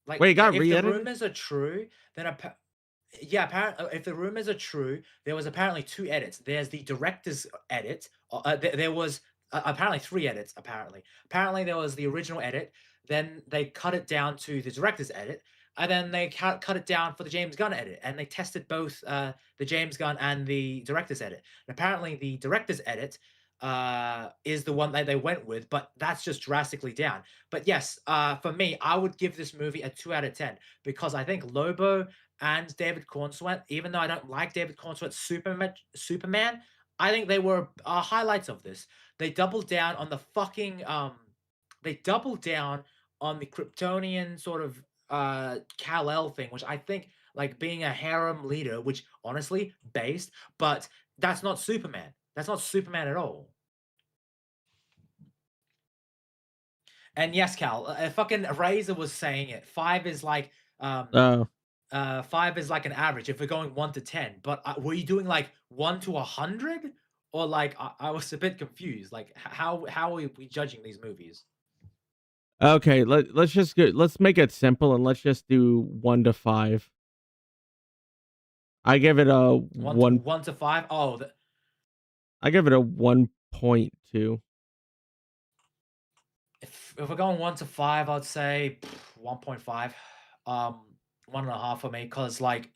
Like, wait, it got re-edited? If the re-edited? rumors are true, then yeah, apparently, if the rumors are true, there was apparently 2 edits. There's the director's edit. There was apparently 3 edits. Apparently there was the original edit. Then they cut it down to the director's edit, and then they cut it down for the James Gunn edit. And they tested both the James Gunn and the director's edit. And apparently the director's edit is the one that they went with, but that's just drastically down. But yes, for me, I would give this movie a 2 out of 10 because I think Lobo and David Cornsweet, even though I don't like David Cornsweet's Superman, I think they were highlights of this. They doubled down on the fucking they doubled down on the Kryptonian sort of Kal-El thing, which I think, like, being a harem leader, which honestly based, but that's not Superman. That's not Superman at all. And yes, Cal, fucking Razor was saying it. 5 is like 5 is like an average if we're going 1 to 10. But were you doing like 1 to 100, or like I was a bit confused. Like how are we judging these movies? Okay, let's just go. Let's make it simple and let's just do 1 to 5. I give it a 1 to 5. Oh, I give it a 1.2. If we're going 1 to 5, I'd say 1.5. 1.5 for me, because like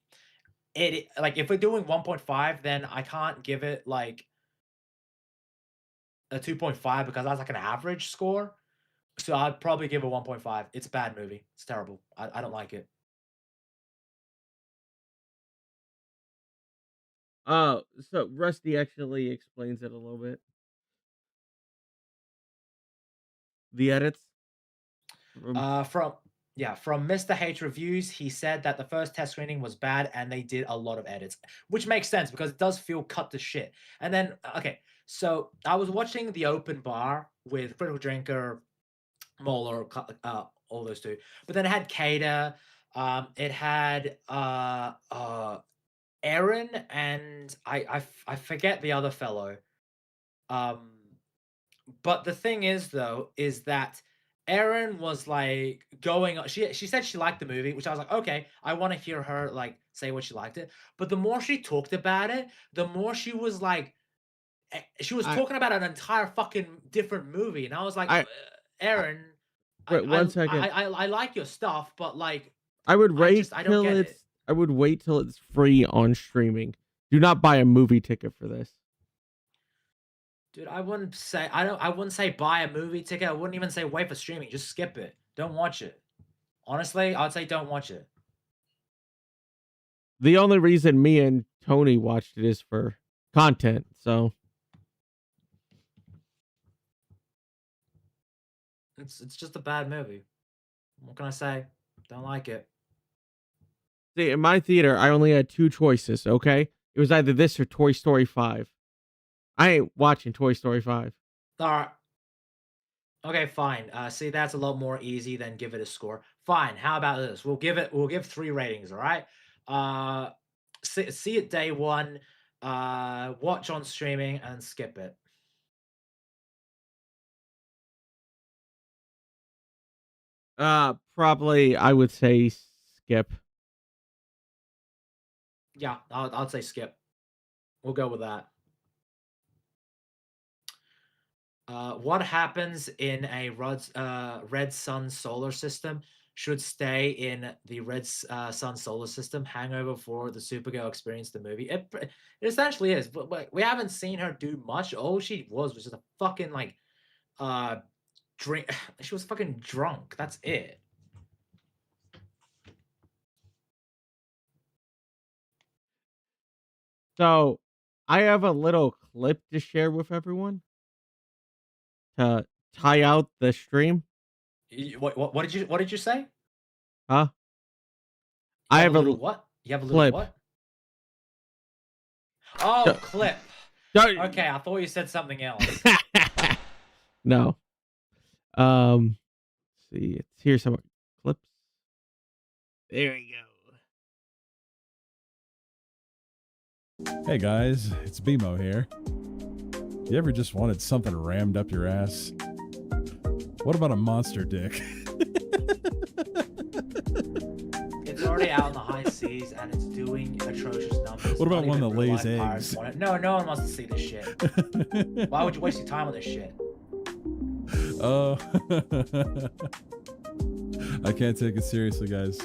if we're doing 1.5, then I can't give it like a 2.5 because that's like an average score. So I'd probably give it 1.5. It's a bad movie. It's terrible. I don't like it. So Rusty actually explains it a little bit. The edits? From Mr. H reviews, he said that the first test screening was bad and they did a lot of edits, which makes sense because it does feel cut to shit. And then, okay, so I was watching The Open Bar with Critical Drinker, Molar, all those two, but then it had Kada, it had Aaron, and I forget the other fellow. But the thing is, though, is that Erin was like going on. She said she liked the movie, which I was like, okay, I want to hear her like say what she liked it. But the more she talked about it, the more she was like, she was talking about an entire fucking different movie, and I was like, Erin, wait, one second. I like your stuff, but like, I would wait I don't till get it's. it. I would wait till it's free on streaming. Do not buy a movie ticket for this. Dude, I wouldn't say buy a movie ticket. I wouldn't even say wait for streaming. Just skip it. Don't watch it. Honestly, I would say don't watch it. The only reason me and Tony watched it is for content. So it's just a bad movie. What can I say? Don't like it. see, in my theater, I only had two choices. Okay, it was either this or Toy Story 5. I ain't watching Toy Story 5. All right. Okay, fine. See, that's a lot more easy than give it a score. Fine. How about this? We'll give 3 ratings. All right. See it day one. Watch on streaming and skip it. Probably I would say skip. Yeah, I'd say skip. We'll go with that. What happens in a red sun solar system should stay in the red sun solar system. Hangover for the Supergirl experience, the movie. It essentially is, but we haven't seen her do much. All she was just a fucking like drink. She was fucking drunk. That's it. So I have a little clip to share with everyone to tie out the stream. What did you say? Huh? You I have a little what? You have a little clip. what? Oh, Don't- clip. don't- Okay, I thought you said something else. No. Let's see. Here's some clips. There we go. Hey guys, it's BMO here. You ever just wanted something rammed up your ass? What about a monster dick? It's already out in the high seas and it's doing atrocious numbers. What about Not one even that real lays life pirates eggs? want it. No one wants to see this shit. Why would you waste your time on this shit? Oh, I can't take it seriously, guys.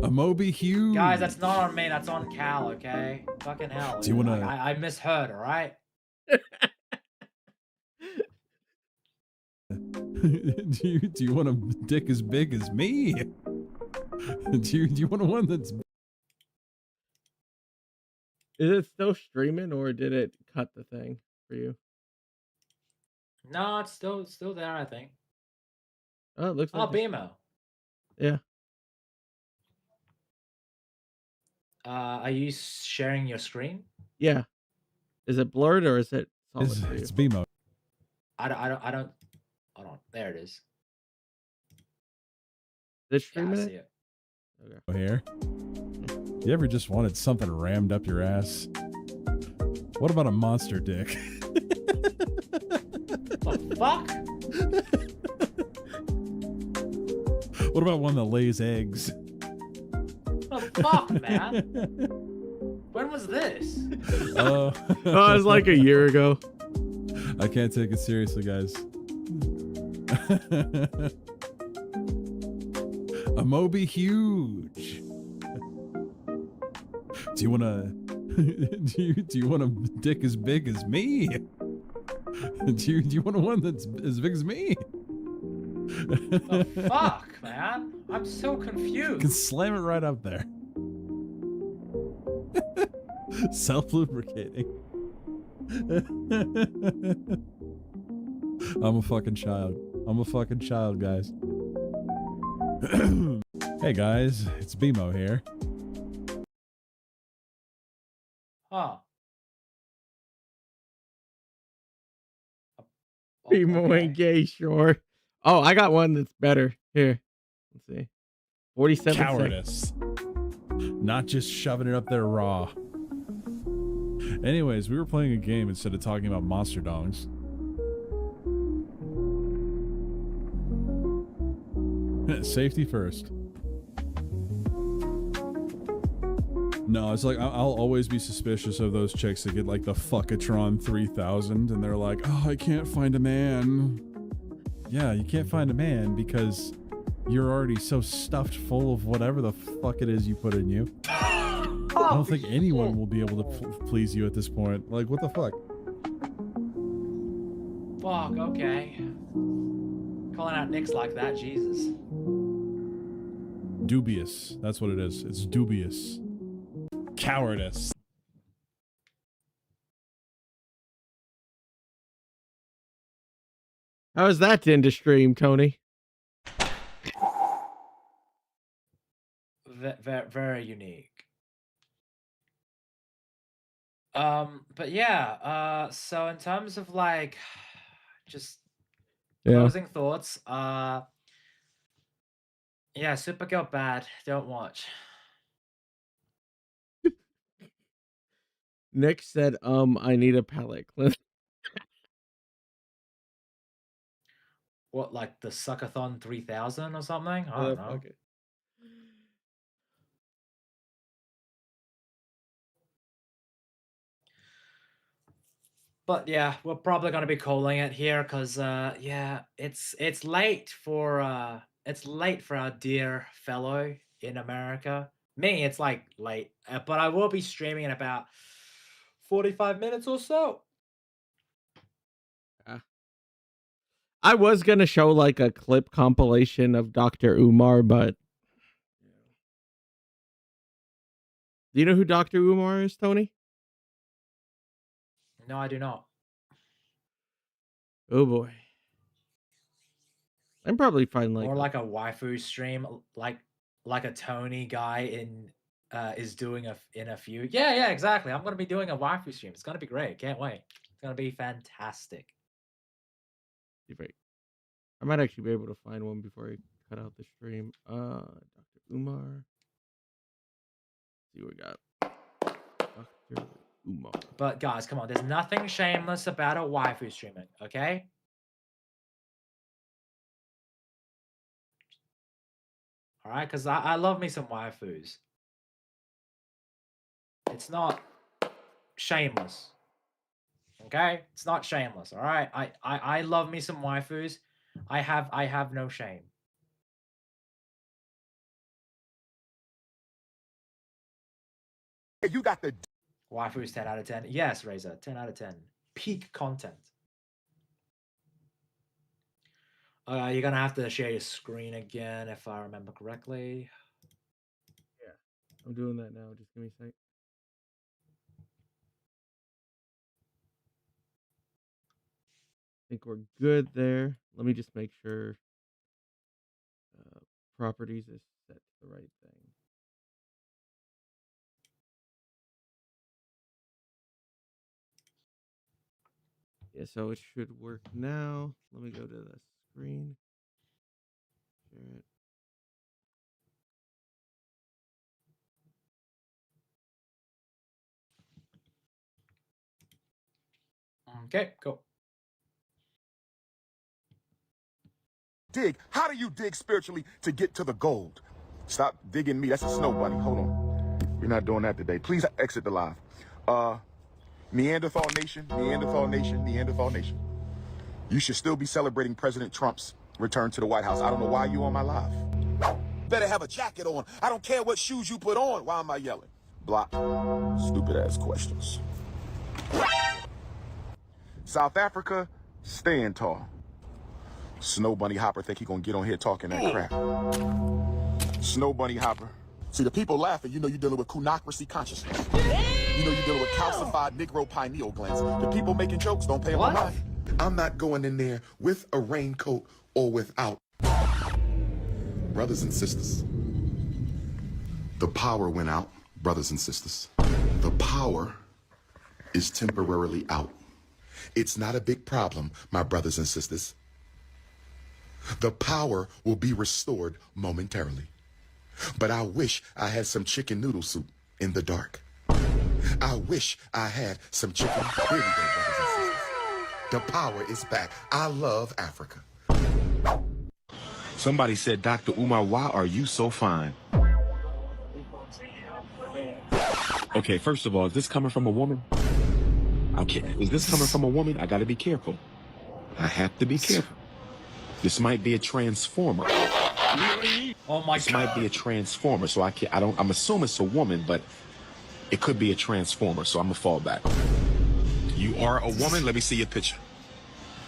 A Moby Hughes. Guys, that's not on me. That's on Cal. Okay. Fucking hell. Do you wanna- I misheard. All right. do you want a dick as big as me? Do you want one that's? Is it still streaming or did it cut the thing for you? No, it's still there. I think. Oh, it looks like Oh, it's- BMO. Yeah. Are you sharing your screen? Yeah. Is it blurred or is it solid for you? It's BMO. I don't. Hold on. There it is. Is it Yeah, I streaming see it? it. Okay. Here. You ever just wanted something rammed up your ass? What about a monster dick? The fuck? What about one that lays eggs? The fuck, man? When was this? Oh, it was like a year ago. I can't take it seriously, guys. A Moby Huge. Do you want to? Do you want a dick as big as me? Do you want one that's as big as me? The fuck, man? I'm so You can confused. slam it right up there. Self-lubricating. I'm a fucking child. I'm a fucking child, guys. Hey guys, it's BMO here. Huh. People ain't gay, sure. Oh, I got one that's better. Here. Let's see. 47 Cowardice. Not just shoving it up there raw. Anyways, we were playing a game instead of talking about monster dongs. Safety first. No, it's like I'll always be suspicious of those chicks that get like the Fuckatron 3000 and they're like, oh, I can't find a man. Yeah, you can't find a man because you're already so stuffed full of whatever the fuck it is you put in you. I don't think anyone will be able to please you at this point. Like, what the fuck? Fuck, okay. Calling out nicks like that, Jesus. Dubious. That's what it is. It's dubious. Cowardice. How is that in to stream, Tony? Very unique. But yeah, so in terms of like just closing thoughts, yeah, Supergirl bad, don't watch. Nick said, I need a palate cleanser. What, like the Suckathon 3000 or something? I don't know. Okay. But yeah, we're probably gonna be calling it here because yeah, it's late for our dear fellow in America. Me, it's like late, but I will be streaming in about 45 minutes or so. I was gonna show like a clip compilation of Dr. Umar, but do you know who Dr. Umar is, Tony? No, I do not. Oh boy. I'm probably find like Or like a waifu stream, like a Tony guy in is doing in a few. Yeah, exactly. I'm gonna be doing a waifu stream. It's gonna be great. Can't wait. It's gonna be fantastic. I might actually be able to find one before I cut out the stream. Dr. Umar. Let's see what we got. Dr. Umar. But guys, come on. There's nothing shameless about a waifu streaming, okay? All right, because I love me some waifus. It's not shameless. Okay? It's not shameless, all right? I love me some waifus. I have no shame. You got the Waifus 10 out of 10. Yes, Razor, 10 out of 10. Peak content. You're gonna have to share your screen again if I remember correctly. Yeah, I'm doing that now. Just give me a sec. I think we're good there. Let me just make sure properties is set to the right thing. Yeah, so it should work now. Let me go to the screen. Share it. Okay, cool. dig. How do you dig spiritually to get to the gold? Stop digging me. That's a snow bunny. Hold on. We're not doing that today. Please exit the live. Neanderthal Nation, Neanderthal Nation, Neanderthal Nation. You should still be celebrating President Trump's return to the White House. I don't know why you on my live. Better have a jacket on. I don't care what shoes you put on. Why am I yelling? Block. Stupid ass questions. South Africa, stand tall. Snow Bunny Hopper think he gonna get on here talking that crap. Snow Bunny Hopper. See, the people laughing, you know you're dealing with kunocracy consciousness. You know you're dealing with calcified Negro pineal glands. The people making jokes don't pay them no mind. I'm not going in there with a raincoat or without. Brothers and sisters, the power went out, brothers and sisters. The power is temporarily out. It's not a big problem, my brothers and sisters. The power will be restored momentarily. But I wish I had some chicken noodle soup in the dark. I wish I had some chicken. Here we go, brothers and sisters. The power is back. I love Africa. Somebody said, Dr. Umar, why are you so fine? Okay, first of all, is this coming from a woman? Okay, is this coming from a woman? I gotta be careful. I have to be careful. This might be a transformer. Oh my this God. might be a transformer, so I'm assuming it's a woman, but it could be a transformer, so I'm gonna fall back. You are a woman? Let me see your picture.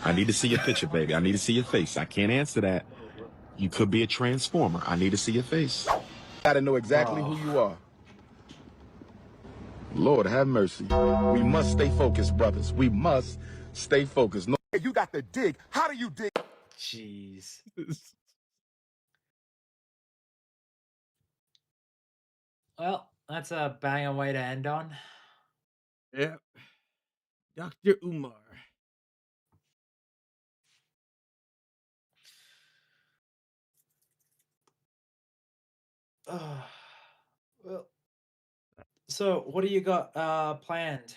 I need to see your picture, baby. I need to see your face. I can't answer that. You could be a transformer. I need to see your face. Gotta know exactly who you are. Lord have mercy. We must stay focused, brothers. We must stay focused. No, you got to dig. How do you dig? Jeez. Well, that's a banging way to end on. Yeah. Dr. Umar. Well, so what do you got planned?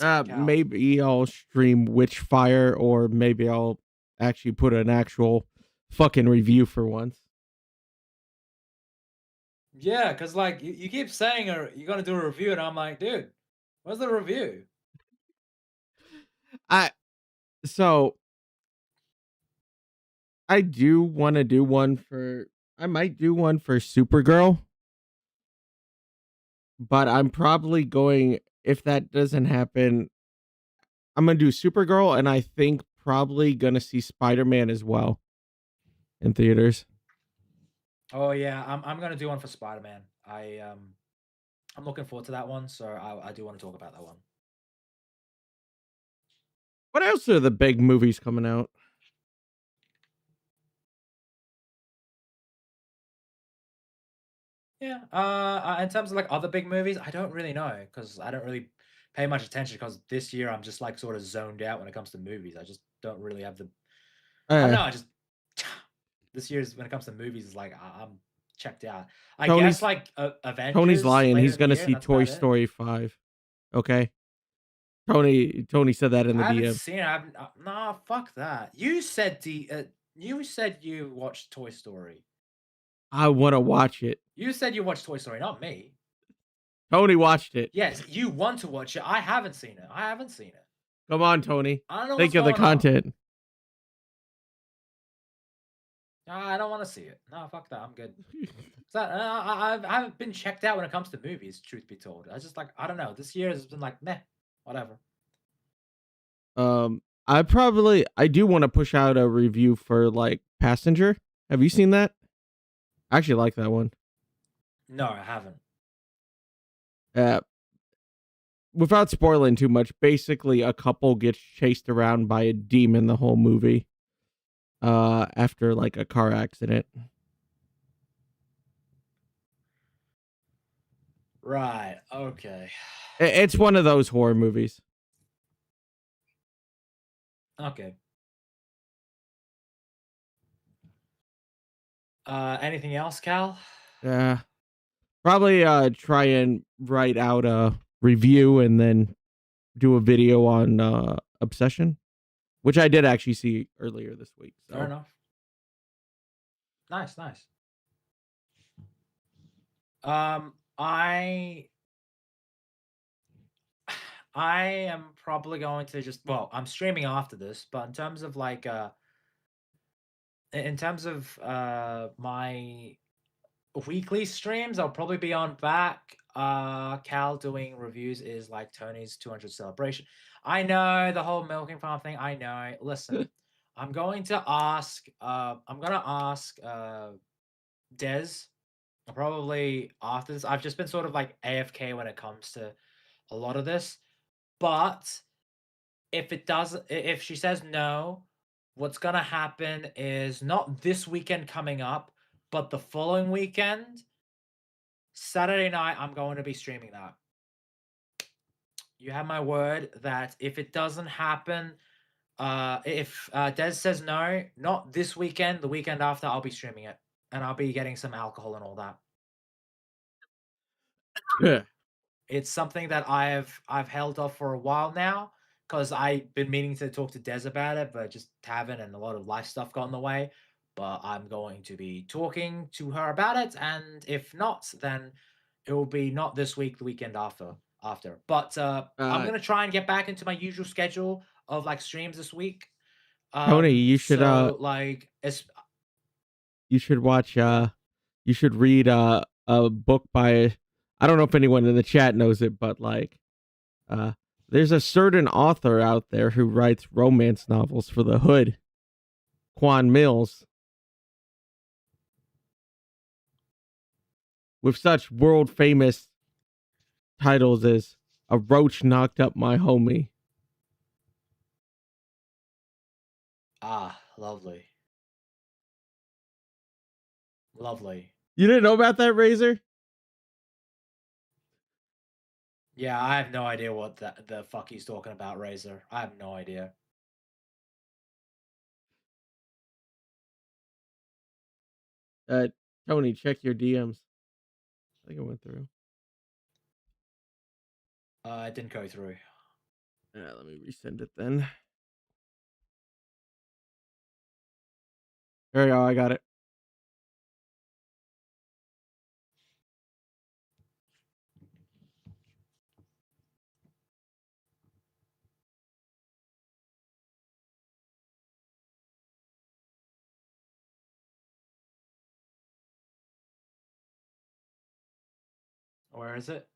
Maybe I'll stream Witchfire, or maybe I'll actually put an actual fucking review for once. Yeah, because like you keep saying you're gonna do a review, and I'm like, dude, where's the review? So I do want to do one for. I might do one for Supergirl, but I'm probably going. If that doesn't happen, I'm gonna do Supergirl, and I think probably gonna see Spider-Man as well in theaters. Oh yeah, I'm gonna do one for Spider-Man. I'm looking forward to that one, so I do want to talk about that one. What else are the big movies coming out? Yeah. In terms of like other big movies, I don't really know because I don't really pay much attention because this year I'm just like sort of zoned out when it comes to movies. I just don't really have the. I don't know. I just this year's when it comes to movies is like I'm checked out. I guess like Avengers. Tony's lying. later He's in the gonna year, see that's Toy about it. Story 5. Okay. Tony said that in the I haven't DM. seen it. I haven't, nah, fuck that. You said you said you watched Toy Story. I want to watch it. You said you watched Toy Story, not me. Tony watched it. Yes, you want to watch it. I haven't seen it. I haven't seen it. Come on, Tony. I don't know Think what's of the going on. content. I don't want to see it. No, fuck that. I'm good. I haven't been checked out when it comes to movies, truth be told. I just like, I don't know. This year has been like, meh, whatever. I do want to push out a review for like Passenger. Have you seen that? I actually like that one. No, I haven't. Without spoiling too much, basically a couple gets chased around by a demon the whole movie. After like a car accident. Right. Okay. It's one of those horror movies. Okay. Anything else, Cal? Yeah. Probably try and write out a review and then do a video on Obsession, which I did actually see earlier this week. So. Fair enough. Nice. I am probably going to just, well, I'm streaming after this, but in terms of like my weekly streams, I'll probably be on back. Cal doing reviews is like Tony's 200 celebration. I know the whole milking farm thing. I know. Listen, I'm going to ask Des probably after this. I've just been sort of like AFK when it comes to a lot of this, but if she says no, what's gonna happen is not this weekend coming up, but the following weekend, Saturday night, I'm going to be streaming that. You have my word that if it doesn't happen, if Des says no, not this weekend, the weekend after, I'll be streaming it, and I'll be getting some alcohol and all that. Yeah. It's something that I've held off for a while now because I've been meaning to talk to Des about it, but just haven't, and a lot of life stuff got in the way. But I'm going to be talking to her about it, and if not, then it will be not this week, the weekend after. But I'm gonna try and get back into my usual schedule of like streams this week. Tony, you should so like you should watch you should read a book by, I don't know if anyone in the chat knows it, but like there's a certain author out there who writes romance novels for the hood. Quan Mills. With such world famous titles as A Roach Knocked Up My Homie. lovely. Lovely. You didn't know about that, Razor? Yeah, I have no idea what the fuck he's talking about, Razor. I have no idea. Tony, check your DMs. I think it went through. It didn't go through. Yeah, let me resend it then. There you go, I got it. Where is it?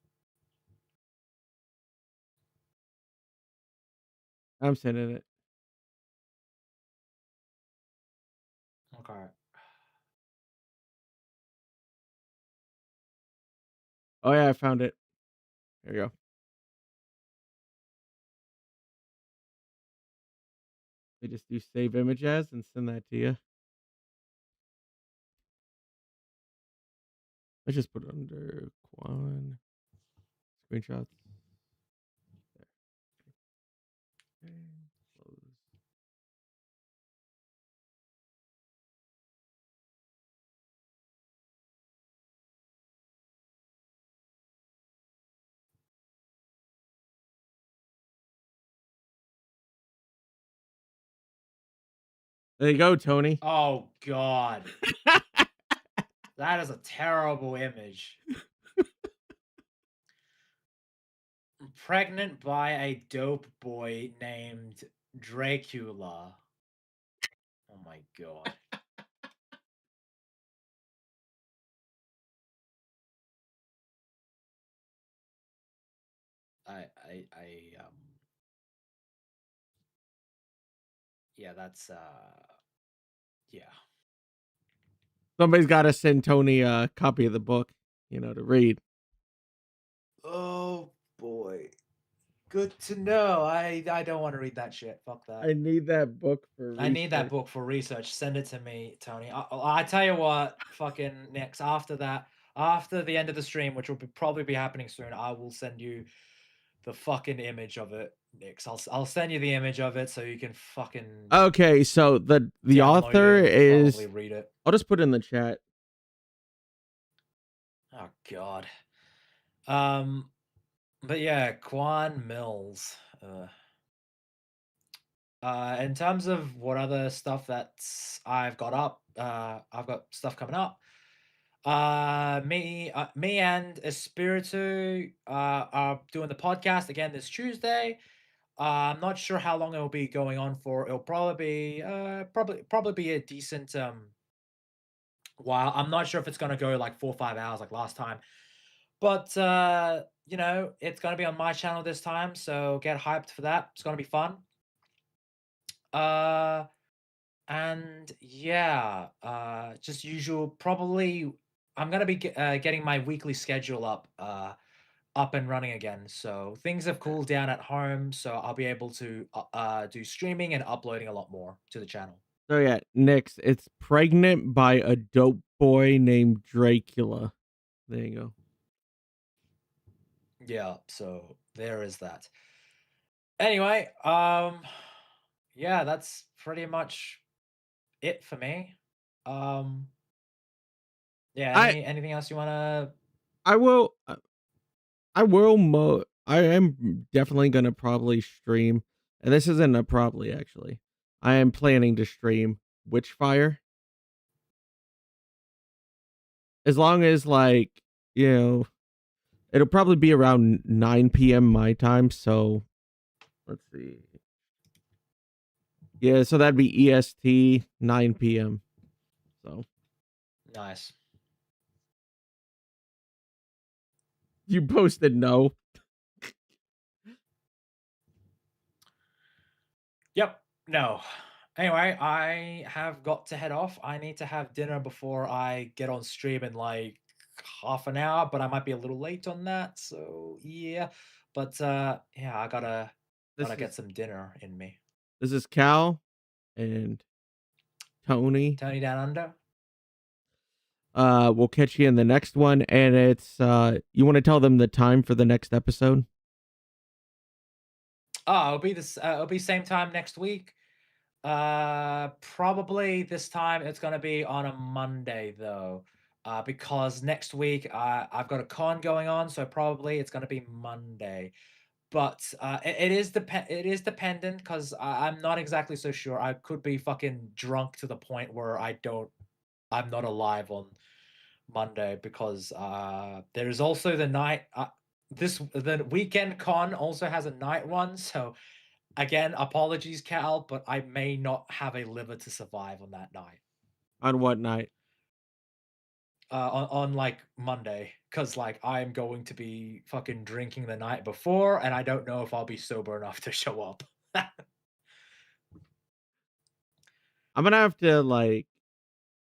I'm sending it. Okay. Oh yeah, I found it. There you go. I just do save image as and send that to you. Let's just put it under Quan screenshots. There. Okay. Close. There you go, Tony. Oh God. That is a terrible image. Pregnant by a dope boy named Dracula. Oh my God. Yeah, that's yeah. Somebody's got to send Tony a copy of the book, to read. Oh boy. Good to know. I don't want to read that shit. Fuck that. I need that book for research. I need that book for research. Send it to me, Tony. I tell you what, fucking next after the end of the stream, which will probably be happening soon, I will send you the fucking image of it, Nix. I'll send you the image of it so you can fucking Okay, so the author it and is. probably read it. I'll just put it in the chat. Oh God. But yeah, Quan Mills. In terms of what other stuff that I've got up, I've got stuff coming up. Me and Espiritu are doing the podcast again this Tuesday. I'm not sure how long it'll be going on for. It'll probably be a decent while. I'm not sure if it's gonna go like 4 or 5 hours like last time, but it's gonna be on my channel this time, so get hyped for that. It's gonna be fun. And yeah, just usual. Probably I'm gonna be getting my weekly schedule up up and running again. So things have cooled down at home, so I'll be able to do streaming and uploading a lot more to the channel. So yeah, Nyx, it's pregnant by a dope boy named Dracula. There you go. Yeah, so there is that. Anyway, yeah, that's pretty much it for me. Yeah, anything else you wanna? I will. I am definitely gonna probably stream, and this isn't a probably actually. I am planning to stream Witchfire. As long as like, it'll probably be around 9 p.m. my time, so let's see. Yeah, so that'd be EST 9 p.m. So Nice. You posted no. Yep. No. Anyway, I have got to head off. I need to have dinner before I get on stream in like half an hour, but I might be a little late on that. So yeah. But yeah, I gotta get some dinner in me. This is Cal and Tony. Tony Down Under. We'll catch you in the next one, and it's you want to tell them the time for the next episode? Oh, it'll be same time next week. Probably this time it's gonna be on a Monday though. Because next week I've got a con going on, so probably it's gonna be Monday. But it is dependent because I'm not exactly so sure. I could be fucking drunk to the point where I'm not alive on Monday because there is also the night. The weekend con also has a night one. So again, apologies, Cal, but I may not have a liver to survive on that night. On what night? On like Monday, because like I'm going to be fucking drinking the night before, and I don't know if I'll be sober enough to show up. I'm gonna have to like,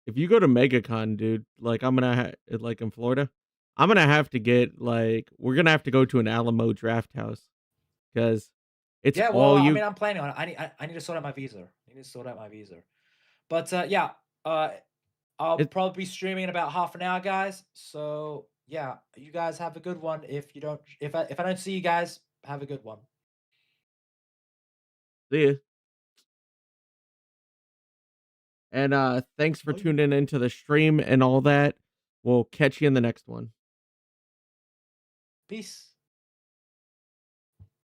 if you go to MegaCon, dude, like I'm gonna like in Florida, I'm gonna have to get like we're gonna have to go to an Alamo Draft House because it's Yeah, all well, you. I mean, I'm planning on it. I need to sort out my visa. But yeah, I'll probably be streaming in about half an hour, guys. So yeah, you guys have a good one. If I don't see you guys, have a good one. See ya. And thanks for tuning into the stream and all that. We'll catch you in the next one. Peace.